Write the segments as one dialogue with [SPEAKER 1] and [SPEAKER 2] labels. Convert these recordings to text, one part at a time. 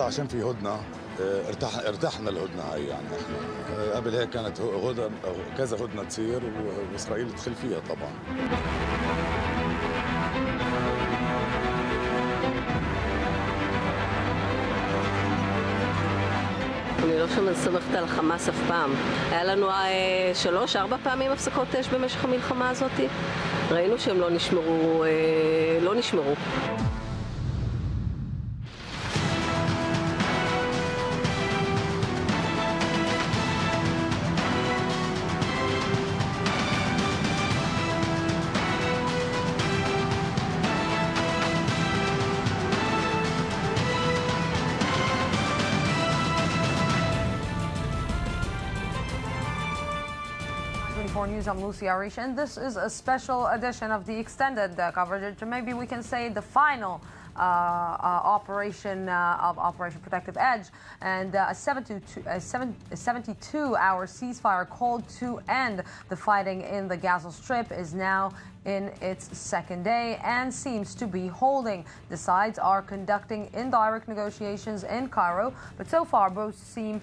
[SPEAKER 1] هلا عشان في هدنه ارتحنا الهدنه هاي يعني احنا قبل هيك كانت هدنه كذا هدنه تصير واسرائيل تدخل فيها طبعا.
[SPEAKER 2] אני לא שמסתמכת על חמאס אף פעם. היה לנו 3-4 פעמים הפסקות אש במשך המלחמה הזאת. ראינו שהם לא נשמרו.
[SPEAKER 3] News. I'm Lucy Arish, and this is a special edition of the extended coverage. Maybe we can say the final operation of Operation Protective Edge, and a 72-hour ceasefire called to end the fighting in the Gaza Strip is now in its second day and seems to be holding. The sides are conducting indirect negotiations in Cairo, but so far both seem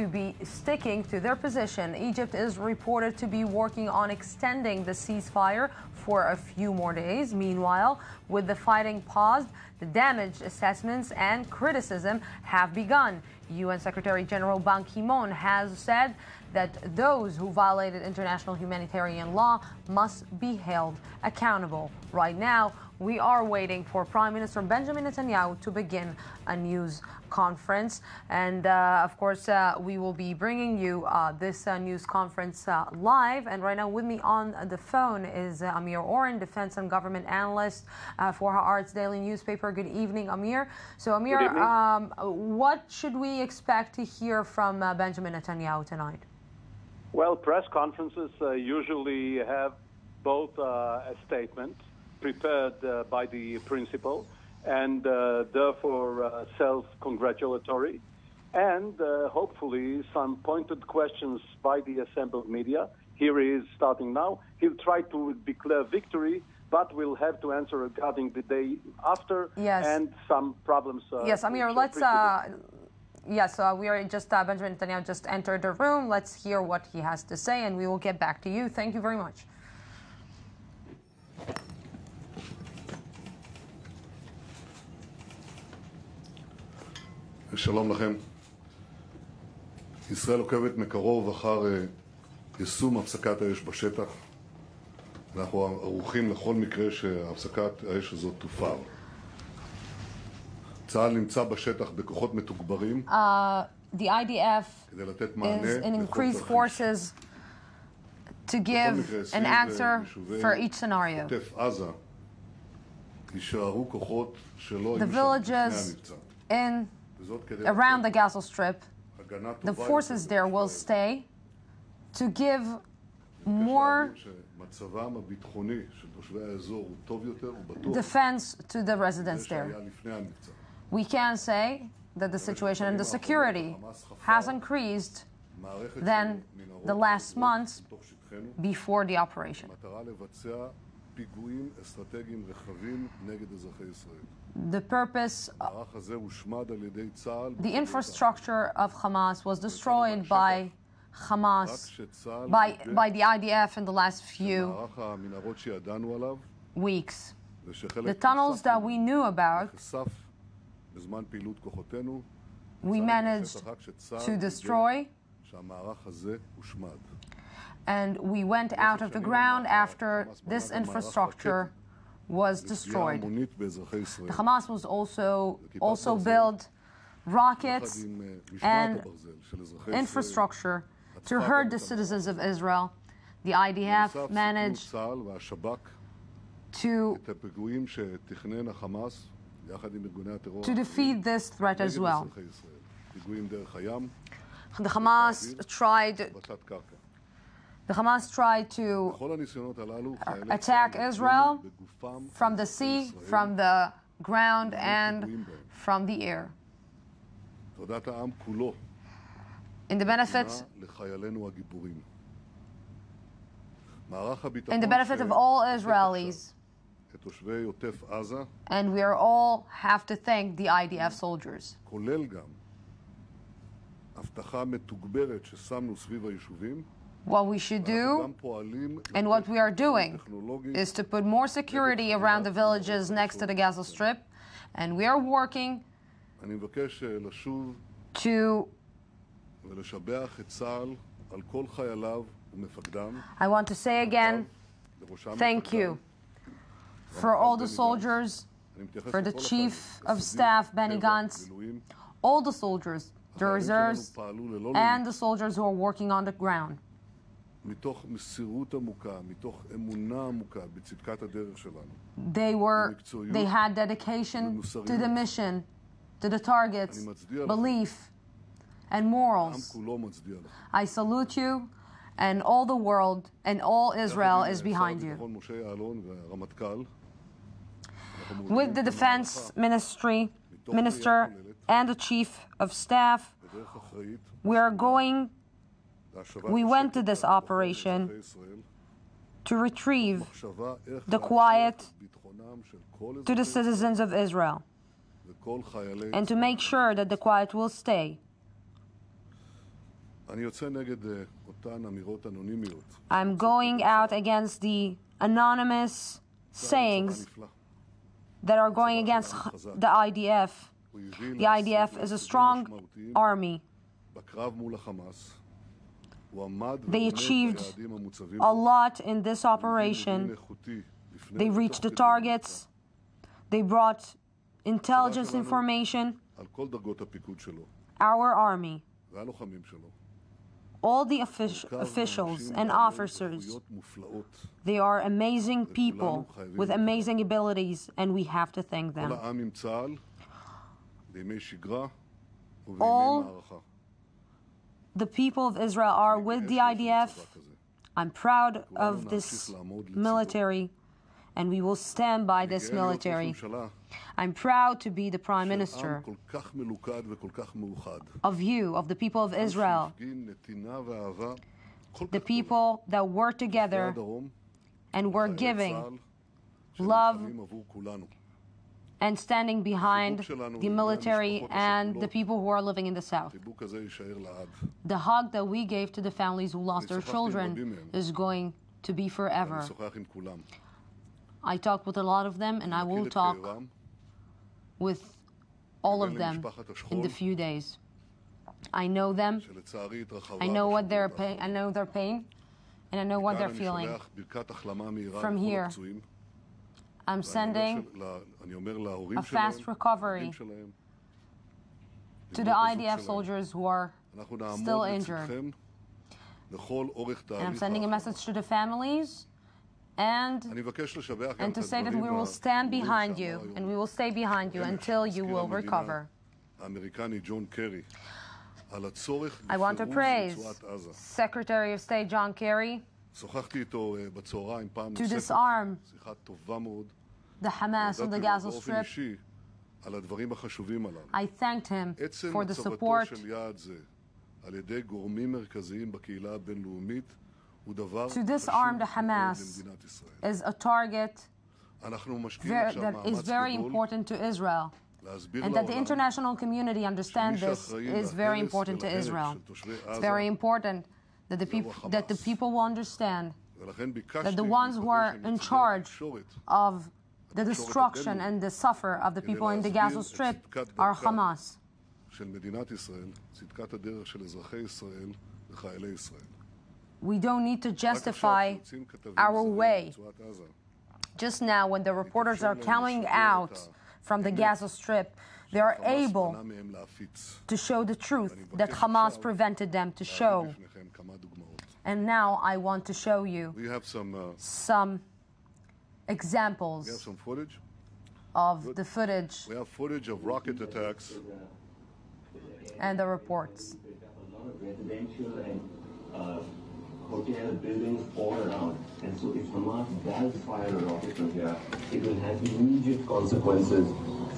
[SPEAKER 3] to be sticking to their position. Egypt is reported to be working on extending the ceasefire for a few more days. Meanwhile, with the fighting paused, the damage assessments and criticism have begun. UN Secretary General Ban Ki-moon has said that those who violated international humanitarian law must be held accountable. Right now, we are waiting for Prime Minister Benjamin Netanyahu to begin a news conference. And of course, we will be bringing you this news conference live. And right now with me on the phone is Amir Oren, defense and government analyst for Haaretz Daily newspaper. Good evening, Amir. So, Amir, what should we expect to hear from Benjamin Netanyahu tonight?
[SPEAKER 4] Well, press conferences usually have both a statement prepared by the principal and therefore self-congratulatory, and hopefully some pointed questions by the assembled media. Here he is starting now. He'll try to declare victory, but we'll have to answer regarding the day after and some problems.
[SPEAKER 3] Yes, Amir, let's... Yes, we are just, Benjamin Netanyahu just entered the room. Let's hear what he has to say, and we will get back to you. Thank you very much.
[SPEAKER 5] שלום לכם. ישראל עוקבת מקרוב אחר יישום הפסקת האש בשטח. אנחנו ערוכים לכל מקרה שהפסקת האש הזאת תופר. צה"ל נמצא בשטח בכוחות מתוגברים.
[SPEAKER 3] The IDF is in increased forces to give an answer for each scenario. The villages around the Gaza Strip, the forces there will stay to give more defense to the residents there. We can say that the situation and the security has increased than the last months before the operation. The purpose, the infrastructure of Hamas was destroyed by Hamas, by the IDF in the last few weeks. The tunnels that we knew about, we managed to destroy, and we went out of the ground after this infrastructure was destroyed. The Hamas was also built rockets and infrastructure to hurt the citizens of Israel. The IDF managed to defeat this threat as well. The Hamas tried to attack Israel from the sea, from the ground, and from the air. In the benefit of all Israelis,
[SPEAKER 5] כתושבי עוטף עזה,
[SPEAKER 3] and we are all have to thank the IDF soldiers.
[SPEAKER 5] כולל גם הבטחה מתוגברת ששמנו סביב היישובים.
[SPEAKER 3] What we should do, and what we are doing, is to put more security around the villages next to the Gaza Strip, and we are working
[SPEAKER 5] אני מבקש לשוב
[SPEAKER 3] to
[SPEAKER 5] ולשבח את צה"ל על כל חייליו ומפקדם.
[SPEAKER 3] I want to say again, thank you for all the soldiers, for the Chief of Staff, Benny Gantz, all the soldiers, the reserves, and the soldiers who are working on the ground.
[SPEAKER 5] מתוך מסירות עמוקה, מתוך אמונה עמוקה בצדקת הדרך שלנו.
[SPEAKER 3] They had dedication to the mission, to the targets, belief, and morals. I salute you, and all the world and all Israel is behind you. With the defense minister and the chief of staff, we went to this operation to retrieve the quiet to the citizens of Israel and to make sure that the quiet will stay. I'm going out against the anonymous sayings that are going against the IDF. The IDF is a strong army. They achieved a lot in this operation. They reached the targets. They brought intelligence information. Our army, all the officials and officers, they are amazing people with amazing abilities, and we have to thank them. All the people of Israel are with the IDF. I'm proud of this military, and we will stand by this military. I'm proud to be the Prime Minister of you, of the people of Israel, the people that work together and were giving love and standing behind the military and the people who are living in the south. The hug that we gave to the families who lost their children is going to be forever. I talked with a lot of them, and I will talk with all of them in the few days. I know them. I know what their pain. I know their pain, and I know what they're feeling. From here, I'm sending a fast recovery to the IDF soldiers who are still injured. And I'm sending a message to the families and to say that we will stand behind you, and we will stay behind you until you will recover. I want to praise Secretary of State John Kerry to disarm the Hamas on the Gaza Strip. I thanked him for the support. To disarm the Hamas is a target that is very important to Israel. And that the international community understand this is very important to Israel. It's very important that the people will understand that the ones who are in charge of the destruction and the suffer of the people in the Gaza Strip are Hamas. We don't need to justify our way. Just now, when the reporters are coming out from the Gaza Strip, they are able to show the truth that Hamas prevented them to show. And now I want to show you some examples of the footage.
[SPEAKER 5] We have footage of rocket attacks
[SPEAKER 3] and the reports.
[SPEAKER 6] A lot of residential and hotel buildings all around. And so if Hamas does fire a rocket from here, it will have immediate consequences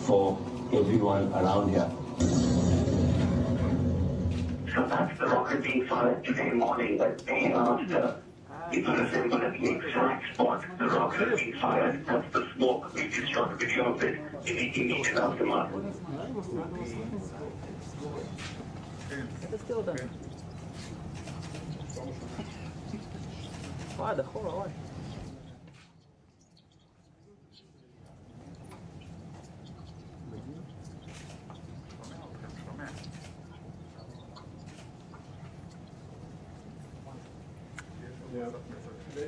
[SPEAKER 6] for everyone around here.
[SPEAKER 7] So that's the rocket being fired today morning that came after
[SPEAKER 6] If an assembled at the exact spot the rocket has been fired, once the smoke reaches short video of it, in the immediate aftermath.
[SPEAKER 7] Now,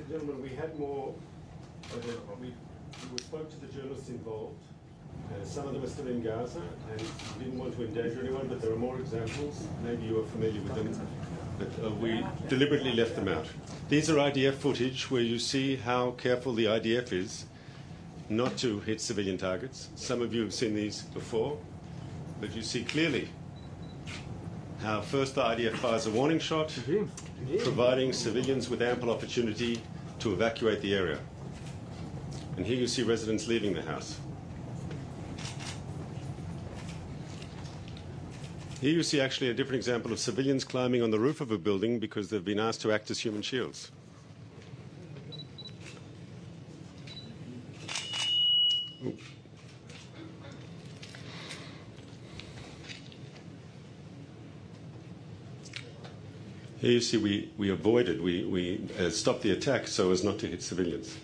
[SPEAKER 7] gentlemen, we had more. We spoke to the journalists involved. Some of them are still in Gaza, and we didn't want to endanger anyone, but there are more examples. Maybe you are familiar with them, but we deliberately left them out. These are IDF footage where you see how careful the IDF is not to hit civilian targets. Some of you have seen these before, but you see clearly how first the IDF fires a warning shot, providing civilians with ample opportunity to evacuate the area. And here you see residents leaving the house. Here you see actually a different example of civilians climbing on the roof of a building because they've been asked to act as human shields. Here you see we avoided, we stopped the attack so as not to hit civilians.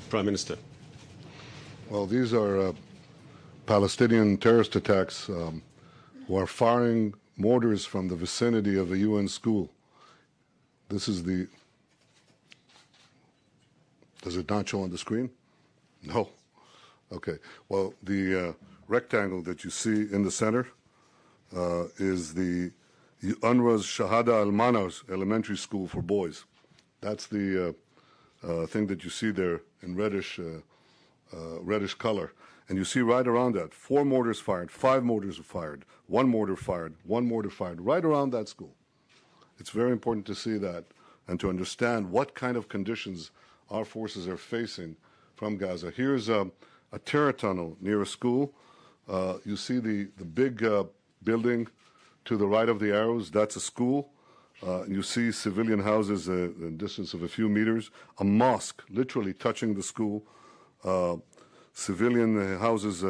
[SPEAKER 7] Prime Minister.
[SPEAKER 5] Well, these are Palestinian terrorist attacks who are firing mortars from the vicinity of a UN school. This is the... Does it not show on the screen? No. Okay. Well, the rectangle that you see in the center is the UNRWA's Shahada al-Manas elementary school for boys. That's the thing that you see there in reddish color. And you see right around that, 4 mortars fired, 5 mortars fired, 1 mortar fired, 1 mortar fired, right around that school. It's very important to see that and to understand what kind of conditions our forces are facing from Gaza. Here's a terror tunnel near a school. You see the big building to the right of the arrows. That's a school. You see civilian houses a distance of a few meters. A mosque literally touching the school. Civilian houses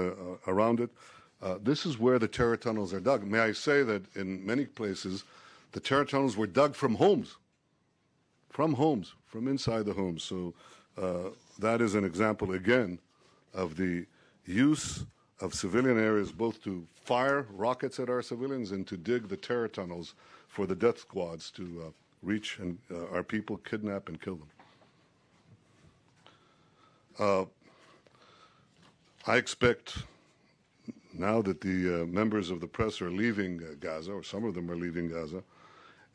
[SPEAKER 5] around it. This is where the terror tunnels are dug. May I say that in many places, the terror tunnels were dug from homes. From inside the homes. So that is an example, again, of the use of civilian areas both to fire rockets at our civilians and to dig the terror tunnels for the death squads to reach and our people, kidnap and kill them. I expect now that the members of the press are leaving Gaza, or some of them are leaving Gaza,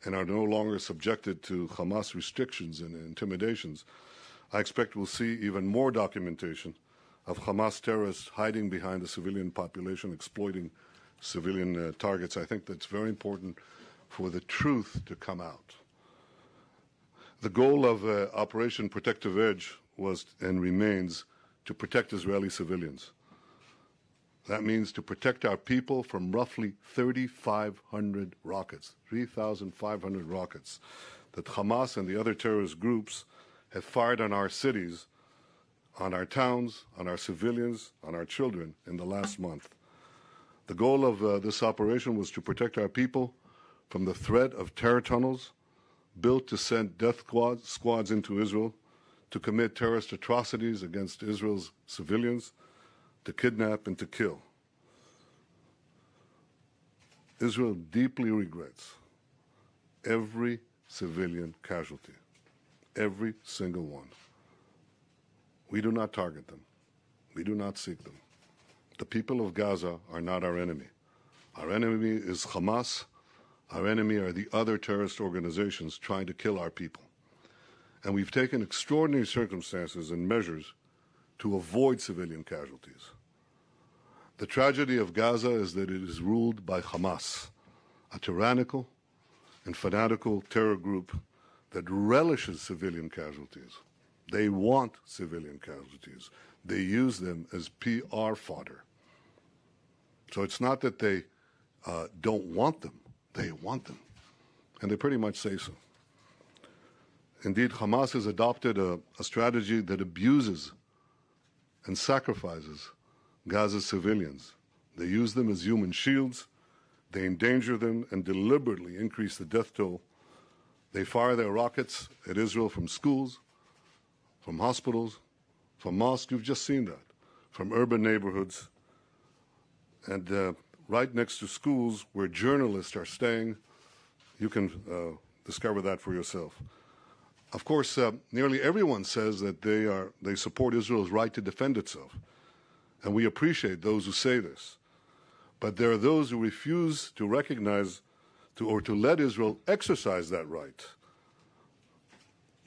[SPEAKER 5] and are no longer subjected to Hamas restrictions and intimidations, I expect we'll see even more documentation of Hamas terrorists hiding behind the civilian population, exploiting civilian targets. I think that's very important for the truth to come out. The goal of Operation Protective Edge was and remains to protect Israeli civilians. That means to protect our people from roughly 3,500 rockets, 3,500 rockets that Hamas and the other terrorist groups have fired on our cities, on our towns, on our civilians, on our children in the last month. The goal of this operation was to protect our people from the threat of terror tunnels built to send death squads into Israel, to commit terrorist atrocities against Israel's civilians, to kidnap and to kill. Israel deeply regrets every civilian casualty, every single one. We do not target them. We do not seek them. The people of Gaza are not our enemy. Our enemy is Hamas. Our enemy are the other terrorist organizations trying to kill our people. And we've taken extraordinary circumstances and measures to avoid civilian casualties. The tragedy of Gaza is that it is ruled by Hamas, a tyrannical and fanatical terror group that relishes civilian casualties. They want civilian casualties. They use them as PR fodder. So it's not that they don't want them. They want them. And they pretty much say so. Indeed, Hamas has adopted a strategy that abuses and sacrifices Gaza's civilians. They use them as human shields. They endanger them and deliberately increase the death toll. They fire their rockets at Israel from schools, from hospitals, from mosques. You've just seen that. From urban neighborhoods. And right next to schools where journalists are staying. You can discover that for yourself. Of course, nearly everyone says that they support Israel's right to defend itself. And we appreciate those who say this. But there are those who refuse to recognize or to let Israel exercise that right.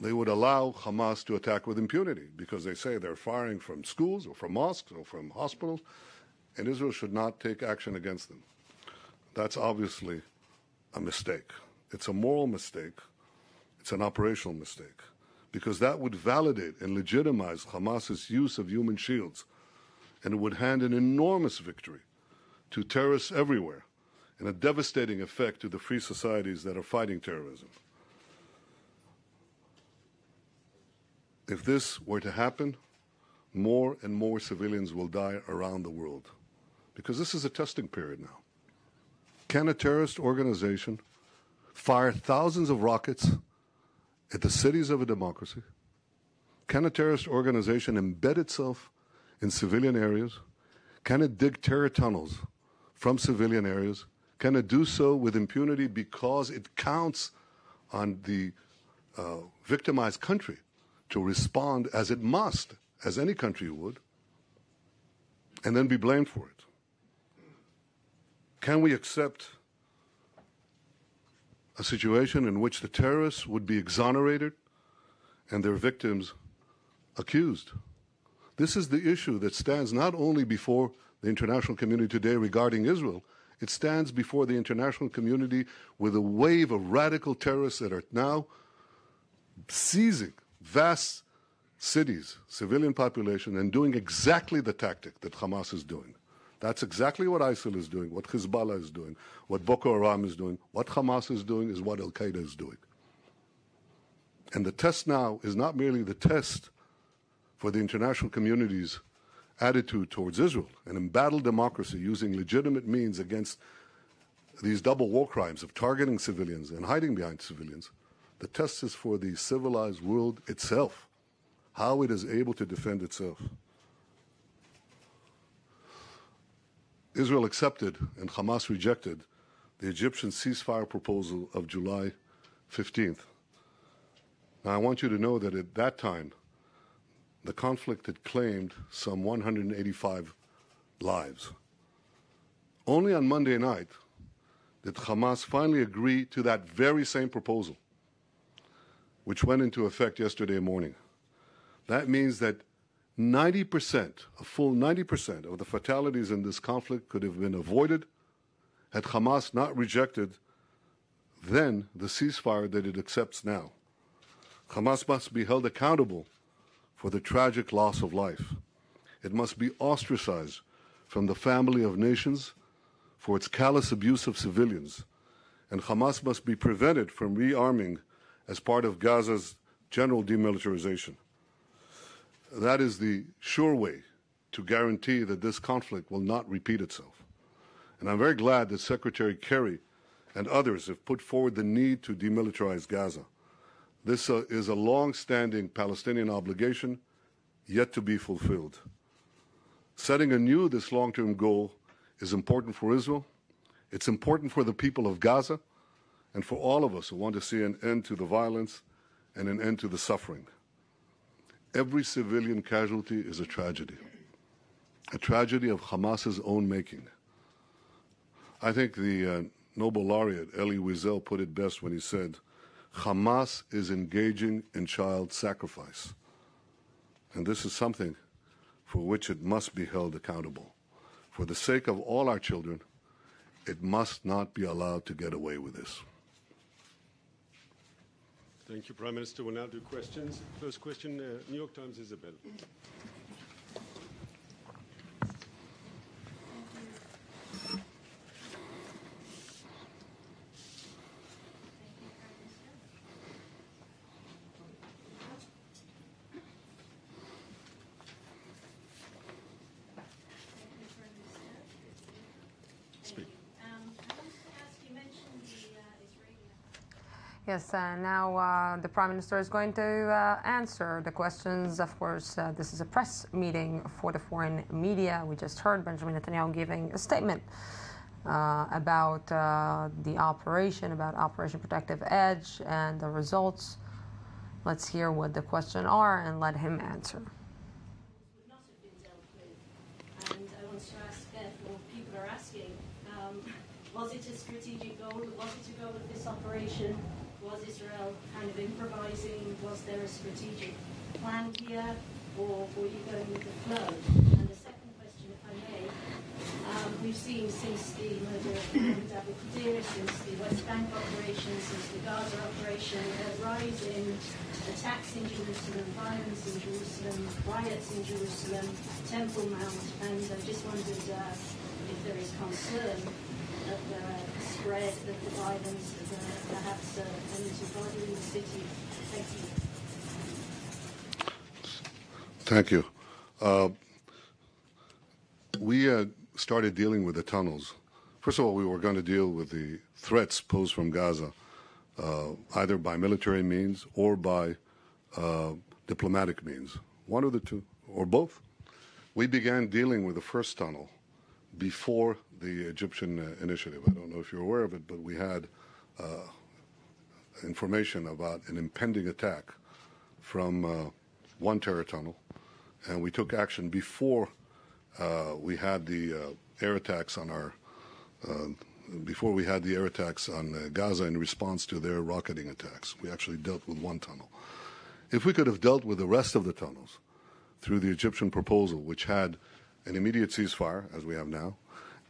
[SPEAKER 5] They would allow Hamas to attack with impunity because they say they're firing from schools or from mosques or from hospitals, and Israel should not take action against them. That's obviously a mistake. It's a moral mistake. It's an operational mistake, because that would validate and legitimize Hamas's use of human shields, and it would hand an enormous victory to terrorists everywhere and a devastating effect to the free societies that are fighting terrorism. If this were to happen, more and more civilians will die around the world, because this is a testing period now. Can a terrorist organization fire thousands of rockets at the cities of a democracy? Can a terrorist organization embed itself in civilian areas? Can it dig terror tunnels from civilian areas? Can it do so with impunity because it counts on the victimized country to respond as it must, as any country would, and then be blamed for it? Can we accept a situation in which the terrorists would be exonerated and their victims accused? This is the issue that stands not only before the international community today regarding Israel, it stands before the international community with a wave of radical terrorists that are now seizing vast cities, civilian population, and doing exactly the tactic that Hamas is doing. That's exactly what ISIL is doing, what Hezbollah is doing, what Boko Haram is doing. What Hamas is doing is what Al-Qaeda is doing. And the test now is not merely the test for the international community's attitude towards Israel, an embattled democracy using legitimate means against these double war crimes of targeting civilians and hiding behind civilians. The test is for the civilized world itself, how it is able to defend itself. Israel accepted and Hamas rejected the Egyptian ceasefire proposal of July 15th. Now, I want you to know that at that time, the conflict had claimed some 185 lives. Only on Monday night did Hamas finally agree to that very same proposal, which went into effect yesterday morning. That means that 90%, a full 90% of the fatalities in this conflict could have been avoided had Hamas not rejected then the ceasefire that it accepts now. Hamas must be held accountable for the tragic loss of life. It must be ostracized from the family of nations for its callous abuse of civilians. And Hamas must be prevented from rearming as part of Gaza's general demilitarization. That is the sure way to guarantee that this conflict will not repeat itself. And I'm very glad that Secretary Kerry and others have put forward the need to demilitarize Gaza. This is a long-standing Palestinian obligation yet to be fulfilled. Setting anew this long-term goal is important for Israel. It's important for the people of Gaza and for all of us who want to see an end to the violence and an end to the suffering. Every civilian casualty is a tragedy of Hamas's own making. I think the Nobel laureate Elie Wiesel put it best when he said, Hamas is engaging in child sacrifice. And this is something for which it must be held accountable. For the sake of all our children, it must not be allowed to get away with this.
[SPEAKER 7] Thank you, Prime Minister. We'll now do questions. First question, New York Times, Isabel.
[SPEAKER 3] Yes, now the Prime Minister is going to answer the questions. Of course, this is a press meeting for the foreign media. We just heard Benjamin Netanyahu giving a statement about the operation, about Operation Protective Edge and the results. Let's hear what the questions are and let him answer.
[SPEAKER 8] Would not have been dealt with. And I want to ask, therefore, people are asking, was it a strategic goal? Was it a goal of this operation? Was Israel kind of improvising? Was there a strategic plan here? Or were you going with the flow? And the second question, if I may, we've seen since the murder of Mohammed Abu Qadir, since the West Bank operation, since the Gaza operation, a rise in attacks in Jerusalem, violence in Jerusalem, riots in Jerusalem, Temple Mount, and I just wondered if there is concern of the spread of the violence, perhaps into body in the city. Thank you.
[SPEAKER 5] Thank you. We started dealing with the tunnels. First of all, we were going to deal with the threats posed from Gaza, either by military means or by diplomatic means. One of the two, or both. We began dealing with the first tunnel before the Egyptian initiative. I don't know if you're aware of it, but we had information about an impending attack from one terror tunnel, and we took action before we had the air attacks on our before we had the air attacks on Gaza in response to their rocketing attacks. We actually dealt with one tunnel. If we could have dealt with the rest of the tunnels through the Egyptian proposal, which had an immediate ceasefire, as we have now,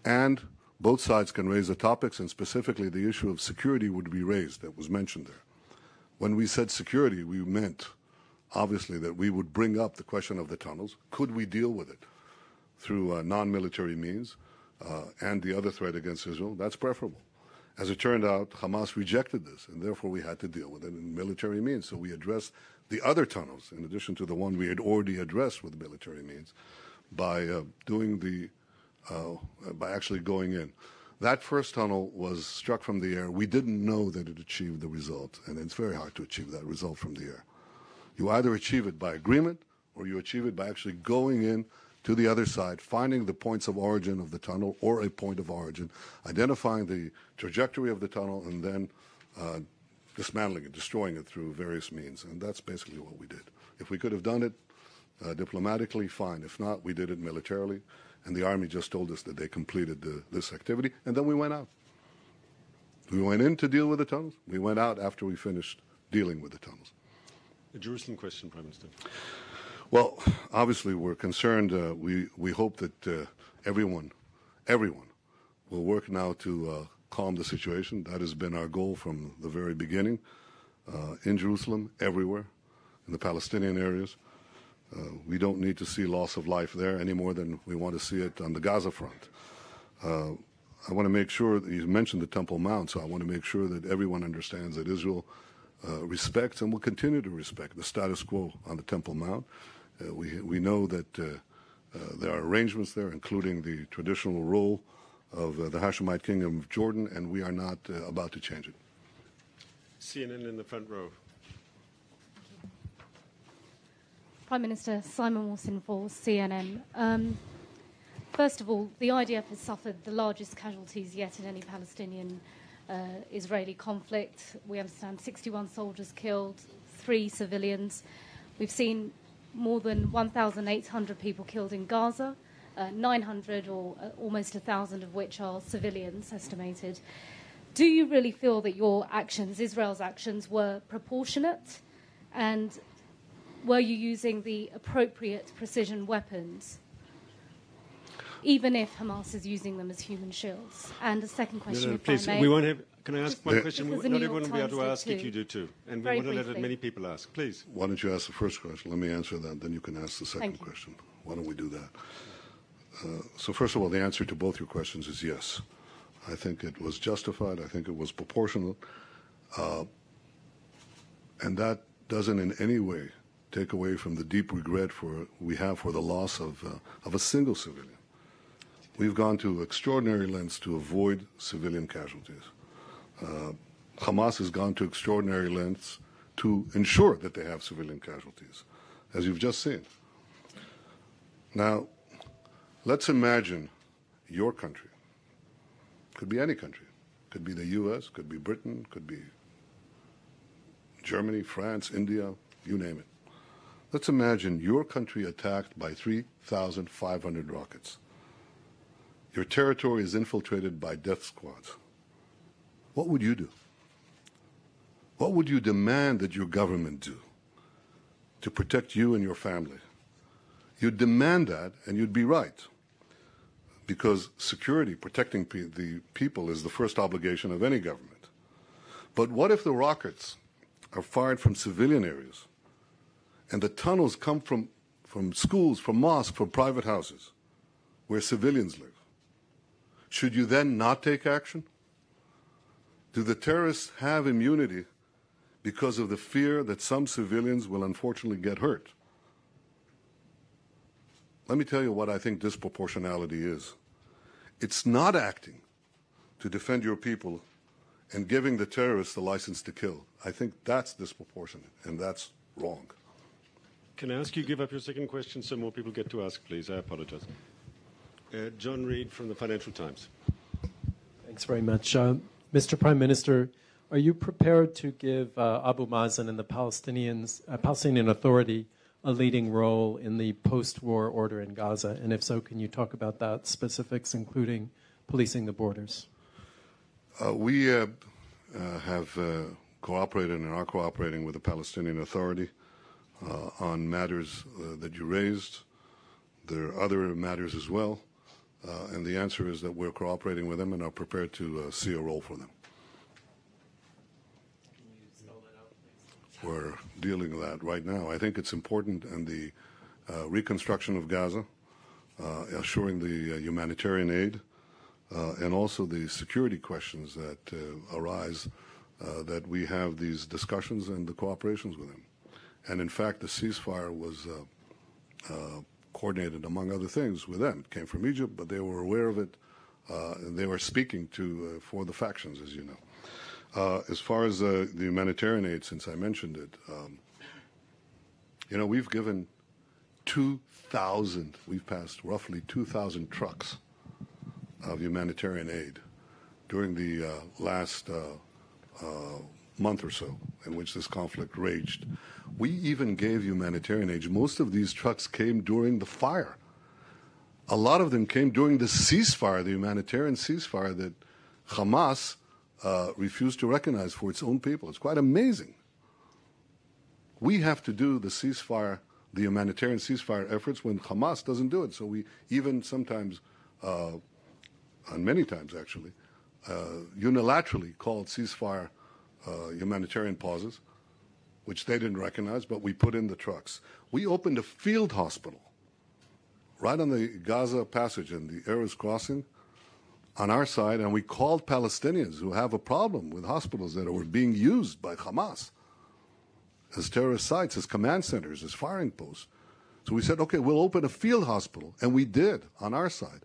[SPEAKER 5] and both sides can raise the topics, and specifically the issue of security would be raised, that was mentioned there. When we said security, we meant, obviously, that we would bring up the question of the tunnels. Could we deal with it through non-military means and the other threat against Israel? That's preferable. As it turned out, Hamas rejected this, and therefore we had to deal with it in military means. So we addressed the other tunnels, in addition to the one we had already addressed with military means, by by actually going in. That first tunnel was struck from the air. We didn't know that it achieved the result, and it's very hard to achieve that result from the air. You either achieve it by agreement, or you achieve it by actually going in to the other side, finding the points of origin of the tunnel or a point of origin, identifying the trajectory of the tunnel, and then dismantling it, destroying it through various means. And that's basically what we did. If we could have done it diplomatically, fine. If not, we did it militarily. And the Army just told us that they completed this activity, and then we went out. We went in to deal with the tunnels. We went out after we finished dealing with the tunnels.
[SPEAKER 7] The Jerusalem question, Prime Minister.
[SPEAKER 5] Well, obviously we're concerned. We hope that everyone will work now to calm the situation. That has been our goal from the very beginning, in Jerusalem, everywhere, in the Palestinian areas. We don't need to see loss of life there any more than we want to see it on the Gaza front. I want to make sure that you mentioned the Temple Mount, so I want to make sure that everyone understands that Israel respects and will continue to respect the status quo on the Temple Mount. We know that there are arrangements there, including the traditional role of the Hashemite Kingdom of Jordan, and we are not about to change it.
[SPEAKER 7] CNN in the front row.
[SPEAKER 9] Prime Minister, Simon Wilson for CNN. First of all, the IDF has suffered the largest casualties yet in any Palestinian-Israeli conflict. We understand 61 soldiers killed, 3 civilians. We've seen more than 1,800 people killed in Gaza, 900 or almost 1,000 of which are civilians estimated. Do you really feel that your actions, Israel's actions, were proportionate? And were you using the appropriate precision weapons, even if Hamas is using them as human shields? And a second question,
[SPEAKER 7] no,
[SPEAKER 9] if
[SPEAKER 7] please,
[SPEAKER 9] I may.
[SPEAKER 7] We won't have, can I ask one question?
[SPEAKER 9] Not
[SPEAKER 7] everyone will be able to ask if you do too. And we want to let as many people ask. Please.
[SPEAKER 5] Why don't you ask the first question? Let me answer that. Then you can ask the second question. Why don't we do that? So first of all, the answer to both your questions is yes. I think it was justified. I think it was proportional. And that doesn't in any way take away from the deep regret we have for the loss of a single civilian. We've gone to extraordinary lengths to avoid civilian casualties. Hamas has gone to extraordinary lengths to ensure that they have civilian casualties, as you've just seen. Now, let's imagine your country. Could be any country. Could be the U.S., could be Britain, could be Germany, France, India, you name it. Let's imagine your country attacked by 3,500 rockets. Your territory is infiltrated by death squads. What would you do? What would you demand that your government do to protect you and your family? You'd demand that, and you'd be right, because security, protecting the people, is the first obligation of any government. But what if the rockets are fired from civilian areas, and the tunnels come from schools, from mosques, from private houses, where civilians live? Should you then not take action? Do the terrorists have immunity because of the fear that some civilians will unfortunately get hurt? Let me tell you what I think disproportionality is. It's not acting to defend your people and giving the terrorists the license to kill. I think that's disproportionate, and that's wrong.
[SPEAKER 7] Can I ask you to give up your second question so more people get to ask, please? I apologize. John Reed from the Financial Times.
[SPEAKER 10] Thanks very much. Mr. Prime Minister, are you prepared to give Abu Mazen and the Palestinian Authority a leading role in the post-war order in Gaza? And if so, can you talk about that, specifics including policing the borders?
[SPEAKER 5] We have cooperated and are cooperating with the Palestinian Authority on matters that you raised. There are other matters as well. And the answer is that we're cooperating with them and are prepared to see a role for them. We're dealing with that right now. I think it's important in the reconstruction of Gaza, assuring the humanitarian aid, and also the security questions that arise, that we have these discussions and the cooperations with them. And in fact, the ceasefire was coordinated, among other things, with them. It came from Egypt, but they were aware of it, and they were speaking for the factions, as you know. As far as the humanitarian aid, since I mentioned it, we've given 2,000, we've passed roughly 2,000 trucks of humanitarian aid during the last month or so in which this conflict raged. We even gave humanitarian aid. Most of these trucks came during the fire. A lot of them came during the ceasefire, the humanitarian ceasefire that Hamas refused to recognize for its own people. It's quite amazing. We have to do the ceasefire, the humanitarian ceasefire efforts when Hamas doesn't do it. So we even sometimes, and many times actually, unilaterally called ceasefire humanitarian pauses, which they didn't recognize, but we put in the trucks. We opened a field hospital right on the Gaza passage and the Erez crossing on our side, and we called Palestinians who have a problem with hospitals that were being used by Hamas as terrorist sites, as command centers, as firing posts. So we said, okay, we'll open a field hospital, and we did on our side.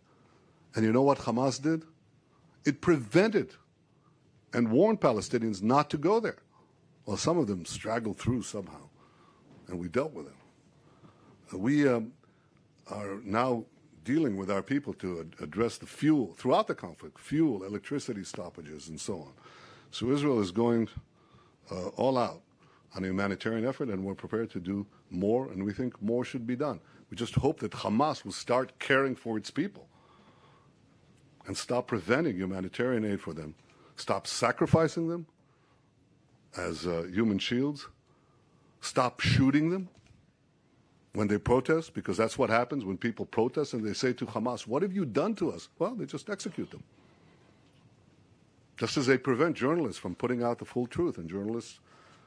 [SPEAKER 5] And you know what Hamas did? It prevented and warned Palestinians not to go there. Well, some of them straggled through somehow, and we dealt with them. We are now dealing with our people to address the fuel, throughout the conflict, fuel, electricity stoppages, and so on. So Israel is going all out on a humanitarian effort, and we're prepared to do more, and we think more should be done. We just hope that Hamas will start caring for its people and stop preventing humanitarian aid for them, stop sacrificing them as human shields, stop shooting them when they protest, because that's what happens when people protest and they say to Hamas, what have you done to us? Well, they just execute them. Just as they prevent journalists from putting out the full truth, and journalists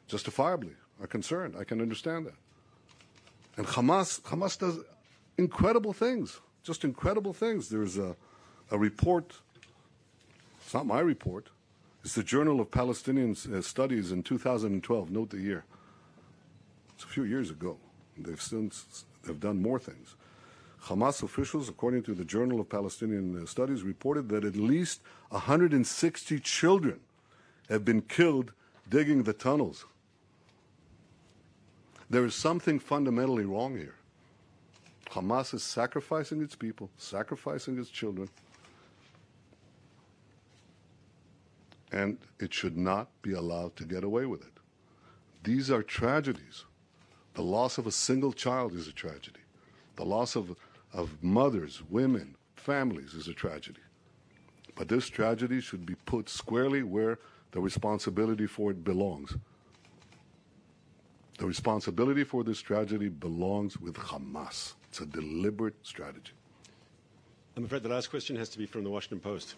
[SPEAKER 5] justifiably are concerned. I can understand that. And Hamas does incredible things, just incredible things. There's a report, it's not my report, it's the Journal of Palestinian Studies in 2012, note the year. It's a few years ago. They've done more things. Hamas officials, according to the Journal of Palestinian Studies, reported that at least 160 children have been killed digging the tunnels. There is something fundamentally wrong here. Hamas is sacrificing its people, sacrificing its children, and it should not be allowed to get away with it. These are tragedies. The loss of a single child is a tragedy. The loss of mothers, women, families is a tragedy. But this tragedy should be put squarely where the responsibility for it belongs. The responsibility for this tragedy belongs with Hamas. It's a deliberate strategy.
[SPEAKER 7] I'm afraid the last question has to be from the Washington Post.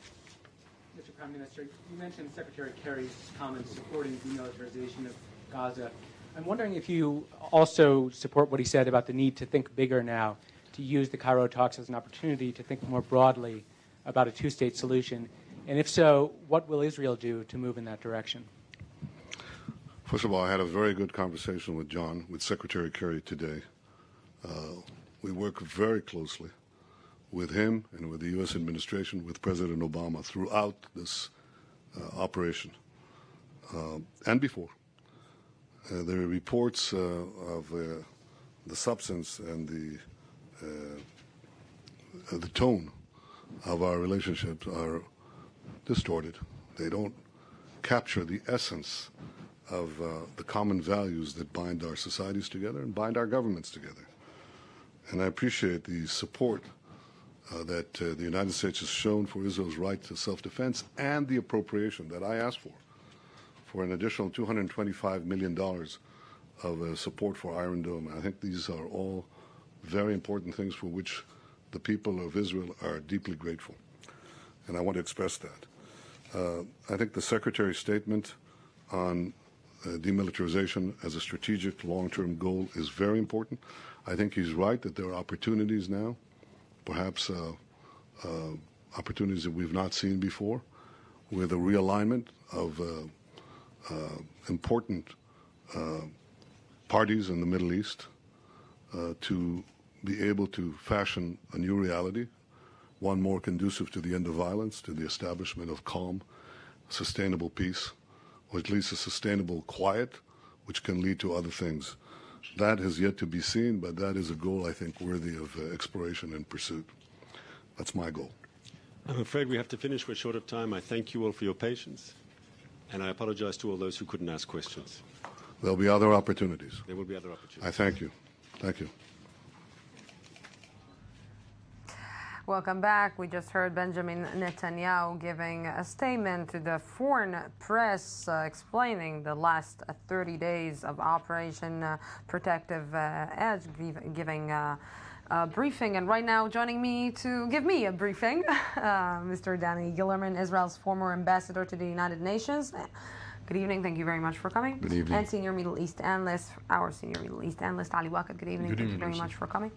[SPEAKER 11] Mr. Prime Minister, you mentioned Secretary Kerry's comments supporting demilitarization of Gaza. I'm wondering if you also support what he said about the need to think bigger now, to use the Cairo talks as an opportunity to think more broadly about a two-state solution. And if so, what will Israel do to move in that direction?
[SPEAKER 5] First of all, I had a very good conversation with Secretary Kerry today. We work very closely with him and with the U.S. administration, with President Obama throughout this operation and before. There are reports of the substance and the tone of our relationships are distorted. They don't capture the essence of the common values that bind our societies together and bind our governments together. And I appreciate the support that the United States has shown for Israel's right to self-defense and the appropriation that I asked for an additional $225 million of support for Iron Dome. I think these are all very important things for which the people of Israel are deeply grateful. And I want to express that. I think the Secretary's statement on demilitarization as a strategic long-term goal is very important. I think he's right that there are opportunities now, perhaps opportunities that we've not seen before, with a realignment of important parties in the Middle East to be able to fashion a new reality, one more conducive to the end of violence, to the establishment of calm, sustainable peace, or at least a sustainable quiet, which can lead to other things. That has yet to be seen, but that is a goal, I think, worthy of exploration and pursuit. That's my goal.
[SPEAKER 7] I'm afraid we have to finish. We're short of time. I thank you all for your patience, and I apologize to all those who couldn't ask questions.
[SPEAKER 5] There'll be other opportunities.
[SPEAKER 7] There will be other opportunities.
[SPEAKER 5] I thank you. Thank you.
[SPEAKER 3] Welcome back. We just heard Benjamin Netanyahu giving a statement to the foreign press explaining the last 30 days of Operation Protective Edge, giving a briefing. And right now, joining me to give me a briefing, Mr. Danny Gillerman, Israel's former ambassador to the United Nations. Good evening. Thank you very much for coming.
[SPEAKER 12] Good evening.
[SPEAKER 3] And senior Middle East analyst, our senior Middle East analyst, Ali Waqid. Good evening. Thank you very much for coming.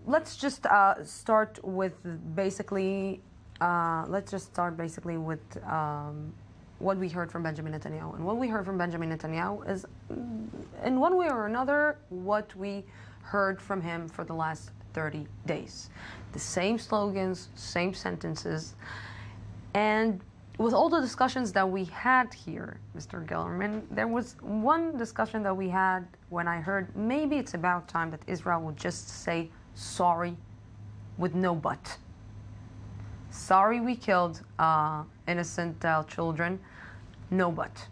[SPEAKER 3] Let's just start with basically. What we heard from Benjamin Netanyahu. And what we heard from Benjamin Netanyahu is, in one way or another, what we heard from him for the last 30 days. The same slogans, same sentences, and with all the discussions that we had here, Mr. Gillerman, there was one discussion that we had when I heard maybe it's about time that Israel would just say sorry with no but. Sorry we killed innocent children, no but.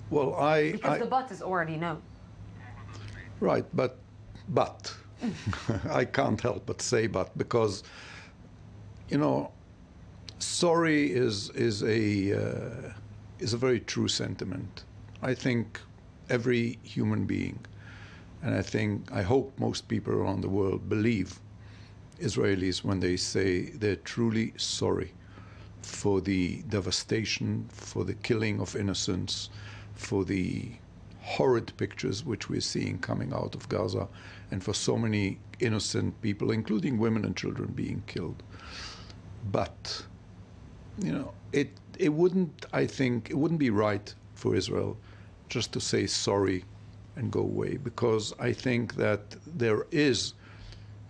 [SPEAKER 12] Well,
[SPEAKER 3] because the but is already no.
[SPEAKER 12] Right, but I can't help but say but, because, sorry is a very true sentiment. I think every human being, and I hope most people around the world believe Israelis when they say they're truly sorry for the devastation, for the killing of innocents, for the horrid pictures which we're seeing coming out of Gaza, and for so many innocent people, including women and children, being killed. But, it wouldn't be right for Israel just to say sorry and go away, because I think that there is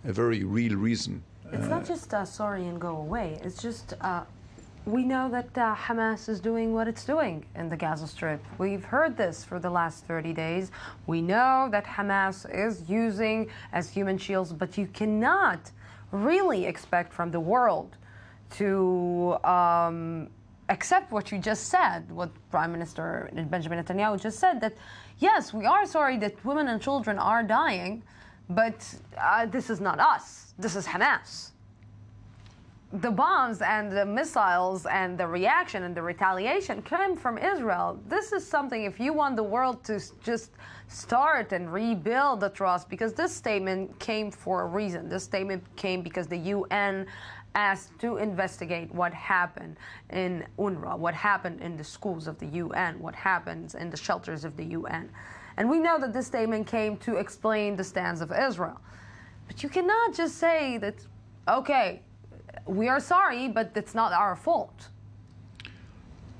[SPEAKER 12] a very real reason
[SPEAKER 3] It's not just sorry and go away. It's just we know that Hamas is doing what it's doing in the Gaza Strip. We've heard this for the last 30 days. We know that Hamas is using as human shields, but you cannot really expect from the world to accept what you just said, what Prime Minister Benjamin Netanyahu just said, that yes, we are sorry that women and children are dying, but this is not us. This is Hamas. The bombs and the missiles and the reaction and the retaliation came from Israel. This is something, if you want the world to just start and rebuild the trust, because this statement came for a reason. This statement came because the UN asked to investigate what happened in UNRWA, what happened in the schools of the UN, what happens in the shelters of the UN. And we know that this statement came to explain the stance of Israel. But you cannot just say that, okay, we are sorry, but it's not our fault.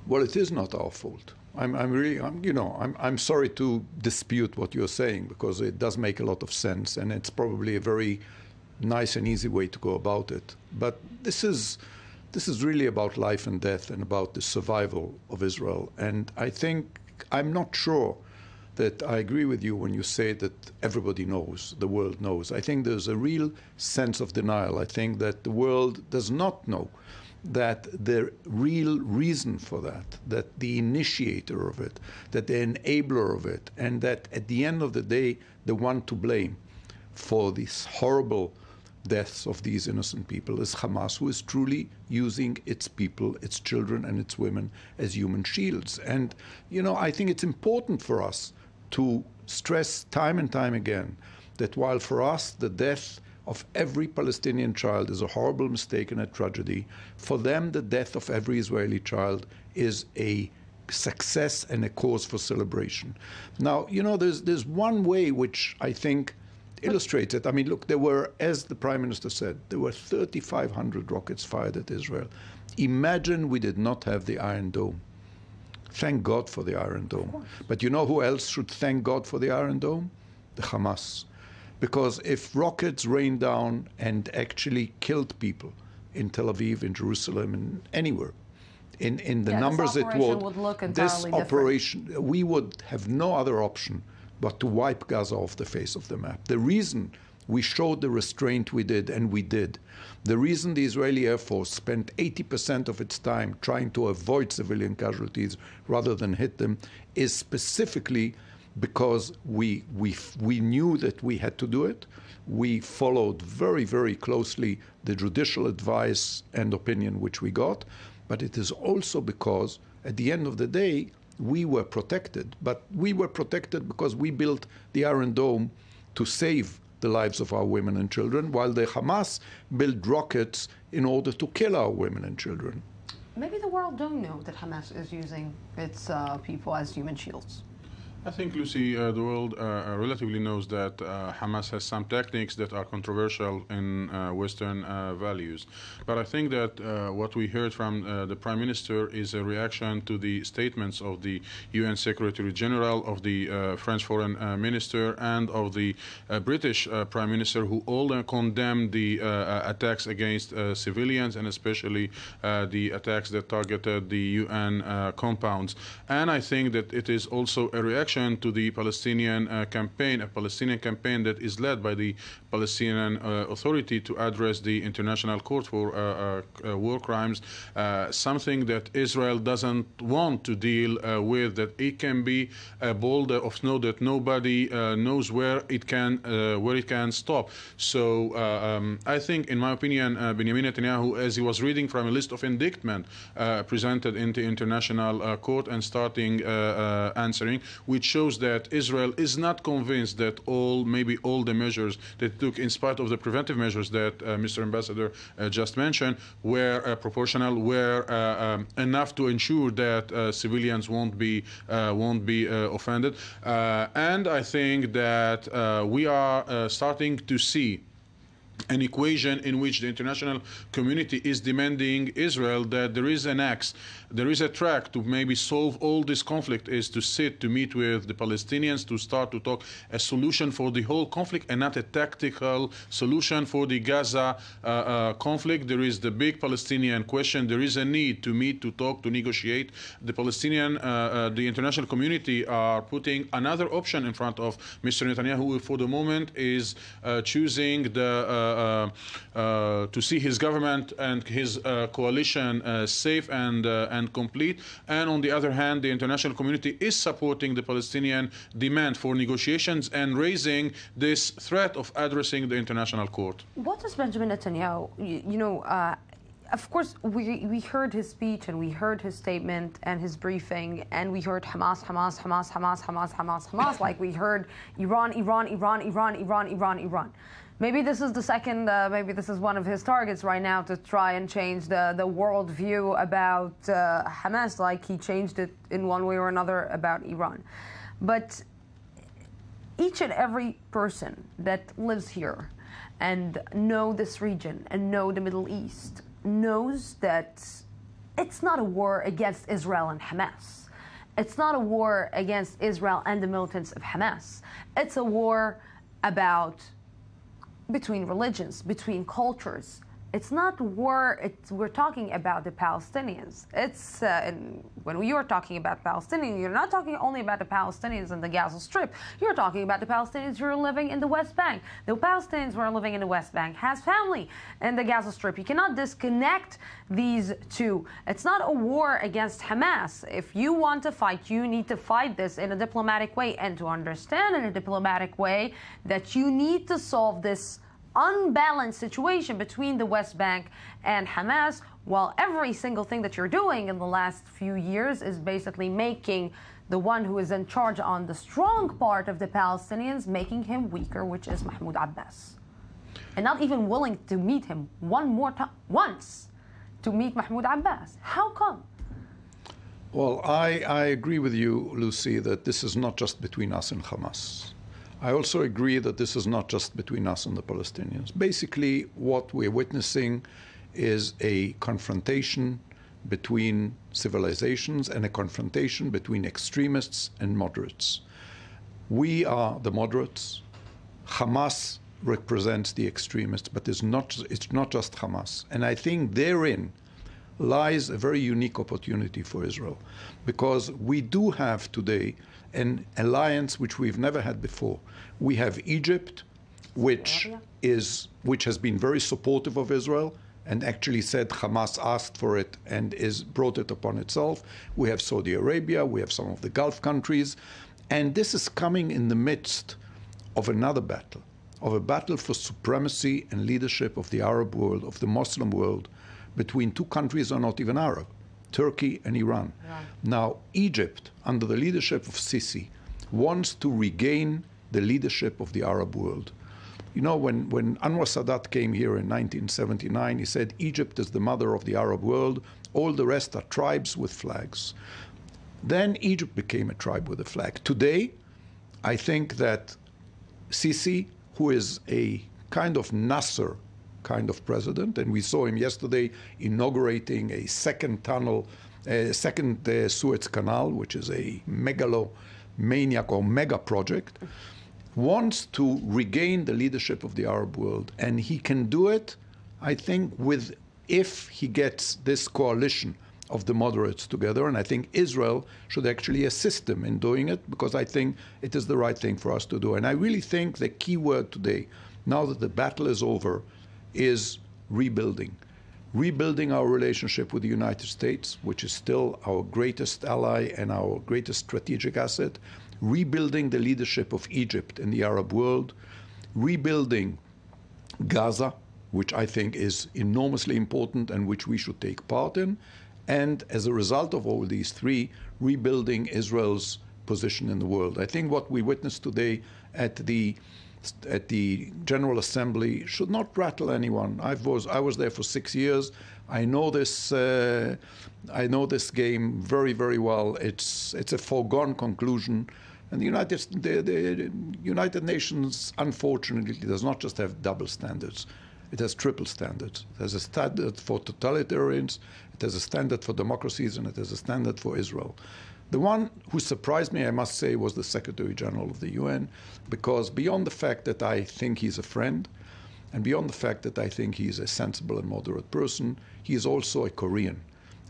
[SPEAKER 12] Well, it is not our fault. I'm sorry to dispute what you're saying, because it does make a lot of sense, and it's probably a very nice and easy way to go about it. But this is really about life and death and about the survival of Israel. And I think, I'm not sure that I agree with you when you say that everybody knows, the world knows. I think there's a real sense of denial. I think that the world does not know that the real reason for that the initiator of it, that the enabler of it, and that at the end of the day, the one to blame for these horrible deaths of these innocent people is Hamas, who is truly using its people, its children and its women as human shields. And, I think it's important for us to stress time and time again that while for us the death of every Palestinian child is a horrible mistake and a tragedy, for them the death of every Israeli child is a success and a cause for celebration. Now, there's one way which I think illustrates it. I mean, look, there were, as the Prime Minister said, there were 3,500 rockets fired at Israel. Imagine we did not have the Iron Dome. Thank God for the Iron Dome. But you know who else should thank God for the Iron Dome? The Hamas. Because if rockets rained down and actually killed people in Tel Aviv, in Jerusalem, and anywhere, in the numbers it would, this operation, we would have no other option but to wipe Gaza off the face of the map. The reason we showed the restraint we did, and we did, the reason the Israeli Air Force spent 80% of its time trying to avoid civilian casualties rather than hit them, is specifically because we knew that we had to do it. We followed very, very closely the judicial advice and opinion which we got, but it is also because, at the end of the day, we were protected. But we were protected because we built the Iron Dome to save the lives of our women and children, while the Hamas built rockets in order to kill our women and children.
[SPEAKER 3] Maybe the world don't know that Hamas is using its people as human shields.
[SPEAKER 13] I think, Lucy, the world relatively knows that Hamas has some techniques that are controversial in Western values. But I think that what we heard from the Prime Minister is a reaction to the statements of the UN Secretary General, of the French Foreign Minister, and of the British Prime Minister, who all condemned the attacks against civilians, and especially the attacks that targeted the UN compounds. And I think that it is also a reaction to the Palestinian campaign, a Palestinian campaign that is led by the Palestinian Authority to address the International Court for War Crimes, something that Israel doesn't want to deal with, that it can be a boulder of snow that nobody knows where it can stop. So I think, in my opinion, Benjamin Netanyahu, as he was reading from a list of indictment presented in the International Court and starting answering, which shows that Israel is not convinced that maybe all the measures that it took, in spite of the preventive measures that Mr. Ambassador just mentioned, were proportional, were enough to ensure that civilians won't be offended. And I think that we are starting to see an equation in which the international community is demanding Israel that there is an axe, there is a track to maybe solve all this conflict, is to sit, to meet with the Palestinians, to start to talk a solution for the whole conflict and not a tactical solution for the Gaza conflict. There is the big Palestinian question. There is a need to meet, to talk, to negotiate. The Palestinian, the international community are putting another option in front of Mr. Netanyahu, who for the moment is choosing to see his government and his coalition safe and complete. And on the other hand, the international community is supporting the Palestinian demand for negotiations and raising this threat of addressing the international court.
[SPEAKER 3] What does Benjamin Netanyahu, of course, we heard his speech and we heard his statement and his briefing, and we heard Hamas, Hamas, Hamas, Hamas, Hamas, Hamas, Hamas, like we heard Iran, Iran, Iran, Iran, Iran, Iran, Iran. Maybe this is the second, maybe this is one of his targets right now to try and change the world view about Hamas, like he changed it in one way or another about Iran. But each and every person that lives here and know this region and know the Middle East knows that it's not a war against Israel and Hamas. It's not a war against Israel and the militants of Hamas. It's a war between religions, between cultures. It's not war, we're talking about the Palestinians. It's, when you are talking about Palestinians, you're not talking only about the Palestinians in the Gaza Strip. You're talking about the Palestinians who are living in the West Bank. The Palestinians who are living in the West Bank has family in the Gaza Strip. You cannot disconnect these two. It's not a war against Hamas. If you want to fight, you need to fight this in a diplomatic way, and to understand in a diplomatic way that you need to solve this unbalanced situation between the West Bank and Hamas, while every single thing that you're doing in the last few years is basically making the one who is in charge on the strong part of the Palestinians, making him weaker, which is Mahmoud Abbas. And not even willing to meet him once to meet Mahmoud Abbas. How come?
[SPEAKER 12] Well, I agree with you, Lucy, that this is not just between us and Hamas. I also agree that this is not just between us and the Palestinians. Basically, what we're witnessing is a confrontation between civilizations and a confrontation between extremists and moderates. We are the moderates. Hamas represents the extremists, but it's not just Hamas. And I think therein lies a very unique opportunity for Israel, because we do have today an alliance which we've never had before. We have Egypt, which has been very supportive of Israel and actually said Hamas asked for it and brought it upon itself. We have Saudi Arabia, we have some of the Gulf countries, and this is coming in the midst of another battle, of a battle for supremacy and leadership of the Arab world, of the Muslim world, between two countries that are not even Arab, Turkey and Iran. Now, Egypt, under the leadership of Sisi, wants to regain the leadership of the Arab world. You know, when Anwar Sadat came here in 1979, he said, Egypt is the mother of the Arab world, all the rest are tribes with flags. Then Egypt became a tribe with a flag. Today, I think that Sisi, who is a kind of Nasser kind of president, and we saw him yesterday inaugurating a second tunnel, second Suez Canal, which is a megalomaniac or mega project, wants to regain the leadership of the Arab world. And he can do it, I think, if he gets this coalition of the moderates together. And I think Israel should actually assist him in doing it, because I think it is the right thing for us to do. And I really think the key word today, now that the battle is over, is rebuilding. Rebuilding our relationship with the United States, which is still our greatest ally and our greatest strategic asset. Rebuilding the leadership of Egypt in the Arab world. Rebuilding Gaza, which I think is enormously important and which we should take part in. And as a result of all these three, rebuilding Israel's position in the world. I think what we witnessed today at the General Assembly should not rattle anyone. I was there for 6 years. I know this game very, very well. It's a foregone conclusion. And the United Nations, unfortunately, does not just have double standards. It has triple standards. It has a standard for totalitarians, it has a standard for democracies, and it has a standard for Israel. The one who surprised me, I must say, was the Secretary General of the UN, because beyond the fact that I think he's a friend, and beyond the fact that I think he's a sensible and moderate person, he is also a Korean.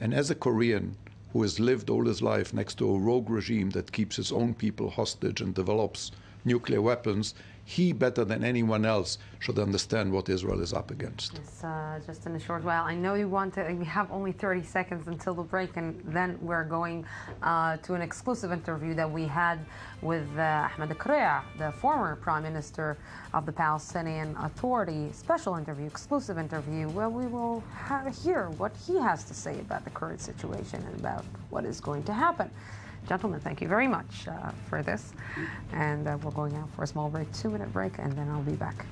[SPEAKER 12] And as a Korean who has lived all his life next to a rogue regime that keeps his own people hostage and develops nuclear weapons, he, better than anyone else, should understand what Israel is up against.
[SPEAKER 3] It's just in a short while. I know you want to, we have only 30 seconds until the break, and then we're going to an exclusive interview that we had with Ahmed Krea, the former Prime Minister of the Palestinian Authority. Special interview, exclusive interview, where we will hear what he has to say about the current situation and about what is going to happen. Gentlemen, thank you very much for this. And we're going out for a small break, 2-minute break, and then I'll be back.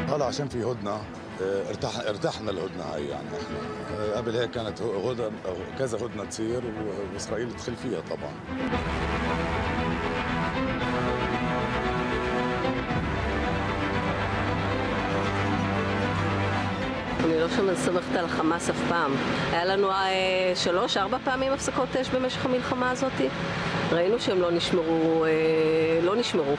[SPEAKER 1] هلا عشان في هدنة ارتحنا الهدنة هاي يعني احنا قبل هيك كانت كذا هدنة تصير واسرائيل تدخل فيها طبعا.
[SPEAKER 2] אני לא שמסתמכת על החמאס אף פעם. היה לנו 3-4 פעמים הפסקות אש במשך המלחמה הזאת. ראינו שהם לא נשמרו.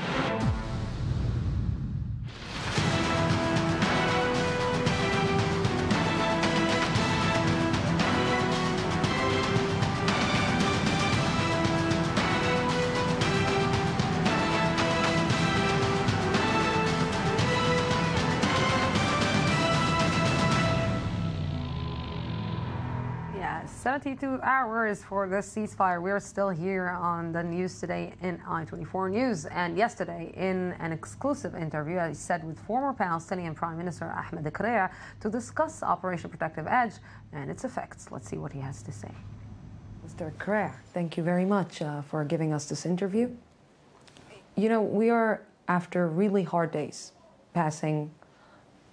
[SPEAKER 3] Yeah, 72 hours for the ceasefire. We're still here on the news today in I-24 News. And yesterday, in an exclusive interview, I said with former Palestinian Prime Minister Ahmed Krea to discuss Operation Protective Edge and its effects. Let's see what he has to say. Mr. Krea, thank you very much for giving us this interview. You know, we are after really hard days passing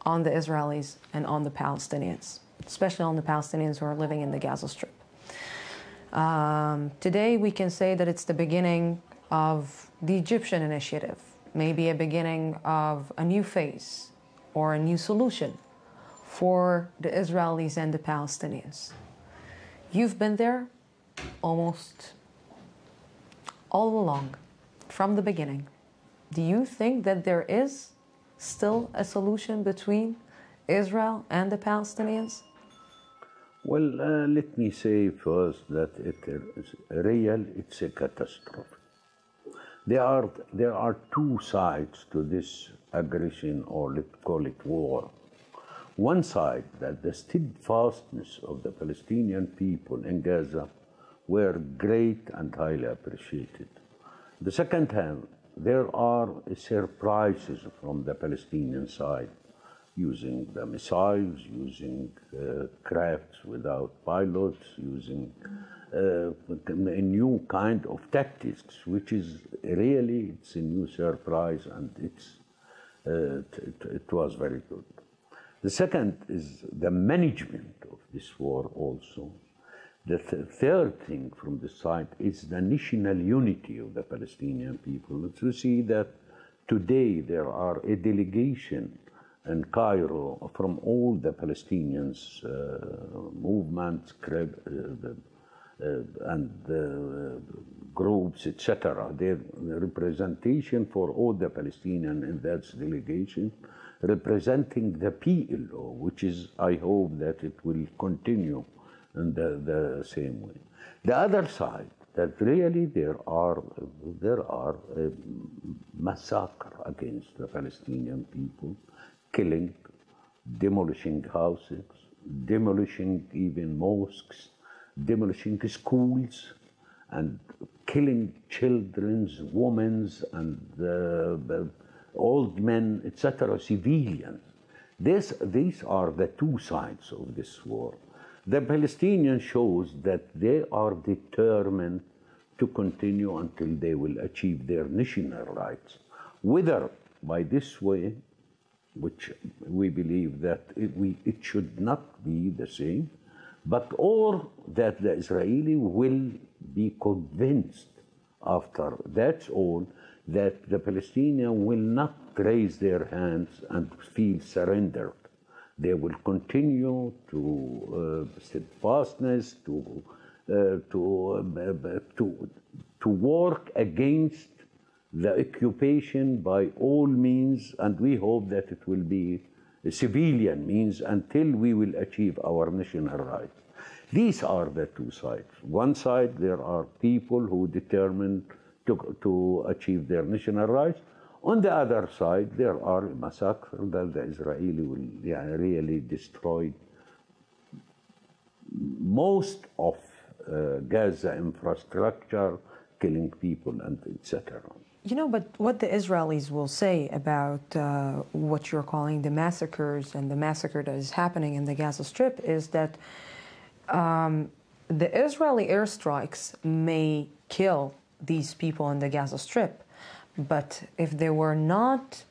[SPEAKER 3] on the Israelis and on the Palestinians, especially on the Palestinians who are living in the Gaza Strip. Today, we can say that it's the beginning of the Egyptian initiative, maybe a beginning of a new phase or a new solution for the Israelis and the Palestinians. You've been there almost all along, from the beginning. Do you think that there is still a solution between Israel and the Palestinians?
[SPEAKER 14] Well, let me say first that it's a catastrophe. There are two sides to this aggression, or let's call it war. One side, that the steadfastness of the Palestinian people in Gaza were great and highly appreciated. The second hand, there are surprises from the Palestinian side, using the missiles, using crafts without pilots, using a new kind of tactics, which is really, it's a new surprise, and it was very good. The second is the management of this war also. The third thing from the side is the national unity of the Palestinian people. To see that today there are a delegation in Cairo from all the Palestinians, movements, and groups, etc. Their representation for all the Palestinians in that delegation, representing the PLO, which is, I hope that it will continue in the same way. The other side, that really there are a massacre against the Palestinian people, killing, demolishing houses, demolishing even mosques, demolishing schools, and killing children, women, and old men, etc., civilians. These are the two sides of this war. The Palestinians shows that they are determined to continue until they will achieve their national rights, whether by this way which we believe that it should not be the same, or that the Israeli will be convinced after that's all that the Palestinians will not raise their hands and feel surrendered. They will continue to steadfastness, to work against the occupation by all means, and we hope that it will be a civilian means until we will achieve our national rights. These are the two sides. One side, there are people who determined to achieve their national rights. On the other side, there are massacres that the Israeli will really destroy most of Gaza infrastructure, killing people, and etc.
[SPEAKER 15] You know, but what the Israelis will say about what you're calling the massacres and the massacre that is happening in the Gaza Strip is that the Israeli airstrikes may kill these people in the Gaza Strip, but if there were not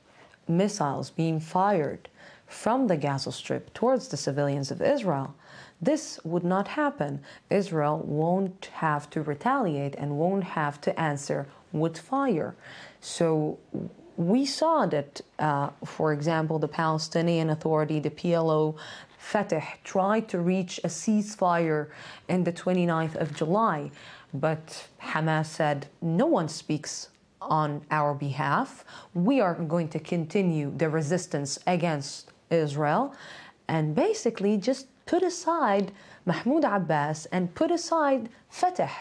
[SPEAKER 15] missiles being fired from the Gaza Strip towards the civilians of Israel, this would not happen. Israel won't have to retaliate and won't have to answer with fire. So we saw that, for example, the Palestinian Authority, the PLO, Fatah, tried to reach a ceasefire in the 29th of July, but Hamas said, no one speaks on our behalf. We are going to continue the resistance against Israel, and basically just put aside Mahmoud Abbas and put aside Fatah.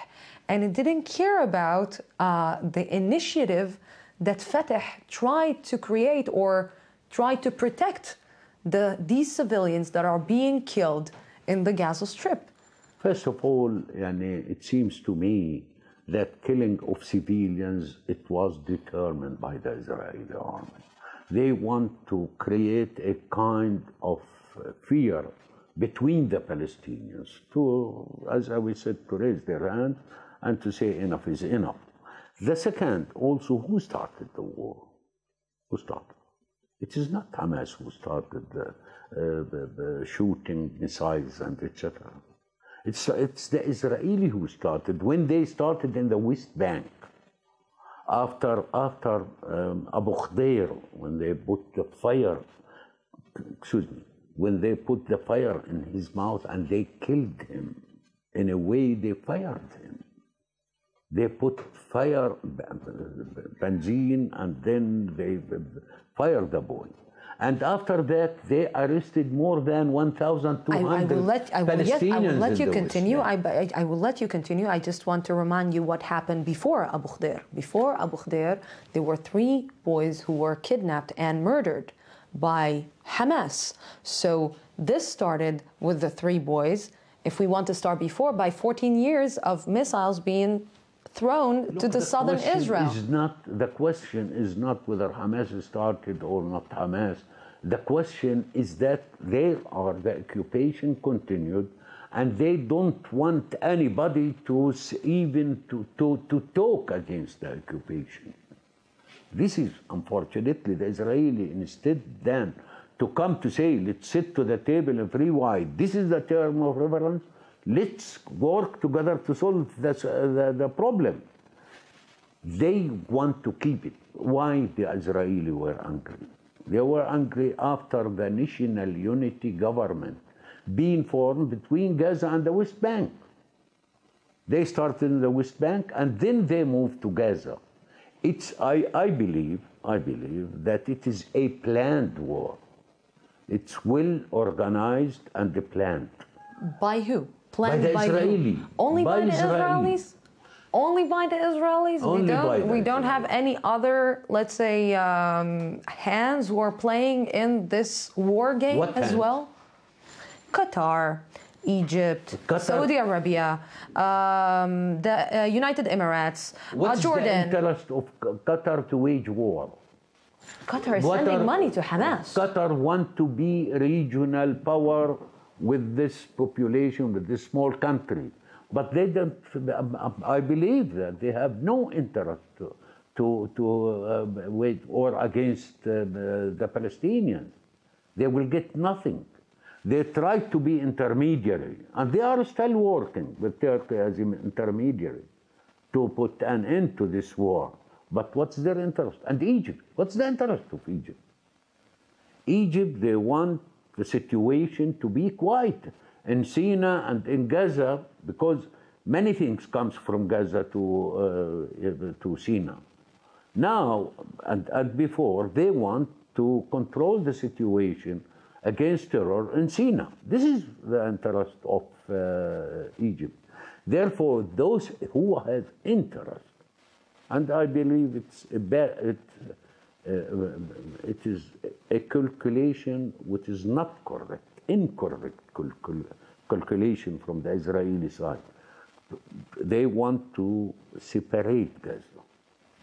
[SPEAKER 15] And it didn't care about the initiative that Fatah tried to create or tried to protect these civilians that are being killed in the Gaza Strip.
[SPEAKER 14] First of all, it seems to me that killing of civilians, it was determined by the Israeli army. They want to create a kind of fear between the Palestinians to, as I said, to raise their hand and to say enough is enough. The second, also, who started the war? Who started? It is not Hamas who started the shooting missiles and etc. It's the Israeli who started. When they started in the West Bank, after Abu Khdeir, when they put the fire, when they put the fire in his mouth and they killed him, in a way they fired him. They put fire, benzene, and then they fired the boy. And after that, they arrested more than 1,200 Palestinians.
[SPEAKER 15] I will let you continue. I will let you continue. I just want to remind you what happened before Abu Khdeir. Before Abu Khdeir, there were 3 boys who were kidnapped and murdered by Hamas. So this started with the 3 boys. If we want to start before, by 14 years of missiles being thrown to the southern Israel.
[SPEAKER 14] The question is not whether Hamas started or not Hamas. The question is that the occupation continued, and they don't want anybody to even to talk against the occupation. This is, unfortunately, the Israeli, instead then to come to say, let's sit to the table and free wide. This is the term of reverence. Let's work together to solve the problem. They want to keep it. Why the Israeli were angry? They were angry after the national unity government being formed between Gaza and the West Bank. They started in the West Bank and then they moved to Gaza. I believe that it is a planned war. It's well organized and planned.
[SPEAKER 15] By who?
[SPEAKER 14] Planned by the Israeli.
[SPEAKER 15] Only by the Israelis? Only by the Israelis? We don't have any other, let's say, hands who are playing in this war game as well? Qatar, Egypt, Saudi Arabia, the United Emirates,
[SPEAKER 14] What's
[SPEAKER 15] Jordan.
[SPEAKER 14] the interest of Qatar to wage war?
[SPEAKER 15] Qatar is sending money to Hamas.
[SPEAKER 14] Qatar want to be regional power with this population, with this small country. But they don't, I believe that they have no interest wait or against the Palestinians. They will get nothing. They tried to be intermediary, and they are still working with Turkey as an intermediary to put an end to this war. But what's their interest? And Egypt, what's the interest of Egypt? Egypt, they want the situation to be quiet in Sinai and in Gaza, because many things comes from Gaza to Sinai. Now, and before, they want to control the situation against terror in Sinai. This is the interest of Egypt. Therefore, those who have interest, and I believe it is a calculation which is not correct, incorrect calculation from the Israeli side. They want to separate Gaza.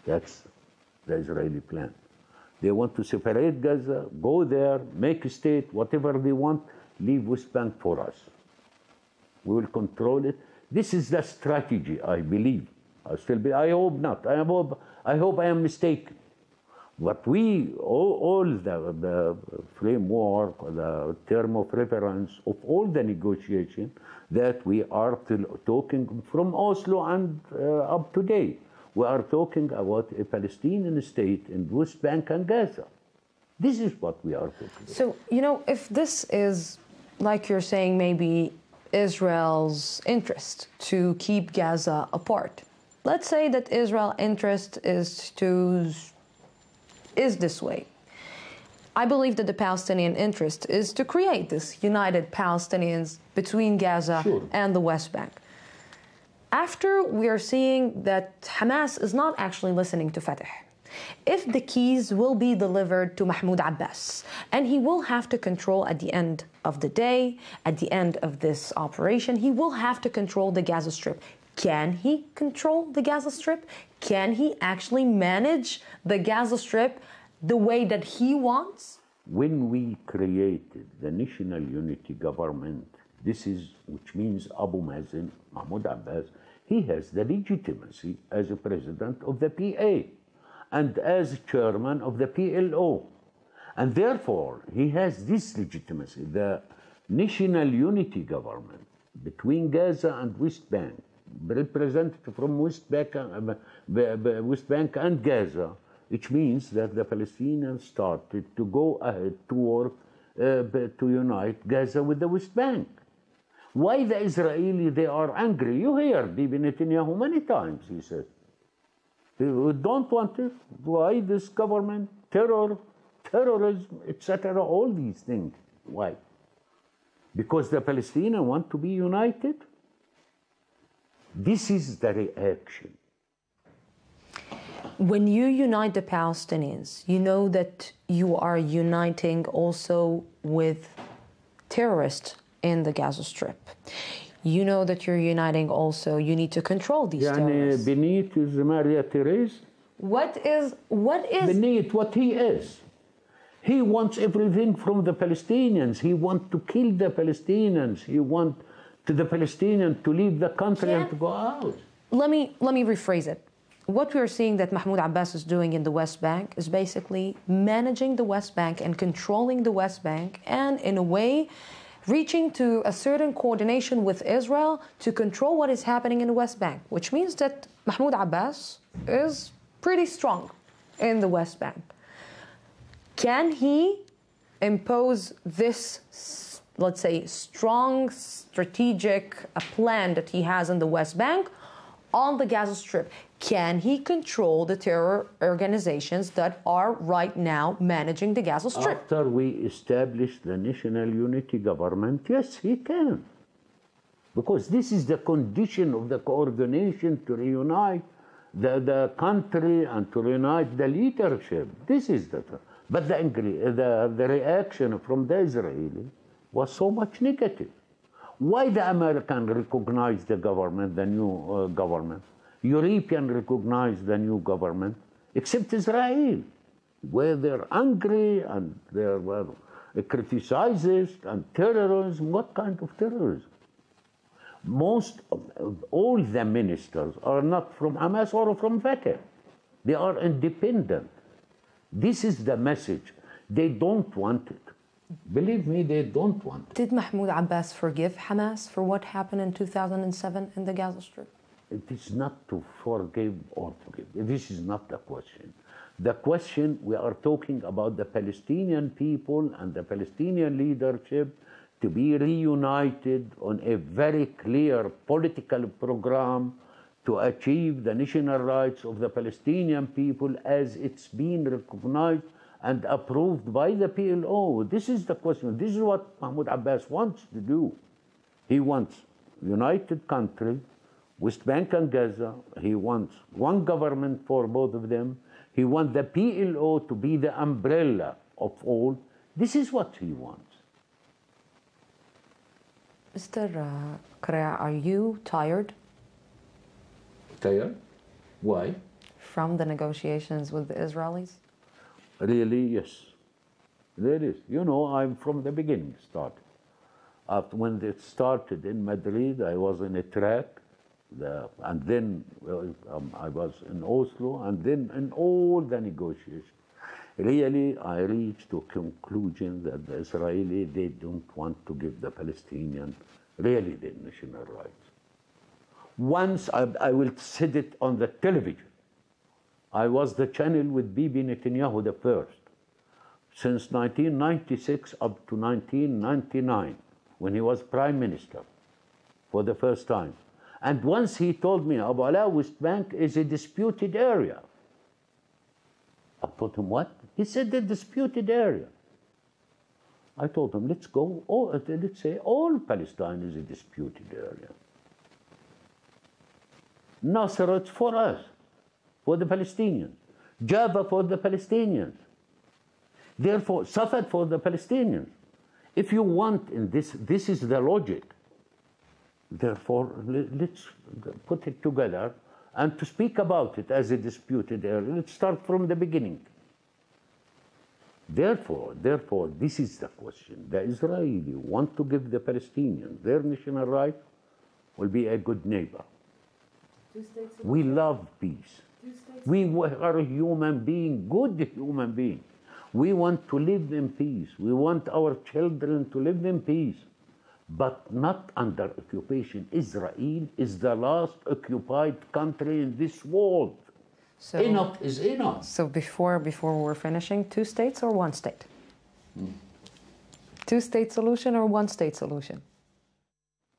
[SPEAKER 14] That's the Israeli plan. They want to separate Gaza, go there, make a state, whatever they want, leave West Bank for us. We will control it. This is the strategy, I believe. I hope not. I hope I am mistaken. But all the framework, the term of reference of all the negotiation that we are talking from Oslo and up to date, we are talking about a Palestinian state in West Bank and Gaza. This is what we are talking about.
[SPEAKER 15] So, if this is, like you're saying, maybe Israel's interest to keep Gaza apart, let's say that Israel's interest is this way. I believe that the Palestinian interest is to create this united Palestinians between Gaza and the West Bank. After we are seeing that Hamas is not actually listening to Fatah, if the keys will be delivered to Mahmoud Abbas, and he will have to control at the end of the day, at the end of this operation, he will have to control the Gaza Strip. Can he control the Gaza Strip? Can he actually manage the Gaza Strip the way that he wants?
[SPEAKER 14] When we created the National Unity Government, which means Abu Mazen, Mahmoud Abbas, he has the legitimacy as a president of the PA and as chairman of the PLO. And therefore, he has this legitimacy, the National Unity Government between Gaza and West Bank, representative from West Bank and Gaza, which means that the Palestinians started to go ahead to work to unite Gaza with the West Bank. Why the Israeli, they are angry? You hear Bibi Netanyahu many times, he said. We don't want it. Why this government? Terrorism, etc., all these things. Why? Because the Palestinians want to be united? This is the reaction.
[SPEAKER 15] When you unite the Palestinians, you know that you are uniting also with terrorists in the Gaza Strip. You know that you're uniting also, you need to control these terrorists.
[SPEAKER 14] Beneath is Maria Therese.
[SPEAKER 15] What is...
[SPEAKER 14] Beneath what he is. He wants everything from the Palestinians. He wants to kill the Palestinians. He wants the Palestinians to leave the country and to go out.
[SPEAKER 15] Let me rephrase it. What we're seeing that Mahmoud Abbas is doing in the West Bank is basically managing the West Bank and controlling the West Bank, and in a way reaching to a certain coordination with Israel to control what is happening in the West Bank, which means that Mahmoud Abbas is pretty strong in the West Bank. Can he impose this, let's say, strong strategic plan that he has in the West Bank on the Gaza Strip? Can he control the terror organizations that are right now managing the Gaza Strip?
[SPEAKER 14] After we establish the National Unity Government, yes, he can. Because this is the condition of the coordination to reunite the country and to reunite the leadership. This is the... But the reaction from the Israeli was so much negative. Why the American recognize the government, the new government? European recognize the new government, except Israel, where they're angry and they're criticizes and terrorism. What kind of terrorism? All the ministers are not from Hamas or from Fatah. They are independent. This is the message. They don't want it. Believe me, they don't want it.
[SPEAKER 15] Did Mahmoud Abbas forgive Hamas for what happened in 2007 in the Gaza Strip?
[SPEAKER 14] It is not to forgive or forgive. This is not the question. The question, we are talking about the Palestinian people and the Palestinian leadership to be reunited on a very clear political program to achieve the national rights of the Palestinian people as it's been recognized and approved by the PLO. This is the question. This is what Mahmoud Abbas wants to do. He wants united country, West Bank and Gaza. He wants one government for both of them. He wants the PLO to be the umbrella of all. This is what he wants.
[SPEAKER 15] Mr. Correa, are you tired?
[SPEAKER 14] Tired? Why?
[SPEAKER 15] From the negotiations with the Israelis?
[SPEAKER 14] Really, yes. There is. You know, I'm from the beginning started. After when it started in Madrid, I was in a track, and then I was in Oslo, and then in all the negotiations. Really, I reached to a conclusion that the Israeli, they don't want to give the Palestinians really their national rights. Once, I will said it on the television, I was the channel with Bibi Netanyahu the first. Since 1996 up to 1999, when he was prime minister for the first time. And once he told me, Abu Ala, West Bank is a disputed area. I told him, what? He said the disputed area. I told him, let's go, let's say all Palestine is a disputed area. Nasser, it's for us, for the Palestinians. Jaffa for the Palestinians. Therefore, Safed for the Palestinians. If you want in this is the logic. Therefore, let's put it together and to speak about it as a disputed area. Let's start from the beginning. Therefore, this is the question. The Israeli want to give the Palestinians their national right, will be a good neighbor. We love peace. We are a human being, good human being. We want to live in peace. We want our children to live in peace, but not under occupation. Israel is the last occupied country in this world. So, enough is enough.
[SPEAKER 15] So before we're finishing, 2 states or 1 state? 2-state solution or 1-state solution?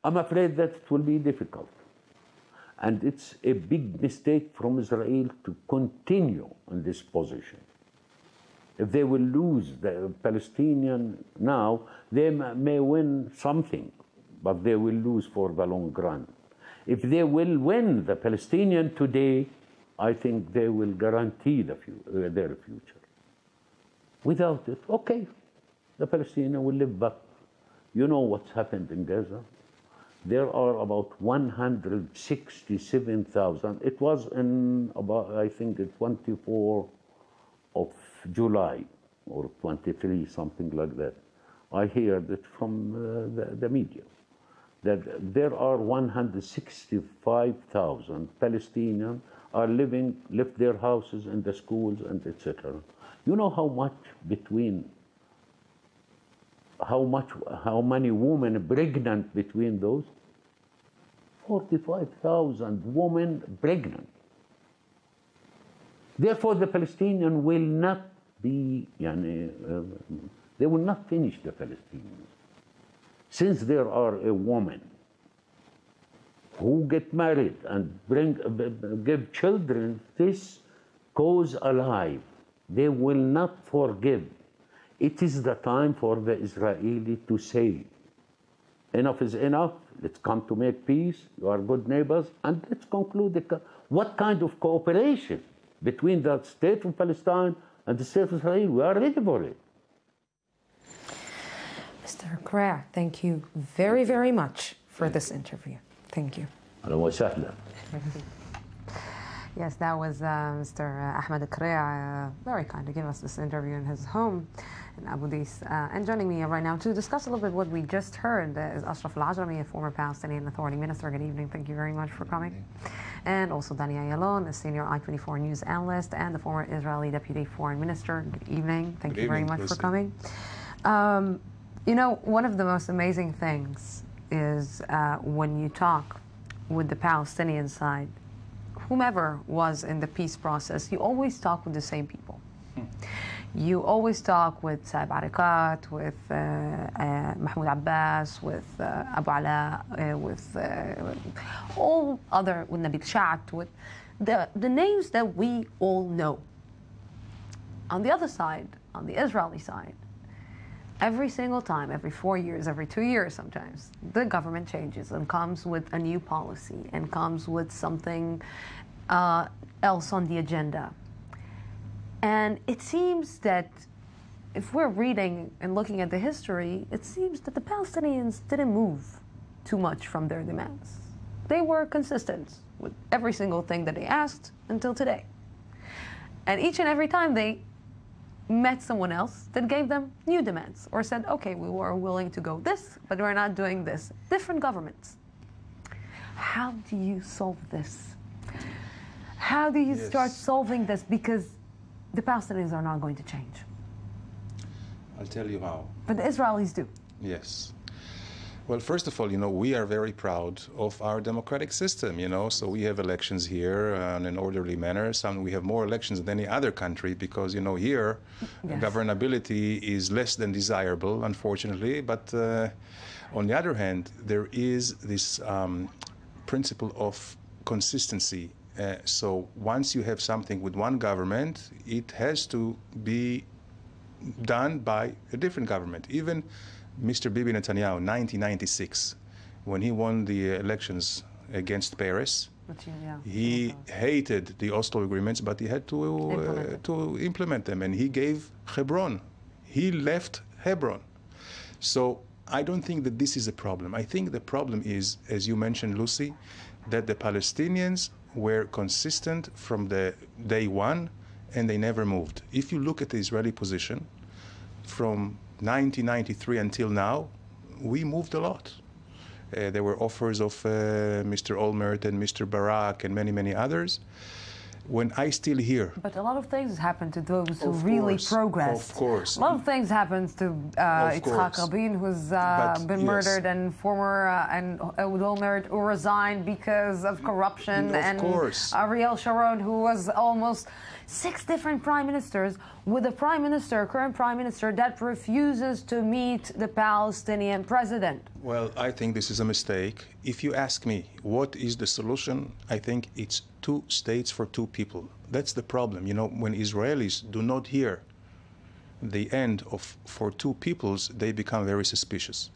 [SPEAKER 14] I'm afraid that it will be difficult. And it's a big mistake from Israel to continue in this position. If they will lose the Palestinian now, they may win something, but they will lose for the long run. If they will win the Palestinian today, I think they will guarantee their future. Without it, okay, the Palestinian will live, but you know what's happened in Gaza? There are about 167,000. It was in about, I think, 24 of July or 23, something like that. I heard it from the media that there are 165,000 Palestinians are left their houses and the schools and etc. You know how many women pregnant between those? 45,000 women pregnant. Therefore, the Palestinians will not be, they will not finish the Palestinians. Since there are a woman who get married and give children, this cause alive. They will not forgive. It is the time for the Israeli to say, enough is enough. Let's come to make peace. You are good neighbors, and let's conclude what kind of cooperation between the state of Palestine and the state of Israel. We are ready for it.
[SPEAKER 15] Mr. Correa, thank you very, very much for this interview. Thank you. Yes, that was Mr. Ahmed Correa, very kind to give us this interview in his home in Abu Dis. And joining me right now to discuss a little bit what we just heard is Ashraf Al-Ajrami, a former Palestinian Authority Minister. Good evening. Thank you very much for coming.
[SPEAKER 3] and also Dani Ayalon, a senior I-24 news analyst and the former Israeli deputy foreign minister. Good evening. Thank you very much for coming. You know, one of the most amazing things is when you talk with the Palestinian side, whomever was in the peace process, you always talk with the same people. You always talk with Saeb Arikat, with Mahmoud Abbas, with Abu Ala, with all other, with Nabil Shat, with the names that we all know. On the other side, on the Israeli side, every single time, every 4 years, every 2 years sometimes, the government changes and comes with a new policy and comes with something else on the agenda. And it seems that if we're reading and looking at the history, it seems that the Palestinians didn't move too much from their demands. They were consistent with every single thing that they asked until today. And each and every time they met someone else that gave them new demands or said, okay, we were willing to go this, but we're not doing this. Different governments. How do you solve this? How do you start solving this? Because the Palestinians are not going to change.
[SPEAKER 16] I'll tell you how.
[SPEAKER 3] But the Israelis do.
[SPEAKER 16] Yes. Well, first of all, you know, we are very proud of our democratic system, you know, so we have elections here in an orderly manner. We have more elections than any other country because, you know, here governability is less than desirable, unfortunately. But on the other hand, there is this principle of consistency. So once you have something with one government, it has to be done by a different government. Even Mr. Bibi Netanyahu, 1996, when he won the elections against Paris, he hated the Oslo agreements, but he had to implement them, and he gave Hebron. He left Hebron. So I don't think that this is a problem. I think the problem is, as you mentioned, Lucy, that the Palestinians were consistent from the day one, and they never moved. If you look at the Israeli position, from 1993 until now, we moved a lot. There were offers of Mr. Olmert and Mr. Barak and many, many others. When I still hear...
[SPEAKER 3] But a lot of things happened to those who really progressed.
[SPEAKER 16] Of course.
[SPEAKER 3] A lot of things happened to Yitzhak Rabin, who's been murdered, and former and Ehud Olmert, who resigned because of corruption, and Ariel Sharon, who was almost 6 different prime ministers, with a prime minister, current prime minister, that refuses to meet the Palestinian president.
[SPEAKER 16] Well, I think this is a mistake. If you ask me what is the solution, I think it's 2 states for 2 people. That's the problem. You know, when Israelis do not hear the end of for 2 peoples, they become very suspicious.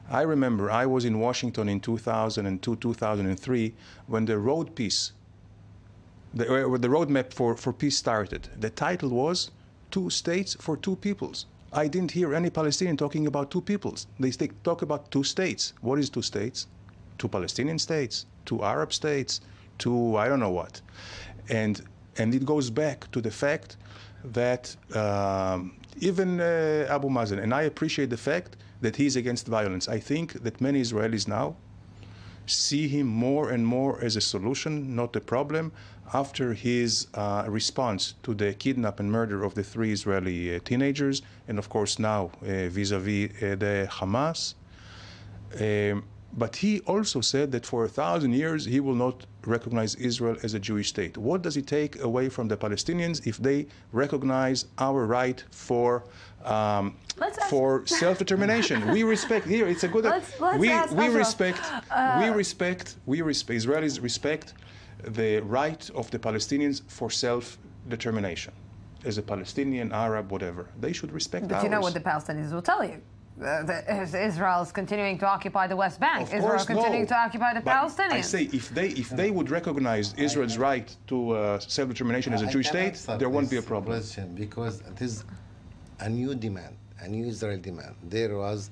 [SPEAKER 16] I remember I was in Washington in 2002, 2003, when the road peace, the roadmap for peace started. The title was 2 states for 2 peoples. I didn't hear any Palestinian talking about 2 peoples. They talk about 2 states. What is 2 states? 2 Palestinian states, 2 Arab states, 2 I don't know what. And it goes back to the fact that even Abu Mazen, and I appreciate the fact that he's against violence. I think that many Israelis now see him more and more as a solution, not a problem, after his response to the kidnap and murder of the 3 Israeli teenagers, and of course now vis-a-vis the Hamas. But he also said that for 1,000 years he will not recognize Israel as a Jewish state. What does it take away from the Palestinians if they recognize our right for self-determination? We respect here. It's a good. Israelis respect the right of the Palestinians for self-determination. As a Palestinian, Arab, whatever, they should respect ours.
[SPEAKER 3] But you know what the Palestinians will tell you. Israel is continuing to occupy the West Bank. Israel is continuing to occupy the Palestinians.
[SPEAKER 16] I say if they would recognize Israel's right to self-determination as a Jewish state, there won't be a problem.
[SPEAKER 17] Because it is a new demand, a new Israel demand. There was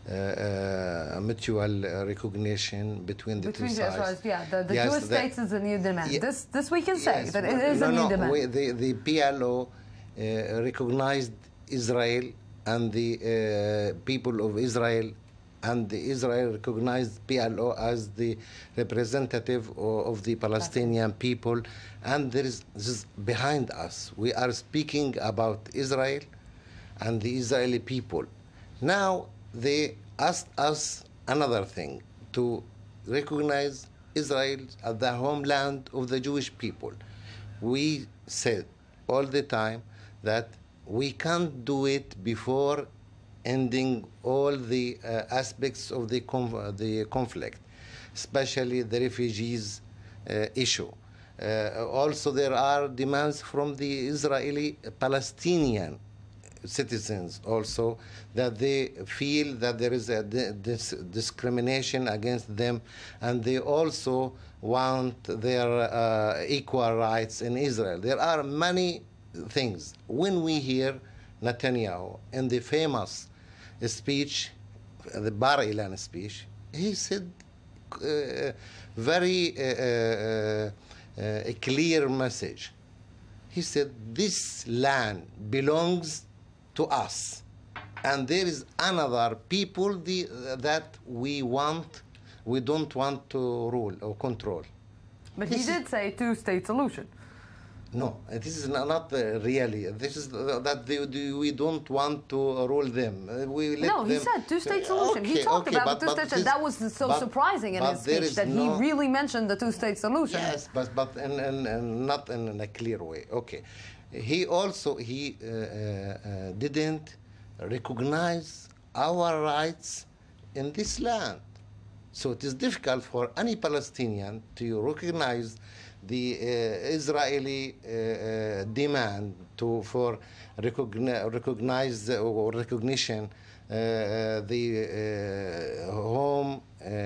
[SPEAKER 17] a mutual recognition between the 2 sides.
[SPEAKER 3] The Jewish states is a new demand. This we can say that it is a new demand.
[SPEAKER 17] The PLO recognized Israel, and the people of Israel and Israel recognized PLO as the representative of the Palestinian people, and this is behind us. We are speaking about Israel and the Israeli people. Now they asked us another thing, to recognize Israel as the homeland of the Jewish people. We said all the time that we can't do it before ending all the aspects of the conflict, especially the refugees issue. Also, there are demands from the Israeli Palestinian citizens also, that they feel that there is a discrimination against them, and they also want their equal rights in Israel. There are many things. When we hear Netanyahu in the famous speech, the Bar Ilan speech, he said very a clear message. He said, this land belongs to us, and there is another people that we don't want to rule or control.
[SPEAKER 3] But he did say two-state solution.
[SPEAKER 17] No, this is not really. This is that we don't want to rule them.
[SPEAKER 3] He said two-state solution. He talked about the two-state solution. That was so surprising in his speech that he really mentioned the two-state solution.
[SPEAKER 17] Yes, but not in a clear way. Okay. He also didn't recognize our rights in this land. So it is difficult for any Palestinian to recognize the Israeli demand for recognize or recognition the home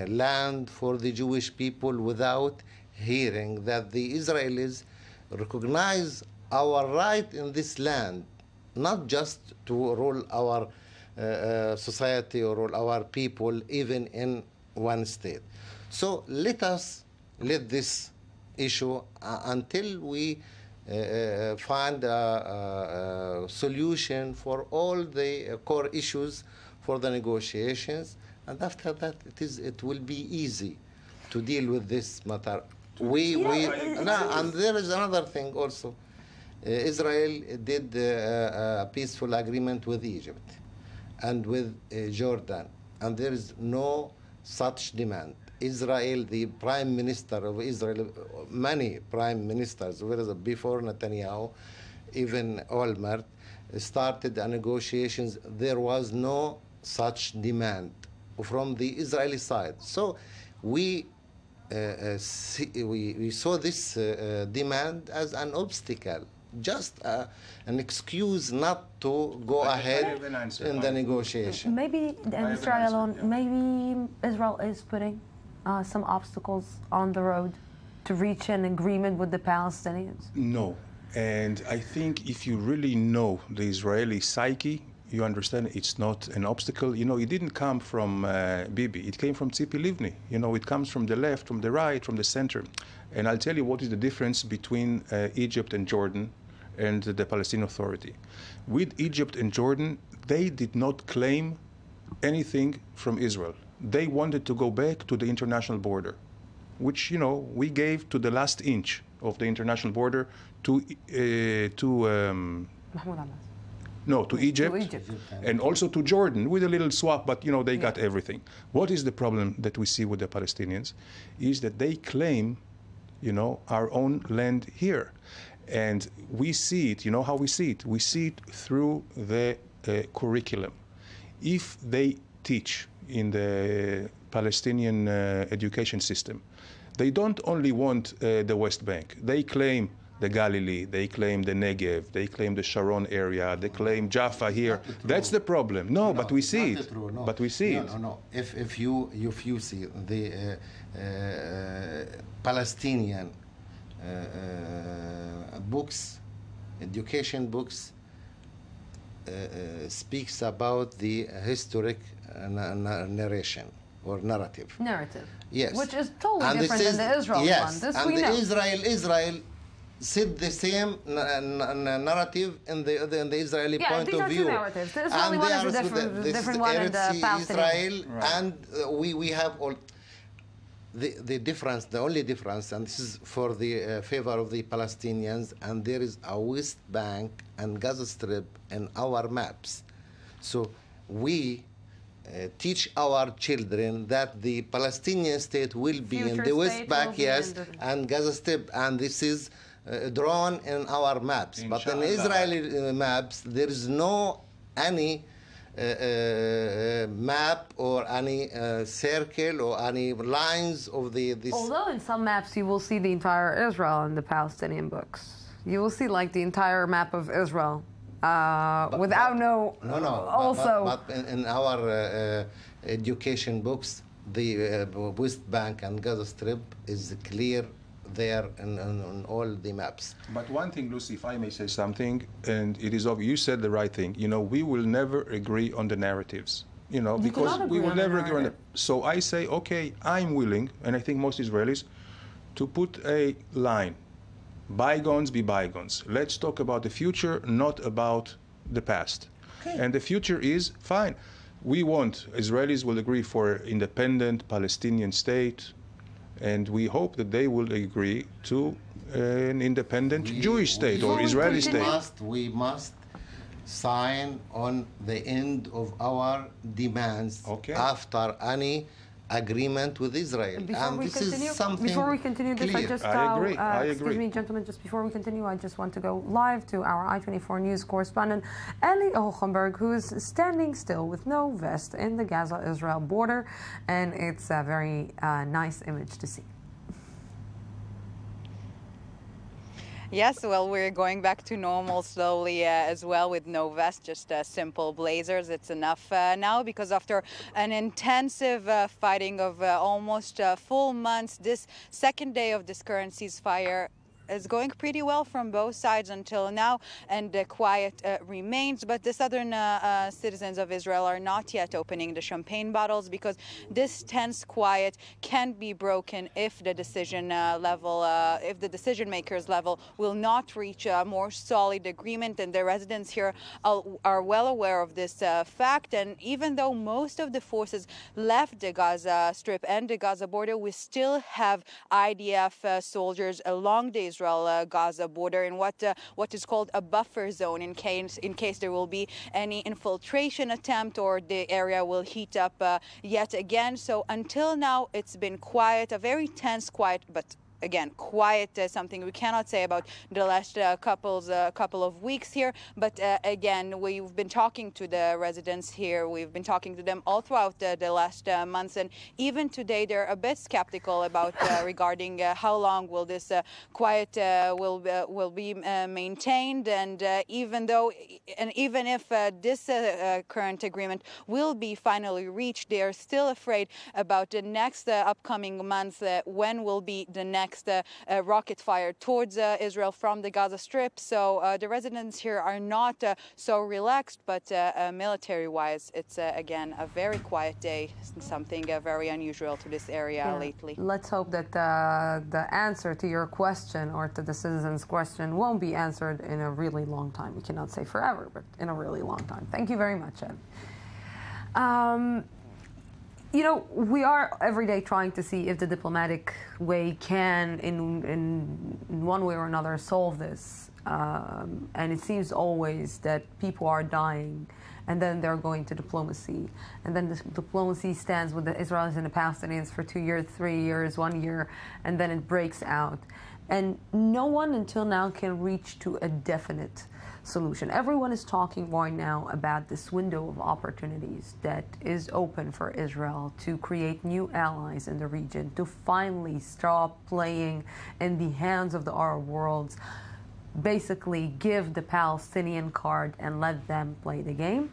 [SPEAKER 17] land for the Jewish people without hearing that the Israelis recognize our right in this land, not just to rule our society or rule our people even in one state. So let this issue until we find a solution for all the core issues for the negotiations, and after that it will be easy to deal with this matter. And there is another thing also. Israel did a peaceful agreement with Egypt and with Jordan, and there is no such demand. Israel, the prime minister of Israel, many prime ministers, whereas before Netanyahu, even Olmert, started the negotiations. There was no such demand from the Israeli side. So we saw this demand as an obstacle, just an excuse not to go ahead in the negotiation.
[SPEAKER 15] Maybe, Mr. Ayalon, maybe Israel is putting some obstacles on the road to reach an agreement with the Palestinians?
[SPEAKER 16] No. And I think if you really know the Israeli psyche, you understand it's not an obstacle. You know, it didn't come from Bibi. It came from Tzipi Livni. You know, it comes from the left, from the right, from the center. And I'll tell you what is the difference between Egypt and Jordan and the Palestinian Authority. With Egypt and Jordan, they did not claim anything from Israel. They wanted to go back to the international border, which, you know, we gave to the last inch of the international border to Egypt, and also to Jordan with a little swap, but, you know, they got everything. What is the problem that we see with the Palestinians is that they claim, you know, our own land here. And we see it, you know how we see it? We see it through the curriculum. If they teach in the Palestinian education system, they don't only want the West Bank. They claim the Galilee, they claim the Negev, they claim the Sharon area, they claim Jaffa here. That's the problem. No, but we see it. But we see it.
[SPEAKER 17] No. If you see the Palestinian books, education books, speaks about the historic narration or narrative.
[SPEAKER 3] Narrative.
[SPEAKER 17] Yes.
[SPEAKER 3] Which is totally different than the Israel one. This we know.
[SPEAKER 17] Israel said the same narrative in the Israeli point of view.
[SPEAKER 3] Two narratives. The Israeli one is a different one, and the Palestinian.
[SPEAKER 17] Israel, and we have all the difference. The only difference, and this is for the favor of the Palestinians, and there is a West Bank and Gaza Strip in our maps. So we teach our children that the Palestinian state will be in the West Bank, yes, and Gaza Strip, and this is drawn in our maps. But in Israeli maps, there is no any map or any circle or any lines of this.
[SPEAKER 3] Although in some maps you will see the entire Israel in the Palestinian books. You will see like the entire map of Israel. Without no. Also,
[SPEAKER 17] but in our education books, the West Bank and Gaza Strip is clear there in all the maps.
[SPEAKER 16] But one thing, Lucy, if I may say something, and it is obvious, you said the right thing. You know, we will never agree on the narratives. You know, because we will never agree on it. So I say, okay, I'm willing, and I think most Israelis, to put a line. Bygones be bygones. Let's talk about the future, not about the past. Okay. And the future is fine. We want, Israelis will agree for independent Palestinian state, and we hope that they will agree to an independent Jewish state or Israeli state.
[SPEAKER 17] We must sign on the end of our demands after any agreement with Israel.
[SPEAKER 3] Before we continue this,
[SPEAKER 17] clear.
[SPEAKER 3] I agree. Excuse me, gentlemen, just before we continue, I just want to go live to our I-24 News correspondent, Eli Hochenberg, who is standing still with no vest in the Gaza-Israel border, and it's a very nice image to see.
[SPEAKER 18] Yes, well, we're going back to normal slowly as well, with no vest, just simple blazers. It's enough now, because after an intensive fighting of almost full months, this second day of this current ceasefire is going pretty well from both sides until now, and quiet remains. But the southern citizens of Israel are not yet opening the champagne bottles, because this tense quiet can be broken if the decision if the decision makers level will not reach a more solid agreement. And the residents here are well aware of this fact. And even though most of the forces left the Gaza Strip and the Gaza border, we still have IDF soldiers along the Israel-Gaza border in what is called a buffer zone, in case there will be any infiltration attempt or the area will heat up yet again. So until now, it's been quiet, a very tense quiet, but again, quiet, something we cannot say about the last couple of weeks here. But again, we've been talking to the residents here. We've been talking to them all throughout the last months. And even today, they're a bit skeptical about regarding how long will this quiet will be maintained. And even if this current agreement will be finally reached, they are still afraid about the next upcoming month, when will be the next rocket fired towards Israel from the Gaza Strip. So the residents here are not so relaxed, but military-wise, it's again a very quiet day, something very unusual to this area lately.
[SPEAKER 3] Let's hope that the answer to your question, or to the citizens' question, won't be answered in a really long time. We cannot say forever, but in a really long time. Thank you very much, Ed. You know, we are every day trying to see if the diplomatic way can, in one way or another, solve this. And it seems always that people are dying, and then they're going to diplomacy. And then the diplomacy stands with the Israelis and the Palestinians for 2 years, 3 years, 1 year, and then it breaks out. And no one until now can reach to a definite solution. Everyone is talking right now about this window of opportunities that is open for Israel to create new allies in the region, to finally stop playing in the hands of the Arab world, basically give the Palestinian card and let them play the game.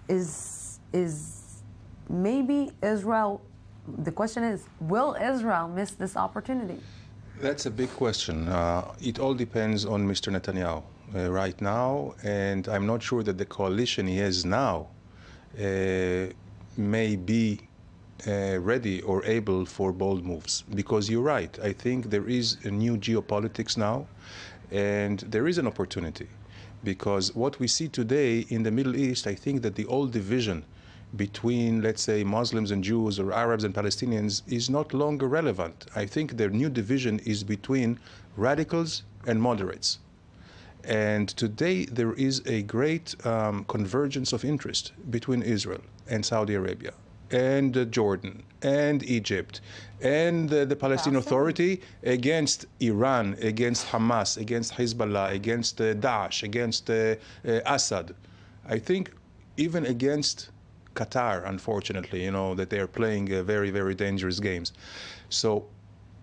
[SPEAKER 3] Is maybe Israel, the question is, will Israel miss this opportunity?
[SPEAKER 16] That's a big question. It all depends on Mr. Netanyahu. Right now, and I'm not sure that the coalition he has now may be ready or able for bold moves. Because you're right, I think there is a new geopolitics now, and there is an opportunity. Because what we see today in the Middle East, I think that the old division between, let's say, Muslims and Jews or Arabs and Palestinians is not longer relevant. I think the new division is between radicals and moderates. And today there is a great convergence of interest between Israel and Saudi Arabia and Jordan and Egypt and the Palestinian Authority against Iran, against Hamas, against Hezbollah, against Daesh, against Assad. I think even against Qatar, unfortunately, you know, that they are playing very, very dangerous games. So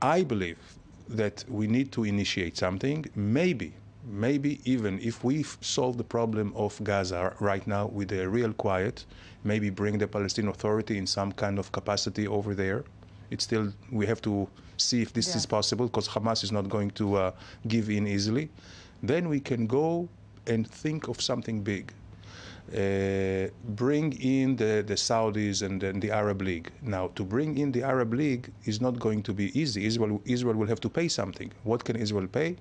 [SPEAKER 16] I believe that we need to initiate something, maybe even if we solve the problem of Gaza right now with a real quiet, maybe bring the Palestinian Authority in some kind of capacity over there. It's still, we have to see if this is possible, because Hamas is not going to give in easily. Then we can go and think of something big. Bring in the Saudis and then the Arab League. Now, to bring in the Arab League is not going to be easy. Israel will have to pay something. What can Israel pay?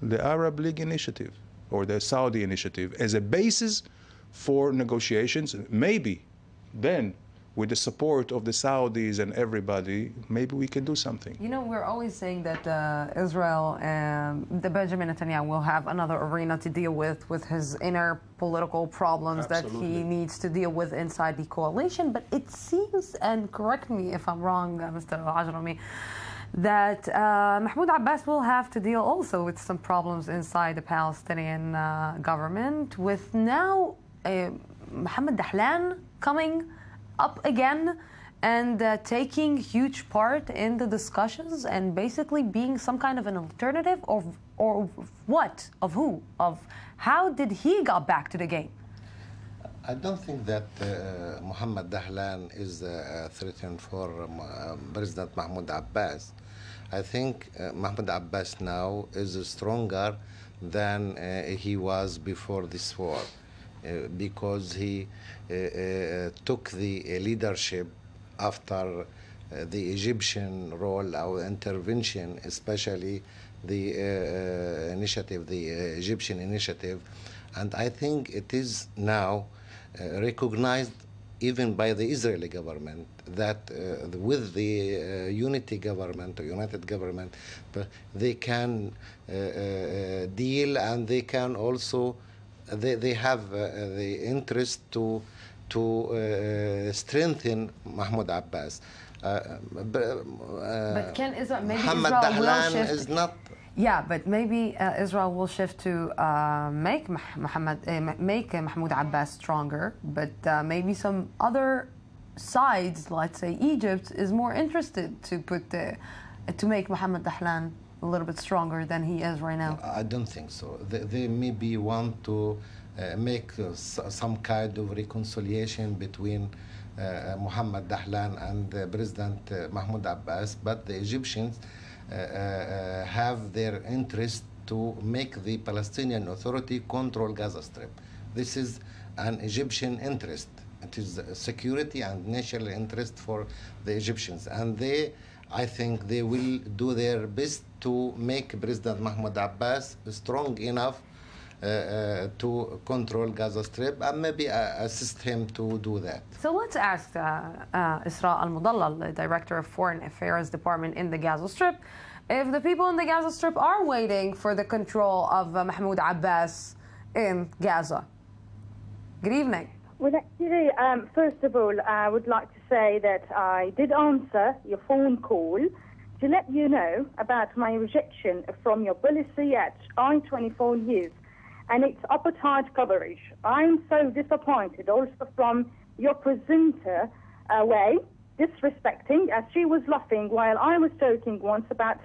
[SPEAKER 16] The Arab League initiative or the Saudi initiative as a basis for negotiations. Maybe then, with the support of the Saudis and everybody, maybe we can do something.
[SPEAKER 3] You know, we're always saying that Israel and the Benjamin Netanyahu will have another arena to deal with his inner political problems that he needs to deal with inside the coalition. But it seems, and correct me if I'm wrong, Mr. Ajrami, that Mahmoud Abbas will have to deal also with some problems inside the Palestinian government, with now Mohammed Dahlan coming up again and taking huge part in the discussions and basically being some kind of an alternative or what? Of who? Of how did he got back to the game?
[SPEAKER 17] I don't think that Mohammed Dahlan is a threat for President Mahmoud Abbas. I think Mahmoud Abbas now is stronger than he was before this war. Because he took the leadership after the Egyptian role or intervention, especially the initiative, the Egyptian initiative. And I think it is now recognized even by the Israeli government that with the unity government or united government, they can deal, and they can also they have the interest to strengthen Mahmoud Abbas.
[SPEAKER 3] But can Israel, maybe
[SPEAKER 17] Mohammed
[SPEAKER 3] Israel
[SPEAKER 17] Dahlan
[SPEAKER 3] will shift,
[SPEAKER 17] is not.
[SPEAKER 3] Yeah, but maybe Israel will shift to make Mahmoud Abbas stronger. But maybe some other sides, let's say Egypt, is more interested to make Mohammed Dahlan a little bit stronger than he is right now.
[SPEAKER 17] I don't think so. They maybe want to make some kind of reconciliation between Mohammed Dahlan and President Mahmoud Abbas, but the Egyptians have their interest to make the Palestinian Authority control Gaza Strip. This is an Egyptian interest. It is security and national interest for the Egyptians, and I think they will do their best to make President Mahmoud Abbas strong enough to control Gaza Strip and maybe assist him to do that.
[SPEAKER 3] So let's ask Isra Al-Mudallal, the Director of Foreign Affairs Department in the Gaza Strip, if the people in the Gaza Strip are waiting for the control of Mahmoud Abbas in Gaza. Good evening.
[SPEAKER 19] Well, actually, first of all, I would like to say that I did answer your phone call to let you know about my rejection from your policy at I-24 News and its apartheid coverage. I'm so disappointed also from your presenter way, disrespecting, as she was laughing while I was talking once about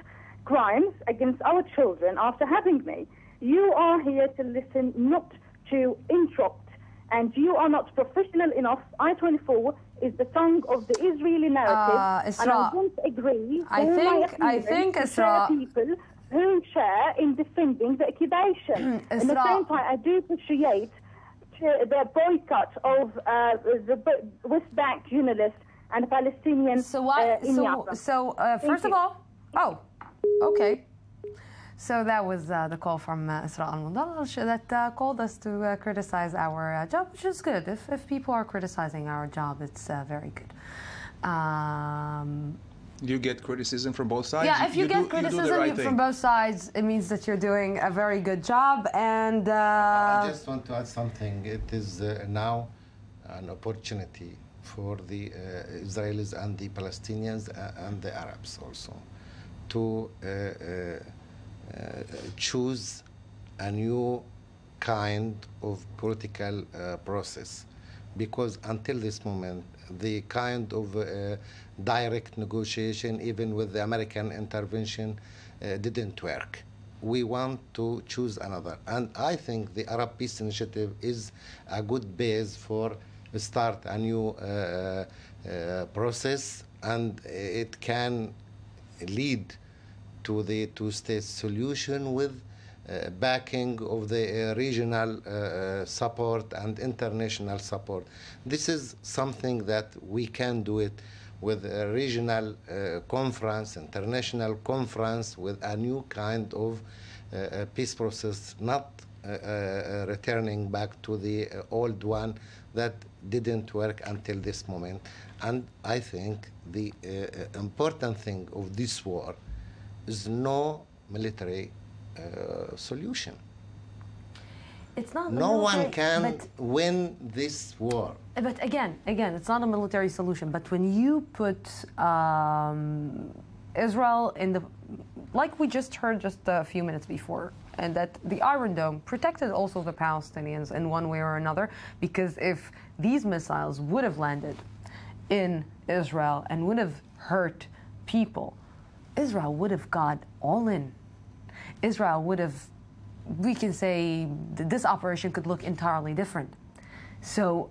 [SPEAKER 19] crimes against our children after having me. You are here to listen, not to interrupt. And you are not professional enough. I-24 is the tongue of the Israeli narrative, and I don't agree.
[SPEAKER 3] I think Isra,
[SPEAKER 19] people who share in defending the occupation. At the same time, I do appreciate the boycott of the West Bank journalists and Palestinians in Jaffa.
[SPEAKER 3] First of all, okay. So that was the call from Isra al-Mundalash that called us to criticize our job, which is good. If people are criticizing our job, it's very good.
[SPEAKER 16] You get criticism from both sides?
[SPEAKER 3] Yeah, if you get criticism from both sides, it means that you're doing a very good job. And
[SPEAKER 17] I just want to add something. It is now an opportunity for the Israelis and the Palestinians and the Arabs also to choose a new kind of political process, because until this moment the kind of direct negotiation, even with the American intervention, didn't work. We want to choose another, and I think the Arab Peace Initiative is a good base for start a new process, and it can lead to the two-state solution with backing of the regional support and international support. This is something that we can do it with a regional conference, international conference, with a new kind of peace process, not returning back to the old one that didn't work until this moment. And I think the important thing of this war is no military solution.
[SPEAKER 3] It's not.
[SPEAKER 17] No one can win this war.
[SPEAKER 3] But again, it's not a military solution. But when you put Israel in the, like we just heard just a few minutes before, and that the Iron Dome protected also the Palestinians in one way or another, because if these missiles would have landed in Israel and would have hurt people, Israel would have got all in. Israel would have, we can say, this operation could look entirely different. So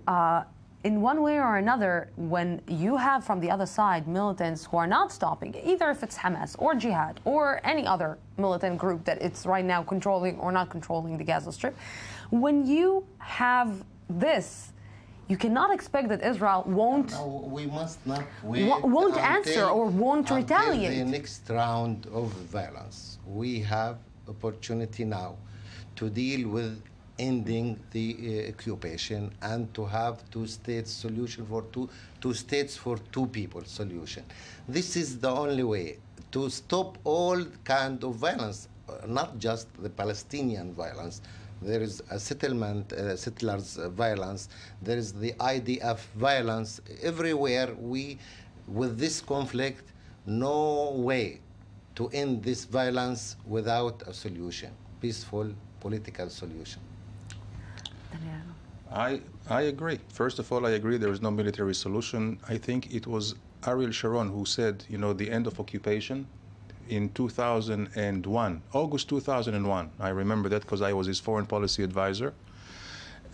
[SPEAKER 3] in one way or another, when you have from the other side militants who are not stopping, either if it's Hamas or Jihad or any other militant group that it's right now controlling or not controlling the Gaza Strip, when you have this, you cannot expect that Israel won't.
[SPEAKER 17] No, we must not wait.
[SPEAKER 3] Won't answer or won't retaliate.
[SPEAKER 17] The next round of violence, we have opportunity now to deal with ending the occupation and to have two-state solution for two states for two people solution. This is the only way to stop all kind of violence, not just the Palestinian violence. There is a settlers' violence. There is the IDF violence. Everywhere with this conflict, no way to end this violence without a solution, peaceful political solution.
[SPEAKER 16] I agree. First of all, I agree there is no military solution. I think it was Ariel Sharon who said, the end of occupation in 2001, August 2001. I remember that because I was his foreign policy advisor.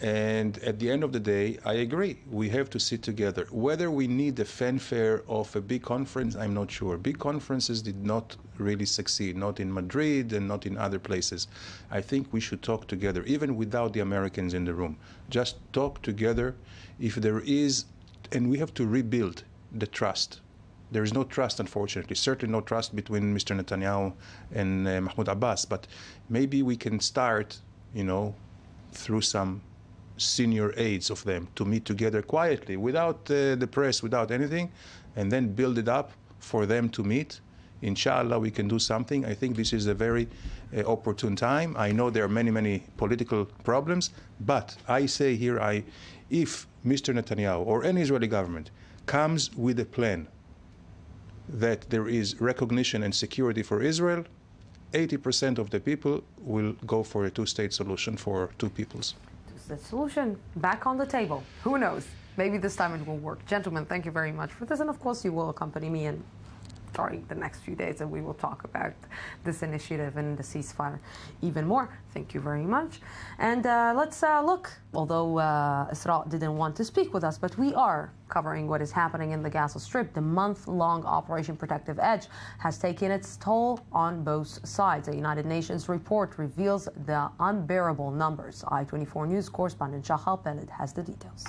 [SPEAKER 16] And at the end of the day, I agree. We have to sit together. Whether we need the fanfare of a big conference, I'm not sure. Big conferences did not really succeed, not in Madrid and not in other places. I think we should talk together, even without the Americans in the room. Just talk together. If there is, and we have to rebuild the trust. There is no trust, unfortunately. Certainly no trust between Mr. Netanyahu and Mahmoud Abbas. But maybe we can start, through some senior aides of them to meet together quietly, without the press, without anything, and then build it up for them to meet. Inshallah, we can do something. I think this is a very opportune time. I know there are many, many political problems, but I say here, if Mr. Netanyahu or any Israeli government comes with a plan that there is recognition and security for Israel, 80% of the people will go for a two-state solution for two peoples.
[SPEAKER 3] The solution back on the table. Who knows? Maybe this time it will work. Gentlemen, thank you very much for this. And of course, you will accompany me during the next few days, and we will talk about this initiative and the ceasefire even more. Thank you very much. And let's look, although Isra didn't want to speak with us, but we are covering what is happening in the Gaza Strip. The month-long Operation Protective Edge has taken its toll on both sides. A United Nations report reveals the unbearable numbers. I-24 News correspondent Jaffa Port has the details.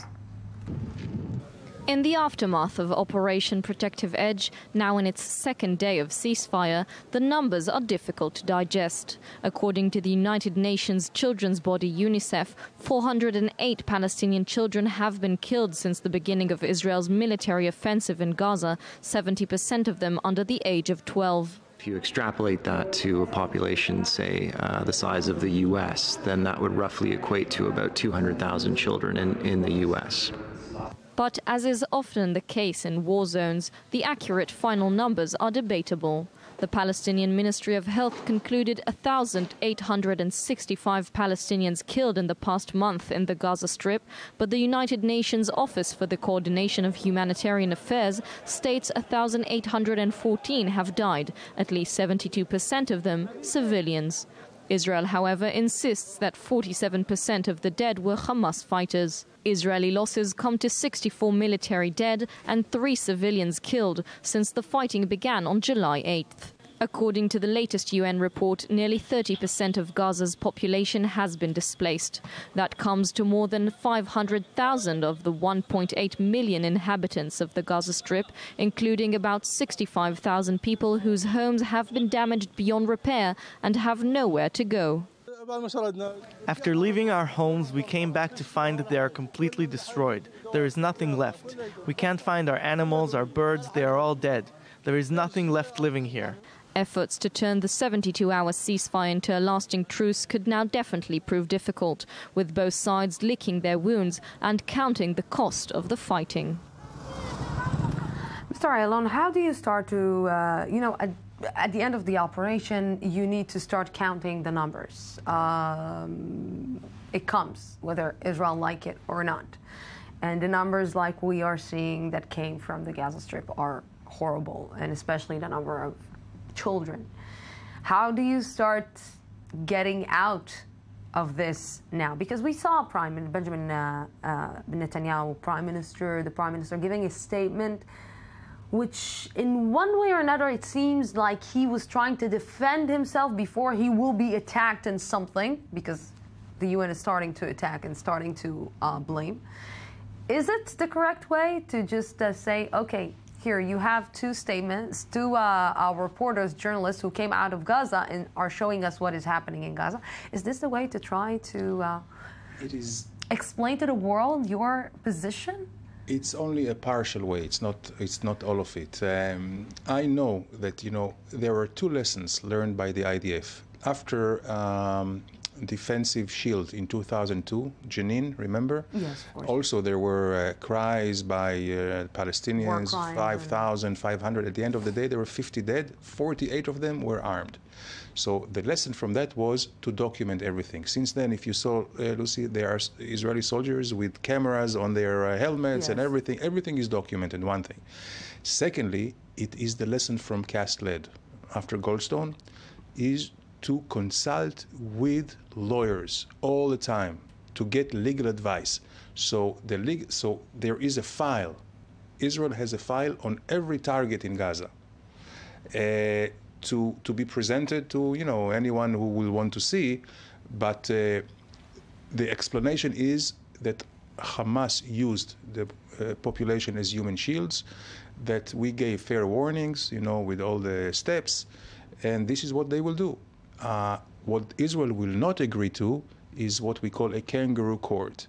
[SPEAKER 20] In the aftermath of Operation Protective Edge, now in its second day of ceasefire, the numbers are difficult to digest. According to the United Nations children's body UNICEF, 408 Palestinian children have been killed since the beginning of Israel's military offensive in Gaza, 70% of them under the age of 12.
[SPEAKER 21] If you extrapolate that to a population, say, the size of the U.S., then that would roughly equate to about 200,000 children in the U.S.
[SPEAKER 20] But as is often the case in war zones, the accurate final numbers are debatable. The Palestinian Ministry of Health concluded 1,865 Palestinians killed in the past month in the Gaza Strip, but the United Nations Office for the Coordination of Humanitarian Affairs states 1,814 have died, at least 72% of them civilians. Israel, however, insists that 47% of the dead were Hamas fighters. Israeli losses come to 64 military dead and 3 civilians killed since the fighting began on July 8th. According to the latest UN report, nearly 30% of Gaza's population has been displaced. That comes to more than 500,000 of the 1.8 million inhabitants of the Gaza Strip, including about 65,000 people whose homes have been damaged beyond repair and have nowhere to go.
[SPEAKER 22] After leaving our homes, we came back to find that they are completely destroyed. There is nothing left. We can't find our animals, our birds, they are all dead. There is nothing left living here.
[SPEAKER 20] Efforts to turn the 72-hour ceasefire into a lasting truce could now definitely prove difficult, with both sides licking their wounds and counting the cost of the fighting.
[SPEAKER 3] Mr. Ayalon, how do you start to, at the end of the operation, you need to start counting the numbers. It comes, whether Israel like it or not. And the numbers like we are seeing that came from the Gaza Strip are horrible, and especially the number of children. How do you start getting out of this now? Because we saw Benjamin Netanyahu, the Prime Minister, giving a statement which in one way or another it seems like he was trying to defend himself before he will be attacked in something, because the UN is starting to attack and starting to blame. Is it the correct way to just say, okay, here you have 2 statements, 2 reporters, journalists who came out of Gaza and are showing us what is happening in Gaza? Is this the way to try to explain to the world your position?
[SPEAKER 16] It's only a partial way. It's not all of it. I know that there were 2 lessons learned by the IDF after defensive shield in 2002, Jenin, remember?
[SPEAKER 3] Yes, of course.
[SPEAKER 16] Also, there were cries by Palestinians, 5,500. At the end of the day, there were 50 dead. 48 of them were armed. So the lesson from that was to document everything. Since then, if you saw, Lucy, there are Israeli soldiers with cameras on their helmets and everything. Everything is documented, one thing. Secondly, it is the lesson from Cast Lead after Goldstone, is to consult with lawyers all the time to get legal advice. So there is a file. Israel has a file on every target in Gaza to be presented to anyone who will want to see. But the explanation is that Hamas used the population as human shields, that we gave fair warnings, with all the steps, and this is what they will do. What Israel will not agree to is what we call a kangaroo court.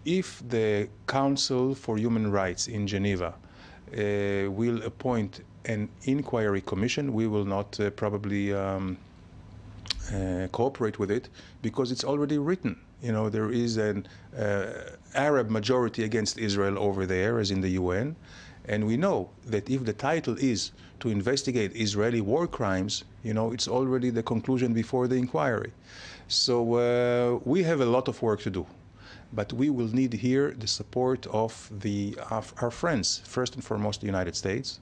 [SPEAKER 16] If the Council for Human Rights in Geneva will appoint an inquiry commission, we will not probably cooperate with it, because it's already written. There is an Arab majority against Israel over there, as in the UN, and we know that if the title is to investigate Israeli war crimes, it's already the conclusion before the inquiry. So we have a lot of work to do. But we will need here the support of our friends, first and foremost the United States,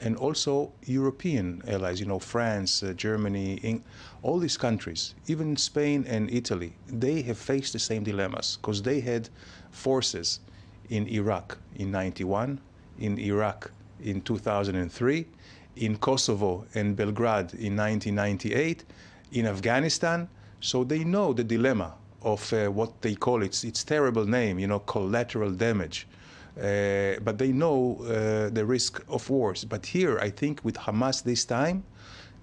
[SPEAKER 16] and also European allies, France, Germany, all these countries, even Spain and Italy. They have faced the same dilemmas because they had forces in Iraq in '91, in Iraq in 2003, in Kosovo and Belgrade in 1998, in Afghanistan. So they know the dilemma of what they call its terrible name, collateral damage. but they know the risk of wars. But here, I think with Hamas this time,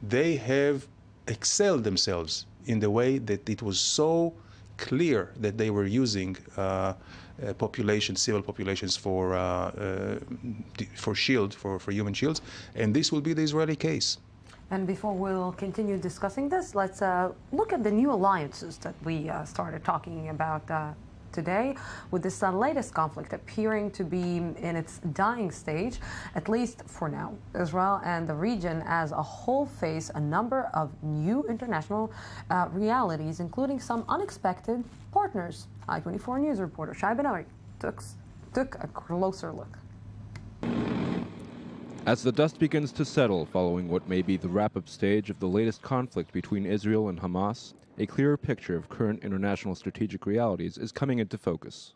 [SPEAKER 16] they have excelled themselves in the way that it was so clear that they were using civil populations for human shields, and this will be the Israeli case.
[SPEAKER 3] And before we'll continue discussing this, let's look at the new alliances that we started talking about today, with this latest conflict appearing to be in its dying stage, at least for now. Israel and the region as a whole face a number of new international realities, including some unexpected partners. I-24 News reporter Shai Ben-Ari took a closer look.
[SPEAKER 4] As the dust begins to settle following what may be the wrap-up stage of the latest conflict between Israel and Hamas, a clearer picture of current international strategic realities is coming into focus.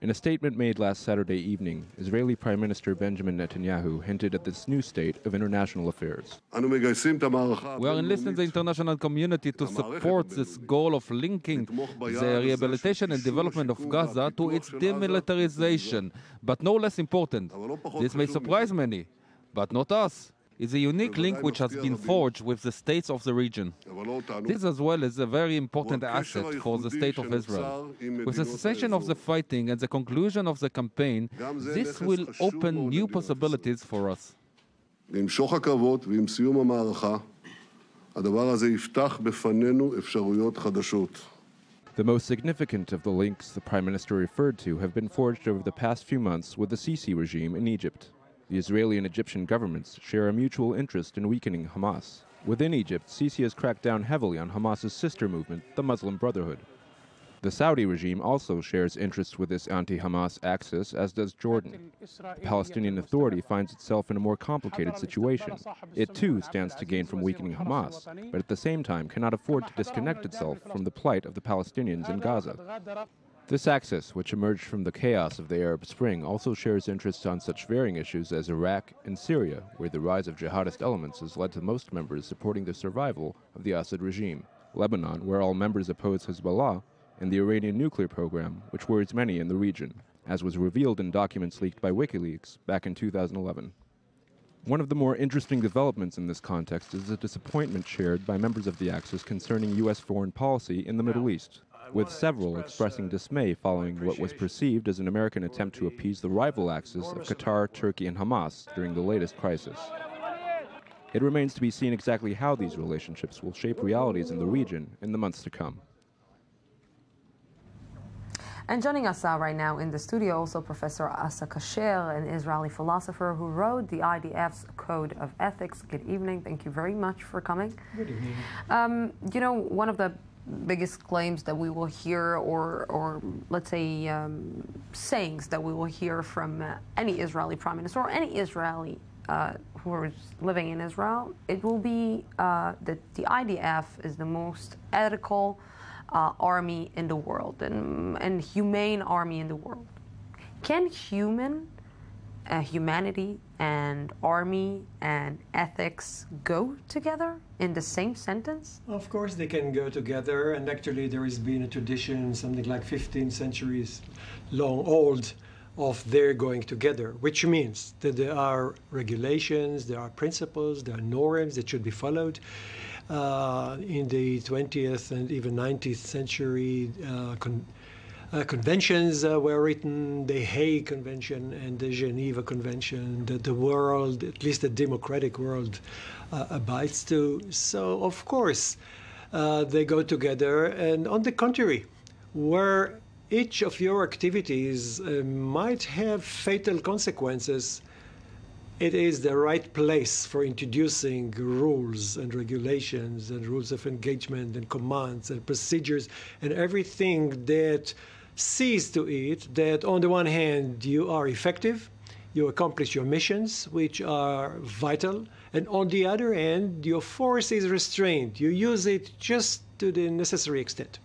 [SPEAKER 4] In a statement made last Saturday evening, Israeli Prime Minister Benjamin Netanyahu hinted at this new state of international affairs.
[SPEAKER 6] We are enlisting the international community to support this goal of linking the rehabilitation and development of Gaza to its demilitarization. But no less important, this may surprise many, but not us, is a unique link which has been forged with the states of the region. This as well is a very important asset for the state of Israel. With the cessation of the fighting and the conclusion of the campaign, this will open new possibilities for us.
[SPEAKER 4] The most significant of the links the Prime Minister referred to have been forged over the past few months with the Sisi regime in Egypt. The Israeli and Egyptian governments share a mutual interest in weakening Hamas. Within Egypt, Sisi has cracked down heavily on Hamas's sister movement, the Muslim Brotherhood. The Saudi regime also shares interests with this anti-Hamas axis, as does Jordan. The Palestinian Authority finds itself in a more complicated situation. It too stands to gain from weakening Hamas, but at the same time cannot afford to disconnect itself from the plight of the Palestinians in Gaza. This axis, which emerged from the chaos of the Arab Spring, also shares interests on such varying issues as Iraq and Syria, where the rise of jihadist elements has led to most members supporting the survival of the Assad regime, Lebanon, where all members oppose Hezbollah, and the Iranian nuclear program, which worries many in the region, as was revealed in documents leaked by WikiLeaks back in 2011. One of the more interesting developments in this context is the disappointment shared by members of the axis concerning U.S. foreign policy in the Middle East, with several expressing dismay following what was perceived as an American attempt to appease the rival axis of Qatar, Turkey, and Hamas during the latest crisis. It remains to be seen exactly how these relationships will shape realities in the region in the months to come.
[SPEAKER 3] And joining us right now in the studio, also Professor Asa Kasher, an Israeli philosopher who wrote the IDF's Code of Ethics. Good evening. Thank you very much for coming.
[SPEAKER 23] Good evening.
[SPEAKER 3] You know, one of the biggest claims that we will hear, or let's say sayings that we will hear from any Israeli prime minister or any Israeli who is living in Israel, it will be that the IDF is the most ethical army in the world and humane army in the world. Can humanity and army and ethics go together in the same sentence?
[SPEAKER 23] Of course they can go together, and actually there has been a tradition, something like 15 centuries long old, of their going together, which means that there are regulations, there are principles, there are norms that should be followed. In the 20th and even 19th century, conventions were written, the Hague Convention and the Geneva Convention, that the world, at least the democratic world, abides to. So, of course, they go together. And on the contrary, where each of your activities might have fatal consequences, it is the right place for introducing rules and regulations and rules of engagement and commands and procedures and everything that sees to it that on the one hand you are effective, you accomplish your missions, which are vital, and on the other hand your force is restrained. You use it just to the necessary extent.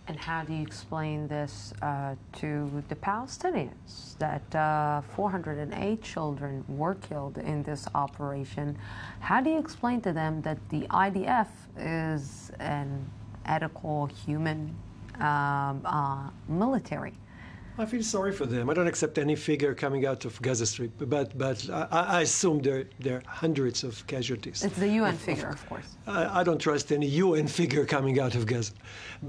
[SPEAKER 3] And how do you explain this to the Palestinians, that 408 children were killed in this operation? How do you explain to them that the IDF is an ethical, human military?
[SPEAKER 23] I feel sorry for them. I don't accept any figure coming out of Gaza Strip, but I assume there are hundreds of casualties.
[SPEAKER 3] It's the UN figure, of course.
[SPEAKER 23] I don't trust any UN figure coming out of Gaza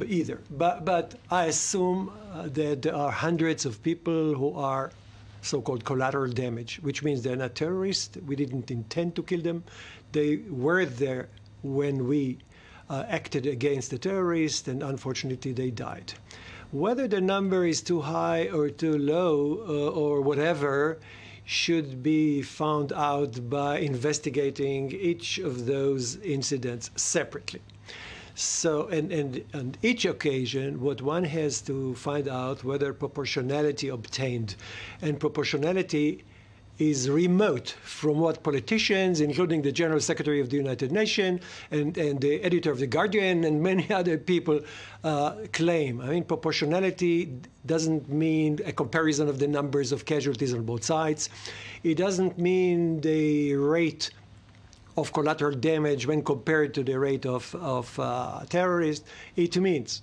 [SPEAKER 23] either. But I assume that there are hundreds of people who are so-called collateral damage, which means they're not terrorists. We didn't intend to kill them. They were there when we acted against the terrorists, and unfortunately they died. Whether the number is too high or too low or whatever should be found out by investigating each of those incidents separately. So, and on each occasion, what one has to find out whether proportionality obtained, and proportionality is remote from what politicians, including the General Secretary of the United Nations and the editor of The Guardian and many other people claim. I mean, proportionality doesn't mean a comparison of the numbers of casualties on both sides. It doesn't mean the rate of collateral damage when compared to the rate of terrorists. It means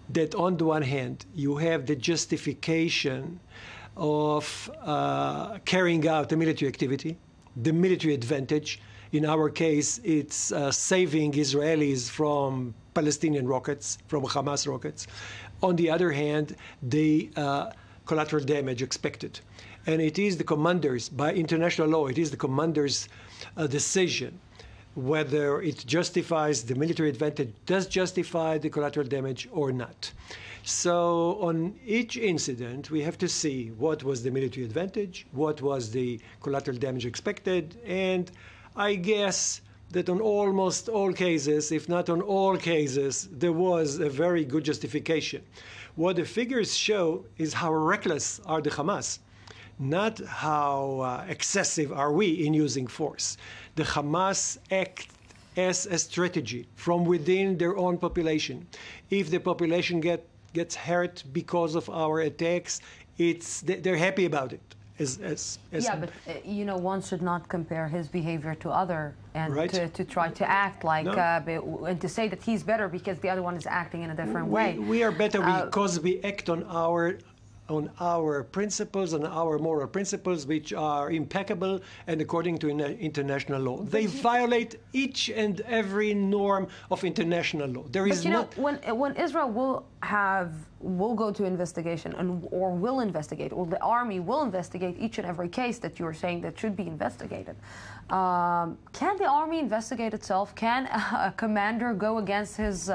[SPEAKER 23] that on the one hand, you have the justification of carrying out the military activity, the military advantage. In our case, it's saving Israelis from Palestinian rockets, from Hamas rockets. On the other hand, the collateral damage expected. And it is the commanders, by international law, it is the commander's decision whether it justifies the military advantage, does justify the collateral damage or not. So on each incident, we have to see what was the military advantage, what was the collateral damage expected, and I guess that on almost all cases, if not on all cases, there was a very good justification. What the figures show is how reckless are the Hamas, not how excessive are we in using force. The Hamas act as a strategy from within their own population. If the population gets hurt because of our attacks, they're happy about it.
[SPEAKER 3] But one should not compare his behavior to other and
[SPEAKER 23] right.
[SPEAKER 3] to try to act like and to say that he's better because the other one is acting in a different way.
[SPEAKER 23] We are better because we act on our principles, on our moral principles, which are impeccable and according to international law. They violate each and every norm of international law. There is
[SPEAKER 3] when Israel will go to investigation or will investigate, or the army will investigate each and every case that you're saying that should be investigated. Can the army investigate itself? Can a commander go against his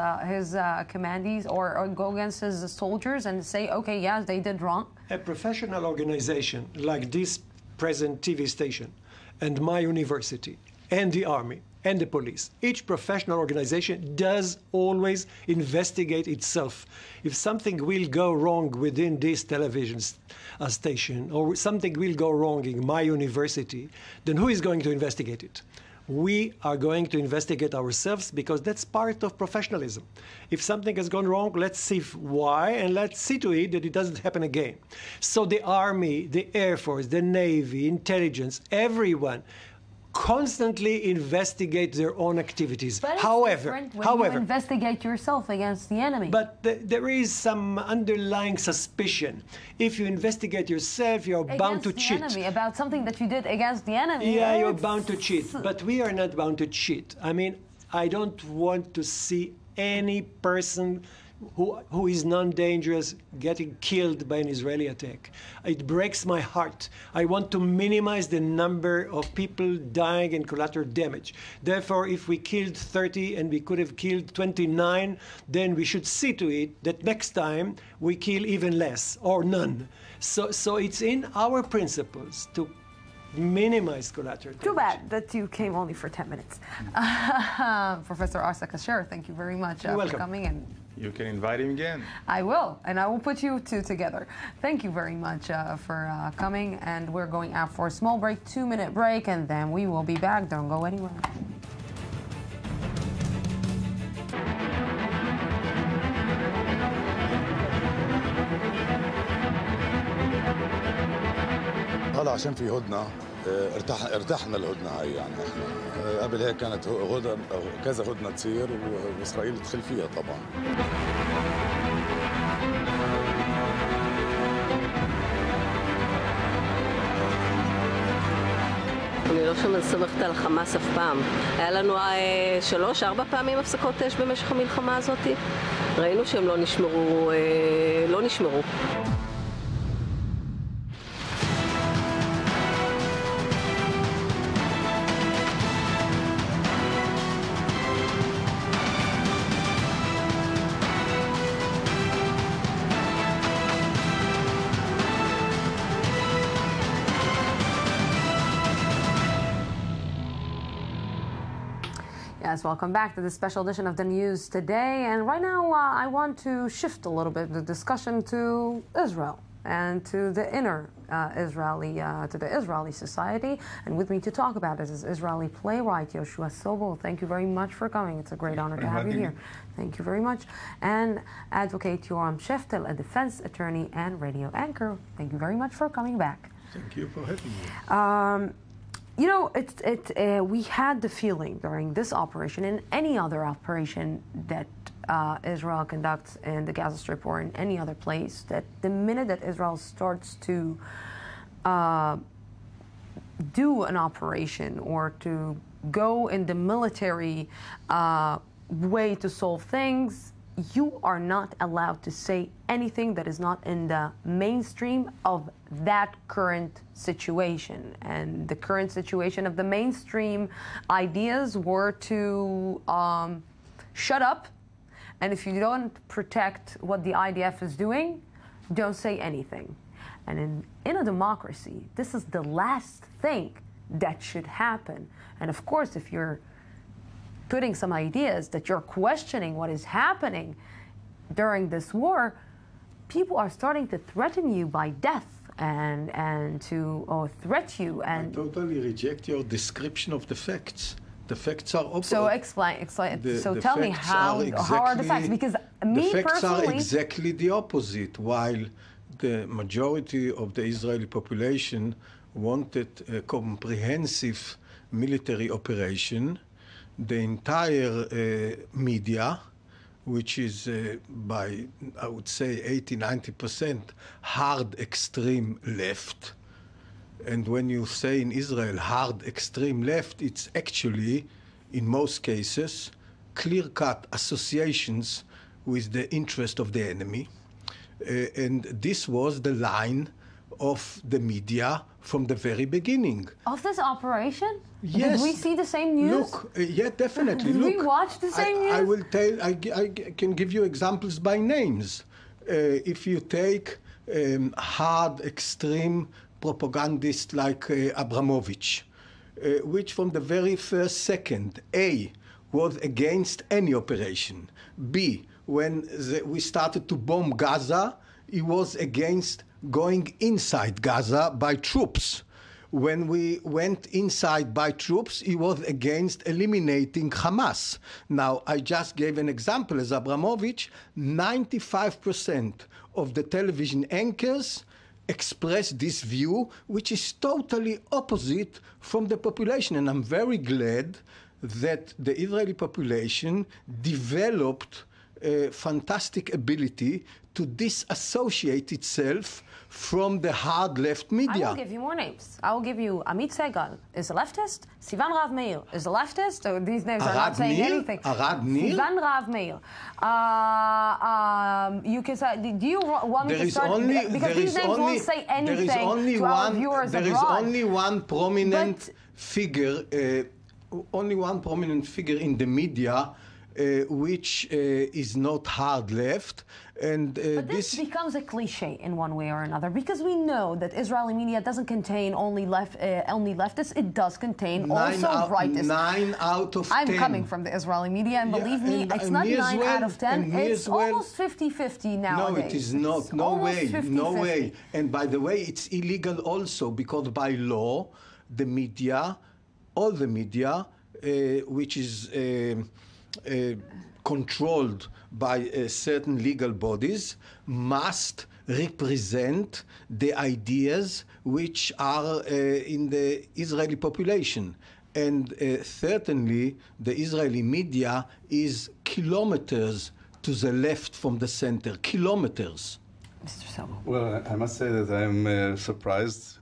[SPEAKER 3] commandees or go against his soldiers and say, okay, yes, they did wrong?
[SPEAKER 23] A professional organization like this present TV station and my university and the army and the police, each professional organization does always investigate itself. If something will go wrong within this television station or something will go wrong in my university, then who is going to investigate it? We are going to investigate ourselves because that's part of professionalism. If something has gone wrong, let's see why, and let's see to it that it doesn't happen again. So the Army, the Air Force, the Navy, intelligence, everyone constantly investigate their own activities.
[SPEAKER 3] But it's different when you investigate yourself against the enemy.
[SPEAKER 23] But there is some underlying suspicion. If you investigate yourself, you're bound to cheat.
[SPEAKER 3] Enemy, about something that you did against the enemy.
[SPEAKER 23] Yeah, you're bound to cheat. But we are not bound to cheat. I mean, I don't want to see any person who is non-dangerous getting killed by an Israeli attack. It breaks my heart. I want to minimize the number of people dying in collateral damage. Therefore, if we killed 30 and we could have killed 29, then we should see to it that next time we kill even less or none. So it's in our principles to minimize collateral damage.
[SPEAKER 3] Too bad that you came only for 10 minutes. Professor Arsa Kasher, thank you very much for coming in.
[SPEAKER 16] You can invite him again.
[SPEAKER 3] I will, and I will put you two together. Thank you very much for coming, and we're going out for a small break, 2-minute break, and then we will be back. Don't go anywhere.
[SPEAKER 1] هلا عشان في هدنة ارتحنا الهدنة هاي يعني احنا قبل هيك كانت كذا هدنة تصير واسرائيل تدخل فيها طبعا.
[SPEAKER 2] אני לא סומכת על חמאס אף פעם. היה לנו 3-4 פעמים הפסקות אש במשך המלחמה הזאת. ראינו שהם לא נשמרו.
[SPEAKER 3] Yes, welcome back to this special edition of the news today. And right now, I want to shift a little bit the discussion to Israel and to the inner Israeli society. And with me to talk about it is Israeli playwright Yoshua Sobel. Thank you very much for coming. It's a great honor to have you here. Thank you very much. And Advocate Yoram Sheftel, a defense attorney and radio anchor. Thank you very much for coming back.
[SPEAKER 12] Thank you for having me.
[SPEAKER 3] You know, we had the feeling during this operation and any other operation that Israel conducts in the Gaza Strip or in any other place, that the minute that Israel starts to do an operation or to go in the military way to solve things, you are not allowed to say anything that is not in the mainstream of that current situation. And the current situation of the mainstream ideas were to shut up, and if you don't protect what the IDF is doing, don't say anything. And in a democracy, this is the last thing that should happen. And of course, if you're putting some ideas that you're questioning what is happening during this war, people are starting to threaten you by death and to threat you. And
[SPEAKER 12] I totally reject your description of the facts. The facts are opposite.
[SPEAKER 3] So explain. So tell me how are the facts? Because me
[SPEAKER 12] the facts
[SPEAKER 3] personally,
[SPEAKER 12] are exactly the opposite. While the majority of the Israeli population wanted a comprehensive military operation, the entire media, which is by, I would say, 80-90% hard extreme left. And when you say in Israel hard extreme left, it's actually, in most cases, clear-cut associations with the interest of the enemy. And this was the line of the media from the very beginning.
[SPEAKER 3] Of this operation?
[SPEAKER 12] Yes.
[SPEAKER 3] Did we see the same news?
[SPEAKER 12] Look, yeah, definitely.
[SPEAKER 3] Did
[SPEAKER 12] Look,
[SPEAKER 3] we watch the same news?
[SPEAKER 12] I will tell. I can give you examples by names. If you take hard, extreme propagandists like Abramovich, which from the very first second, A, was against any operation. B, when we started to bomb Gaza, he was against going inside Gaza by troops. When we went inside by troops, he was against eliminating Hamas. Now, I just gave an example as Abramovich. 95% of the television anchors express this view, which is totally opposite from the population. And I'm very glad that the Israeli population developed a fantastic ability to disassociate itself from the hard left media.
[SPEAKER 3] I will give you more names. I will give you Amit Segal is a leftist. Sivan Rav Meir is a leftist. So these names are not saying anything.
[SPEAKER 12] Arad Nir?
[SPEAKER 3] Sivan Rav Meir. You can say, do you want me to start? Because these names won't say anything to our viewers abroad.
[SPEAKER 12] There is only one prominent figure, in the media which is not hard left. And
[SPEAKER 3] but this becomes a cliche in one way or another, because we know that Israeli media doesn't contain only leftists. It does contain rightists.
[SPEAKER 12] 9 out of 10.
[SPEAKER 3] I'm coming from the Israeli media, and believe me, it's not 9 out of 10. It's almost 50-50 nowadays.
[SPEAKER 12] No, it is not. No way. 50-50. No way. And by the way, it's illegal also, because by law, the media, all the media, which is controlled by certain legal bodies, must represent the ideas which are in the Israeli population. And certainly the Israeli media is kilometers to the left from the center, kilometers.
[SPEAKER 3] Mr. Selma.
[SPEAKER 8] Well, I must say that I'm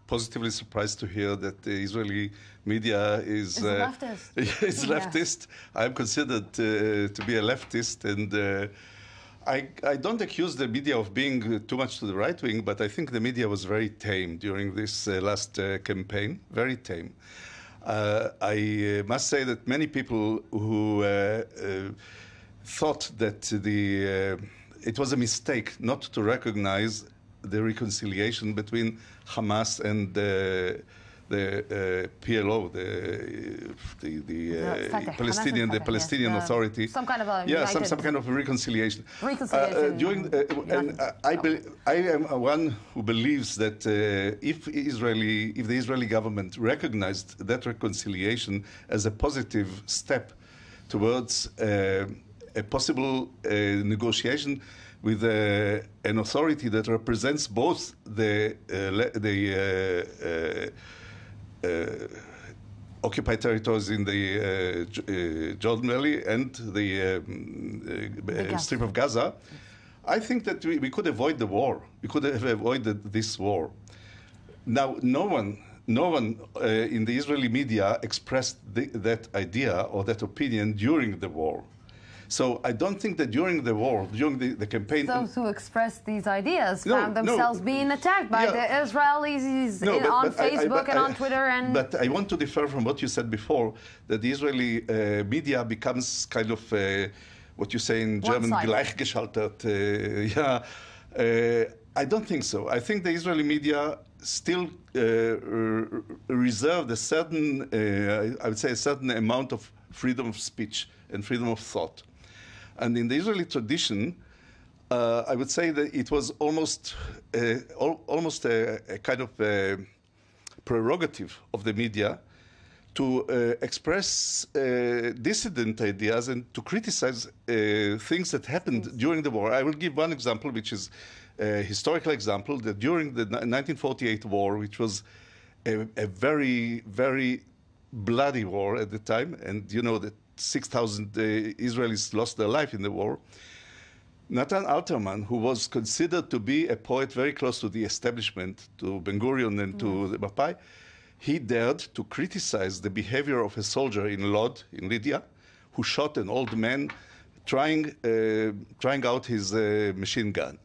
[SPEAKER 8] positively surprised to hear that the Israeli media is
[SPEAKER 3] leftist.
[SPEAKER 8] It's leftist. I'm considered to be a leftist, and I don't accuse the media of being too much to the right wing, but I think the media was very tame during this last campaign, very tame. I must say that many people who thought that it was a mistake not to recognize the reconciliation between Hamas and the PLO, the Palestinian Authority.
[SPEAKER 3] Some kind of a
[SPEAKER 8] some kind of a reconciliation. I am one who believes that if the Israeli government recognized that reconciliation as a positive step towards a possible negotiation with an authority that represents both the occupied territories in the Jordan Valley and the Strip of Gaza, I think that we could avoid the war. We could have avoided this war. Now, no one in the Israeli media expressed that idea or that opinion during the war. So I don't think that during the war, during the campaign...
[SPEAKER 3] Those who expressed these ideas found themselves being attacked by the Israelis on Facebook and on Twitter.
[SPEAKER 8] But I want to differ from what you said before, that the Israeli media becomes kind of, what you say in German, gleichgeschaltet. I don't think so. I think the Israeli media still reserved a certain, I would say, a certain amount of freedom of speech and freedom of thought. And in the Israeli tradition, I would say that it was almost a kind of prerogative of the media to express dissident ideas and to criticize things that happened during the war. I will give one example, which is a historical example, that during the 1948 war, which was a very, very bloody war at the time, and you know that 6,000 Israelis lost their life in the war. Natan Alterman, who was considered to be a poet very close to the establishment, to Ben-Gurion and to the Mapai, he dared to criticize the behavior of a soldier in Lod, in Lydia, who shot an old man trying out his machine gun.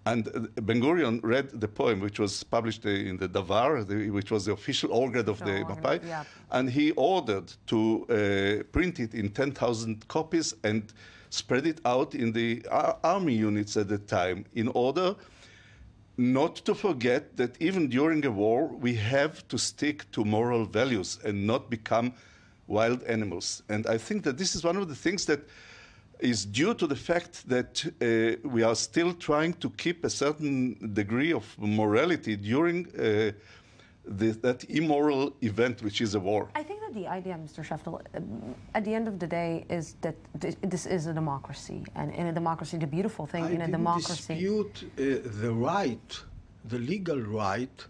[SPEAKER 8] And Ben-Gurion read the poem, which was published in the Davar, which was the official organ of the Mapai, and he ordered to print it in 10,000 copies and spread it out in the army units at the time, in order not to forget that even during a war, we have to stick to moral values and not become wild animals. And I think that this is one of the things that is due to the fact that we are still trying to keep a certain degree of morality during that immoral event, which is a war.
[SPEAKER 3] I think that the idea, Mr. Sheftel, at the end of the day, is that this is a democracy. And in a democracy, the beautiful thing in a democracy...
[SPEAKER 9] I dispute the legal right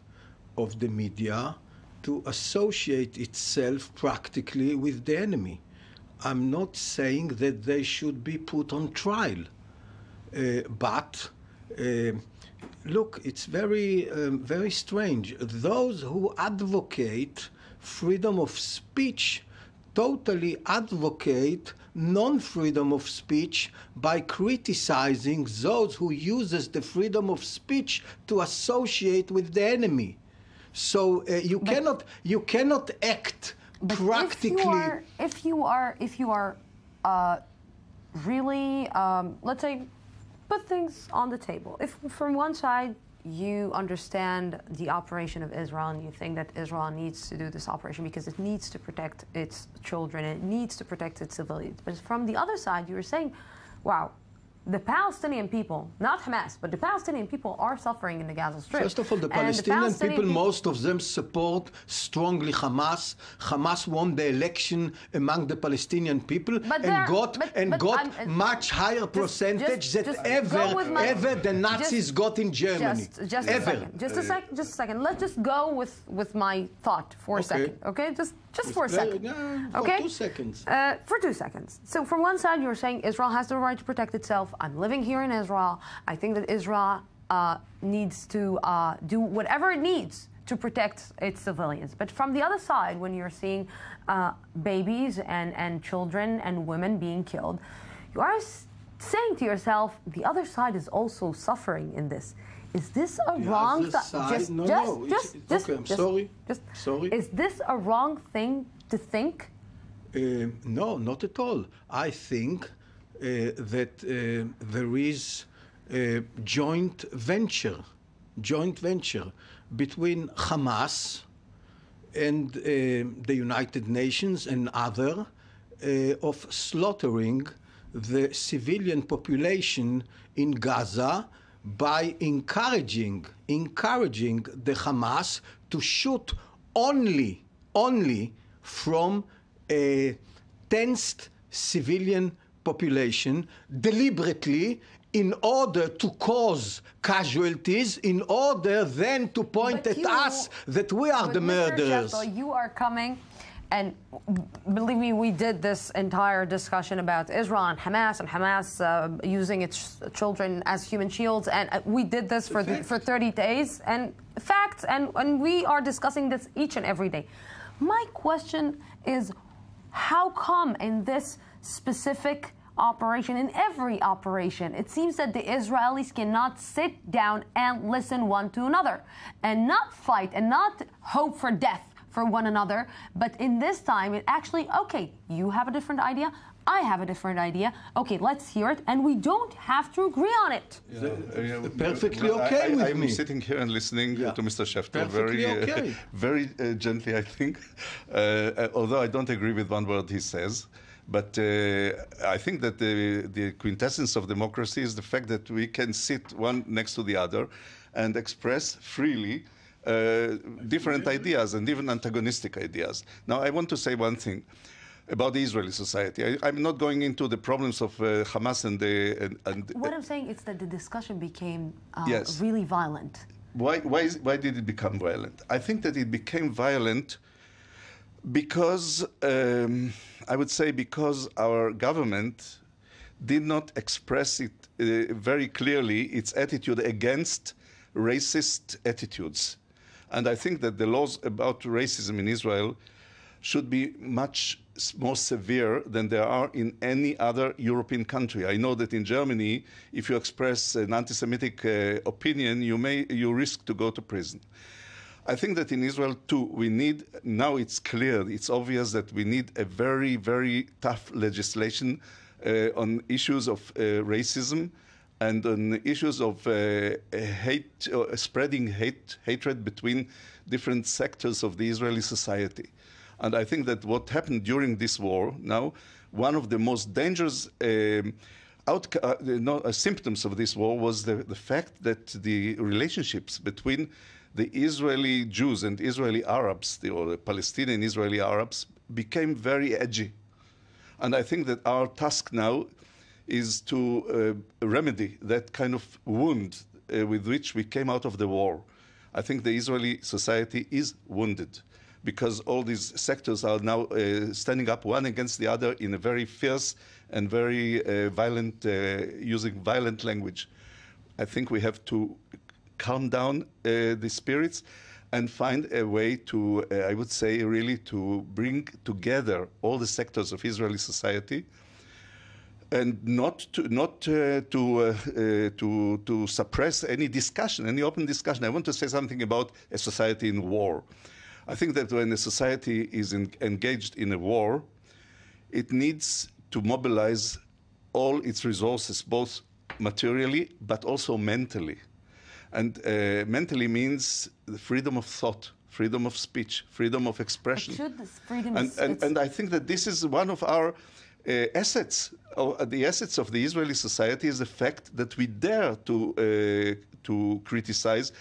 [SPEAKER 9] of the media to associate itself practically with the enemy. I'm not saying that they should be put on trial, but look, it's very, very strange. Those who advocate freedom of speech totally advocate non-freedom of speech by criticizing those who uses the freedom of speech to associate with the enemy. So you cannot act practically.
[SPEAKER 3] If you are really, let's say, put things on the table. If from one side you understand the operation of Israel and you think that Israel needs to do this operation because it needs to protect its children, and it needs to protect its civilians. But from the other side, you were saying, wow, the Palestinian people, not Hamas, but the Palestinian people are suffering in the Gaza Strip.
[SPEAKER 9] First of all, the Palestinian people, most of them support strongly Hamas. Hamas won the election among the Palestinian people and got much higher percentage than ever the Nazis got in Germany.
[SPEAKER 3] Just a second. Let's just go with my thought for a second, okay? Just for a second.
[SPEAKER 9] For 2 seconds.
[SPEAKER 3] For 2 seconds. So from one side, you're saying Israel has the right to protect itself. I'm living here in Israel. I think that Israel needs to do whatever it needs to protect its civilians. But from the other side, when you're seeing babies and children and women being killed, you are saying to yourself, the other side is also suffering in this. Is this a wrong thing? Is this a wrong thing to think?
[SPEAKER 9] No, not at all. I think that there is a joint venture between Hamas and the United Nations and other of slaughtering the civilian population in Gaza by encouraging the Hamas to shoot only from a tensed civilian population deliberately in order to cause casualties, in order then to point at us that we are the murderers.
[SPEAKER 3] Sheftel, you are coming, and believe me, we did this entire discussion about Israel and Hamas using its children as human shields, and we did this for 30 days, and facts, and we are discussing this each and every day. My question is, how come in this specific operation, in every operation, it seems that the Israelis cannot sit down and listen one to another and not fight and not hope for death for one another, but in this time it actually, okay, you have a different idea, I have a different idea, okay, let's hear it, and we don't have to agree on it.
[SPEAKER 9] Perfectly okay with me.
[SPEAKER 8] I'm sitting here and listening to Mr. Sheftel very gently, I think, although I don't agree with one word he says. But I think that the quintessence of democracy is the fact that we can sit one next to the other and express freely different ideas and even antagonistic ideas. Now, I want to say one thing about the Israeli society. I'm not going into the problems of Hamas and the...
[SPEAKER 3] What I'm saying is that the discussion became
[SPEAKER 8] yes.
[SPEAKER 3] really violent.
[SPEAKER 8] Why did it become violent? I think that it became violent because, I would say, because our government did not express it very clearly, its attitude against racist attitudes. And I think that the laws about racism in Israel should be much more severe than there are in any other European country. I know that in Germany, if you express an anti-Semitic opinion, you risk to go to prison. I think that in Israel, too, we need, now it's clear, it's obvious that we need a very, very tough legislation on issues of racism and on issues of hate, spreading hatred between different sectors of the Israeli society. And I think that what happened during this war now, one of the most dangerous symptoms of this war was the fact that the relationships between the Israeli Jews and Israeli Arabs, or the Palestinian Israeli Arabs, became very edgy. And I think that our task now is to remedy that kind of wound with which we came out of the war. I think the Israeli society is wounded because all these sectors are now standing up one against the other in a very fierce and very violent, using violent language. I think we have to calm down the spirits and find a way to, I would say, really to bring together all the sectors of Israeli society, and not to suppress any discussion, any open discussion. I want to say something about a society in war. I think that when a society is engaged in a war, it needs to mobilize all its resources, both materially but also mentally. And mentally means the freedom of thought, freedom of speech, freedom of expression. And I think that this is one of our assets. The assets of the Israeli society is the fact that we dare to criticize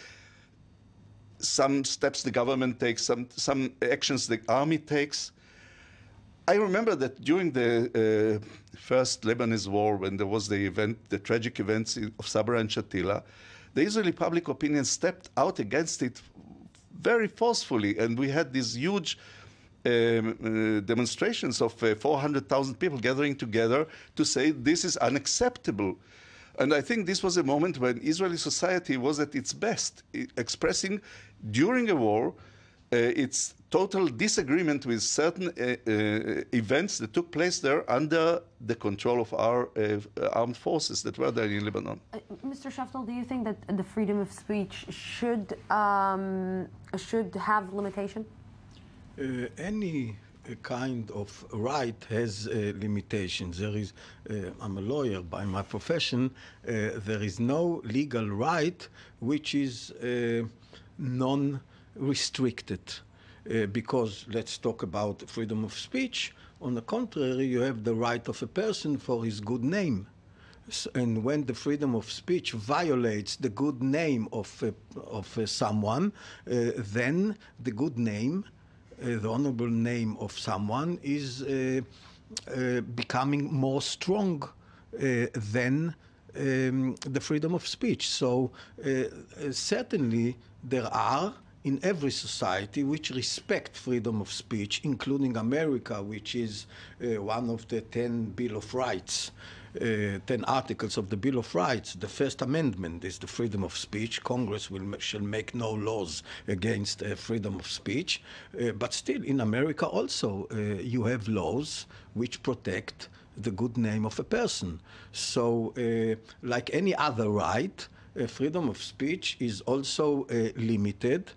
[SPEAKER 8] some steps the government takes, some actions the army takes. I remember that during the first Lebanese war, when there was the tragic events of Sabra and Shatila, the Israeli public opinion stepped out against it very forcefully, and we had these huge demonstrations of 400,000 people gathering together to say this is unacceptable. And I think this was a moment when Israeli society was at its best, expressing during a war its total disagreement with certain events that took place there under the control of our armed forces that were there in Lebanon.
[SPEAKER 3] Mr. Shaftel, do you think that the freedom of speech should have limitation?
[SPEAKER 9] Any kind of right has limitations. There is, I'm a lawyer by my profession, there is no legal right which is non-restricted. Because let's talk about freedom of speech. On the contrary, you have the right of a person for his good name. And when the freedom of speech violates the good name of someone, then the good name, the honorable name of someone is becoming more strong than the freedom of speech. So certainly there are in every society which respect freedom of speech, including America, which is one of the 10 Bill of Rights, 10 articles of the Bill of Rights. The First Amendment is the freedom of speech. Congress shall make no laws against freedom of speech. But still, in America also, you have laws which protect the good name of a person. So, like any other right, freedom of speech is also limited.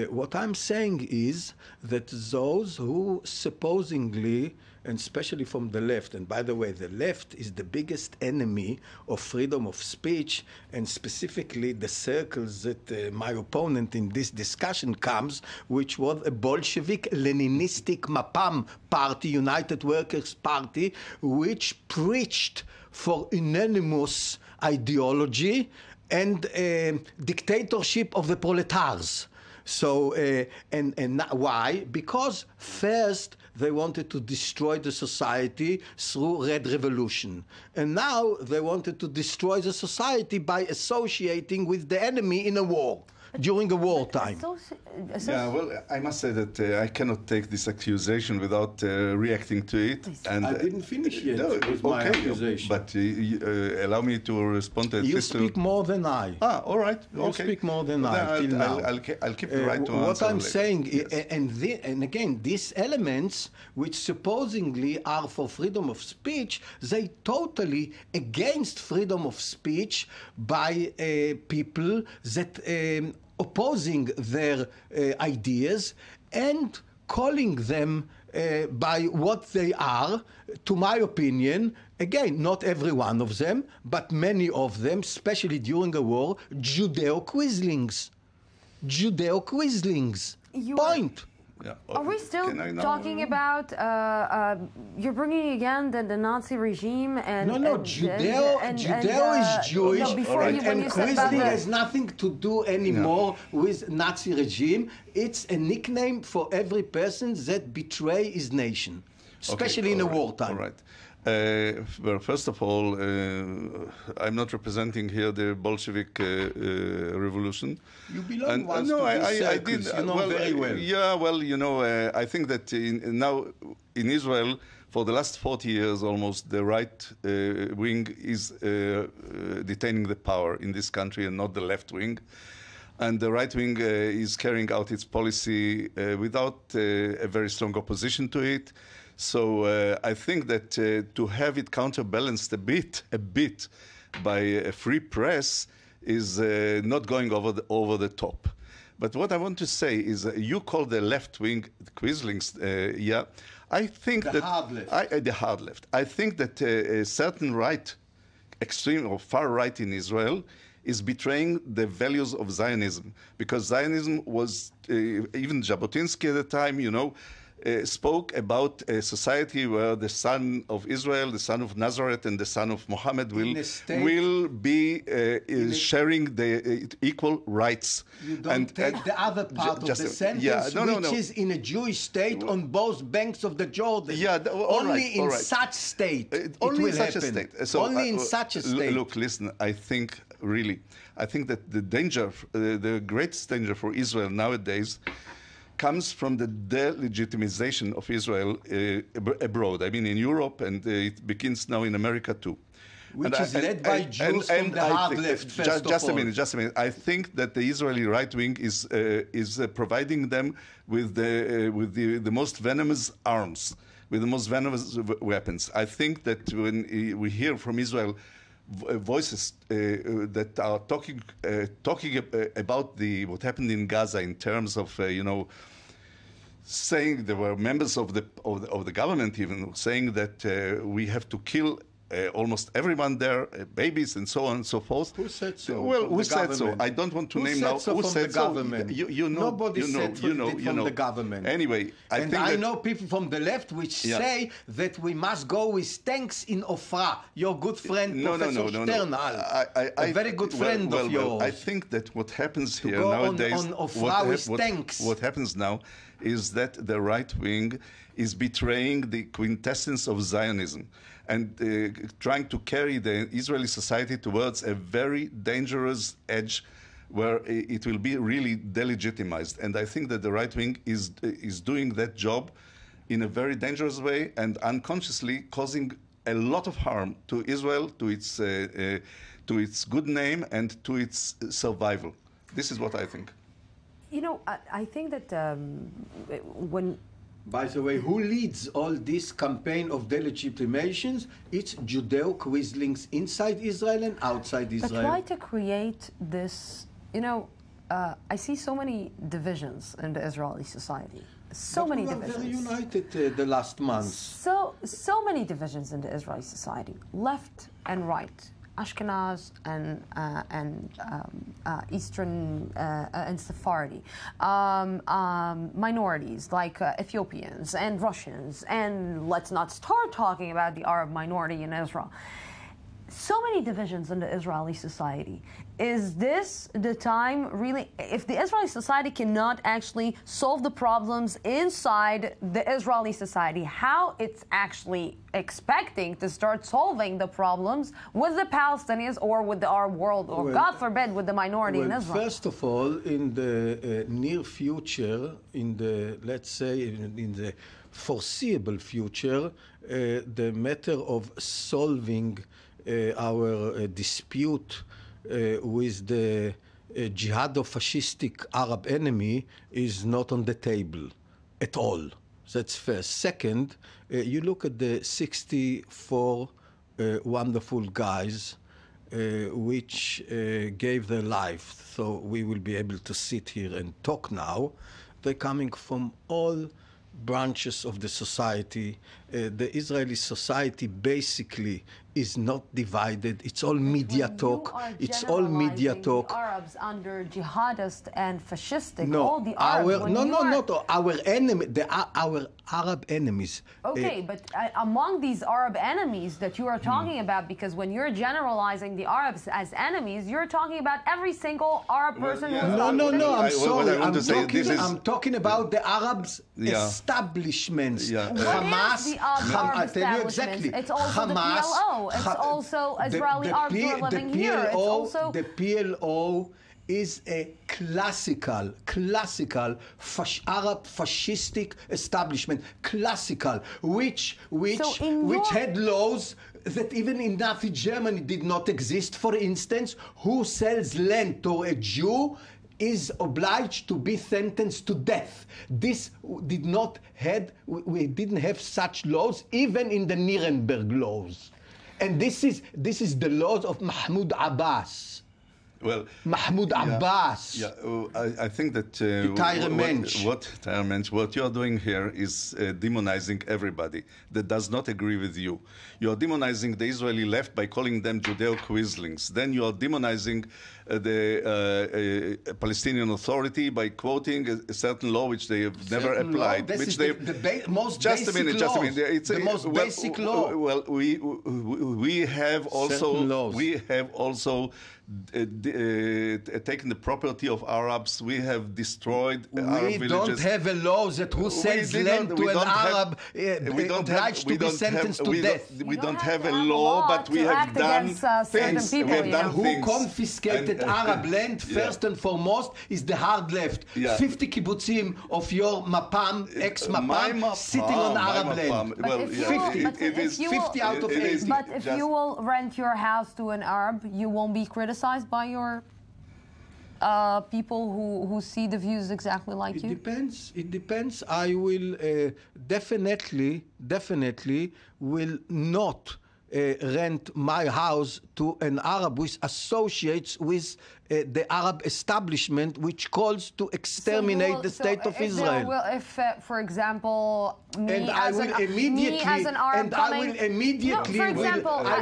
[SPEAKER 9] What I'm saying is that those who supposedly, and especially from the left, and by the way, the left is the biggest enemy of freedom of speech, and specifically the circles that my opponent in this discussion comes, which was a Bolshevik Leninistic Mapam party, United Workers' Party, which preached for unanimous ideology and dictatorship of the proletars. So, and why? Because first they wanted to destroy the society through Red Revolution. And now they wanted to destroy the society by associating with the enemy in a war. During a wartime.
[SPEAKER 8] Yeah, well, I must say that I cannot take this accusation without reacting to it.
[SPEAKER 9] And I didn't finish yet with my accusation.
[SPEAKER 8] But allow me to respond to it.
[SPEAKER 9] You speak more than I.
[SPEAKER 8] Ah, all right.
[SPEAKER 9] You speak more than I till now.
[SPEAKER 8] I'll keep the right to answer.
[SPEAKER 9] What I'm saying,
[SPEAKER 8] yes.
[SPEAKER 9] and again, these elements which supposedly are for freedom of speech, they totally against freedom of speech by people that opposing their ideas and calling them by what they are, to my opinion, again, not every one of them, but many of them, especially during the war, Judeo-Quislings. Judeo-Quislings. Point.
[SPEAKER 8] Yeah.
[SPEAKER 3] Are we still talking about, you're bringing again the Nazi regime and...
[SPEAKER 9] No, Judeo is Jewish, and Quisling has nothing to do anymore with Nazi regime. It's a nickname for every person that betray his nation, especially in a wartime.
[SPEAKER 8] All right. Well, first of all, I'm not representing here the Bolshevik revolution.
[SPEAKER 9] You belong once to these circles, you know very well.
[SPEAKER 8] Yeah, well, you know, I think that now in Israel, for the last 40 years almost, the right wing is detaining the power in this country and not the left wing. And the right wing is carrying out its policy without a very strong opposition to it. So I think that to have it counterbalanced a bit by a free press is not going over the top. But what I want to say is you call the left wing Quislings, yeah. I think
[SPEAKER 9] the hard left.
[SPEAKER 8] The hard left. I think that a certain right, extreme or far right in Israel, is betraying the values of Zionism, because Zionism was even Jabotinsky at the time, you know. Spoke about a society where the son of Israel, the son of Nazareth, and the son of Muhammad will be sharing the equal rights.
[SPEAKER 9] You don't take the other part of the sentence, which is in a Jewish state on both banks of the Jordan.
[SPEAKER 8] Yeah,
[SPEAKER 9] only in such state it will happen. Only in such a state.
[SPEAKER 8] Look, listen, I think that the danger, the greatest danger for Israel nowadays comes from the delegitimization of Israel abroad. I mean, in Europe, and it begins now in America too.
[SPEAKER 9] which is led by Jews from the hard left, first
[SPEAKER 8] just
[SPEAKER 9] of all.
[SPEAKER 8] a minute. I think that the Israeli right wing is providing them with the most venomous arms, with the most venomous weapons. I think that when we hear from Israel voices that are talking about what happened in Gaza in terms of saying there were members of the government even saying that we have to kill almost everyone there, babies and so on and so forth.
[SPEAKER 9] Who said so?
[SPEAKER 8] Well, who said so? I don't want to name now.
[SPEAKER 9] Who said so from the government?
[SPEAKER 8] You know,
[SPEAKER 9] Nobody said from the government.
[SPEAKER 8] Anyway,
[SPEAKER 9] I know people from the left which say that we must go with tanks in Ofra. Your good friend, Professor Sternhal, a very good friend of yours.
[SPEAKER 8] I think that what happens here
[SPEAKER 9] nowadays,
[SPEAKER 8] what happens now is that the right wing is betraying the quintessence of Zionism and trying to carry the Israeli society towards a very dangerous edge where it will be really delegitimized. And I think that the right wing is doing that job in a very dangerous way and unconsciously causing a lot of harm to Israel, to its good name and to its survival. This is what I think.
[SPEAKER 3] You know, I think that when...
[SPEAKER 9] By the way, who leads all this campaign of delegitimations? It's Judeo-Quislings inside Israel and outside Israel.
[SPEAKER 3] But why to create this, I see so many divisions in the Israeli society. So many divisions.
[SPEAKER 9] Very united the last months.
[SPEAKER 3] So many divisions in the Israeli society, left and right. Ashkenaz and Eastern and Sephardi, minorities like Ethiopians and Russians, and let's not start talking about the Arab minority in Israel. So many divisions in the Israeli society. Is this the time, really, if the Israeli society cannot actually solve the problems inside the Israeli society, how it's actually expecting to start solving the problems with the Palestinians or with the Arab world, or God forbid, with the minority in Israel?
[SPEAKER 9] First of all, in the near future, let's say, in the foreseeable future, the matter of solving our dispute with the jihado-fascistic Arab enemy is not on the table at all. That's first. Second, you look at the 64 wonderful guys which gave their life, so we will be able to sit here and talk now. They're coming from all branches of the society. The Israeli society basically is not divided. It's all media talk. It's all media talk.
[SPEAKER 3] Arabs under jihadist and fascistic.
[SPEAKER 9] No,
[SPEAKER 3] all the Arabs.
[SPEAKER 9] Our enemy, our Arab enemies.
[SPEAKER 3] Okay, but among these Arab enemies that you are talking about, because when you're generalizing the Arabs as enemies, you're talking about every single Arab person.
[SPEAKER 9] No. I'm sorry. I'm talking about the Arabs establishments.
[SPEAKER 3] Hamas. I tell you exactly. It's also Hamas, the PLO. It's also Israeli Arabs who are living here. It's also
[SPEAKER 9] the PLO is a classical Arab fascistic establishment, which had laws that even in Nazi Germany did not exist. For instance, who sells land to a Jew is obliged to be sentenced to death. This did not we didn't have such laws even in the Nuremberg laws. And this is the laws of Mahmoud Abbas.
[SPEAKER 8] Well,
[SPEAKER 9] Mahmoud Abbas.
[SPEAKER 8] Yeah, I think that what you are doing here is demonizing everybody that does not agree with you. You are demonizing the Israeli left by calling them Judeo-Quislings. Then you are demonizing the Palestinian Authority by quoting a certain law which they have never applied.
[SPEAKER 9] Just a minute.
[SPEAKER 8] It's
[SPEAKER 9] the most basic law.
[SPEAKER 8] Well, we have also taken the property of Arabs. We have destroyed Arab villages.
[SPEAKER 9] We don't have a law that who sells land to an Arab obliged to be sentenced to death.
[SPEAKER 8] We don't have a law, but we have done things.
[SPEAKER 9] People,
[SPEAKER 8] we have done
[SPEAKER 9] who
[SPEAKER 8] things.
[SPEAKER 9] confiscated Arab land first and foremost is the hard left. 50 kibbutzim of your Mapam, ex-Mapam, sitting on Arab land.
[SPEAKER 8] Well,
[SPEAKER 9] 50 out of 80.
[SPEAKER 3] But if you will rent your house to an Arab, you won't be criticized by your people who see the views exactly like you?
[SPEAKER 9] It depends. I will definitely will not rent my house to an Arab which associates with the Arab establishment which calls to exterminate the state of Israel.
[SPEAKER 3] If, for example,
[SPEAKER 9] I will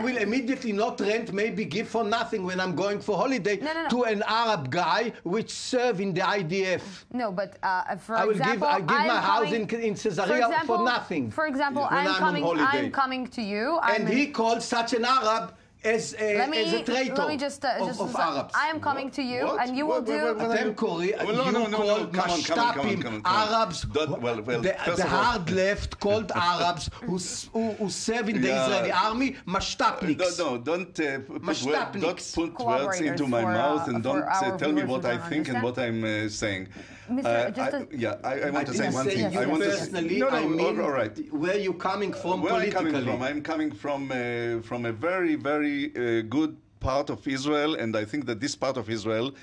[SPEAKER 9] immediately not rent, maybe give for nothing when I'm going for holiday to an Arab guy which serve in the IDF.
[SPEAKER 3] No, but for
[SPEAKER 9] I
[SPEAKER 3] example,
[SPEAKER 9] give my house in Caesarea for nothing.
[SPEAKER 3] For example, I'm coming to you,
[SPEAKER 9] and he calls such an Arab as a traitor
[SPEAKER 3] let me just
[SPEAKER 9] of Arabs.
[SPEAKER 3] I am coming to you, and you will do.
[SPEAKER 9] You call Mashtapim Arabs. The hard left called Arabs who serve in the Israeli army Mashtapniks.
[SPEAKER 8] No, don't put words into my mouth and don't tell me what I think and what I'm saying. I want to say one thing.
[SPEAKER 9] I want personally, I mean, all right. Where are you coming from politically?
[SPEAKER 8] I'm coming from a very, very good part of Israel, and I think that this part of Israel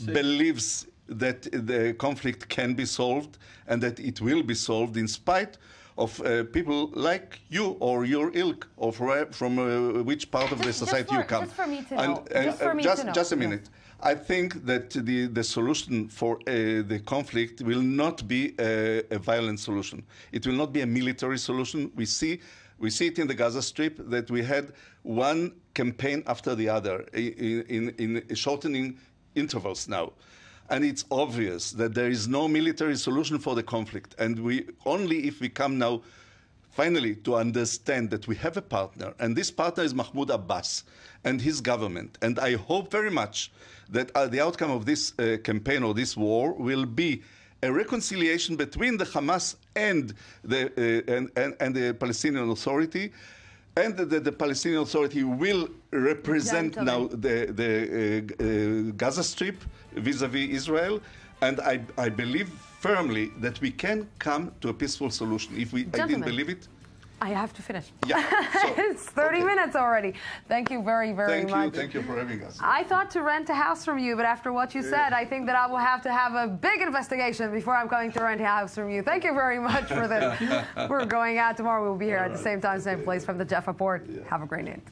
[SPEAKER 8] believes that the conflict can be solved and that it will be solved in spite of people like you or your ilk, or from which part of the society you come.
[SPEAKER 3] Just for me to know.
[SPEAKER 8] Just a minute. I think that the solution for the conflict will not be a violent solution. It will not be a military solution. We see it in the Gaza Strip that we had one campaign after the other in shortening intervals now. And it's obvious that there is no military solution for the conflict. And only if we come now finally to understand that we have a partner, and this partner is Mahmoud Abbas and his government. And I hope very much that the outcome of this campaign or this war will be a reconciliation between the Hamas and the Palestinian Authority, and that the Palestinian Authority will represent now the Gaza Strip vis-à-vis Israel. And I believe firmly that we can come to a peaceful solution. If I didn't believe it,
[SPEAKER 3] I have to finish.
[SPEAKER 8] Yeah.
[SPEAKER 3] It's 30 minutes already. Thank you very, very much.
[SPEAKER 8] Thank you for having us.
[SPEAKER 3] I thought to rent a house from you, but after what you said, I think that I will have to have a big investigation before I'm going to rent a house from you. Thank you very much for this. We're going out tomorrow. We'll be here at the same time, same place from the Jaffa Port. Have a great night.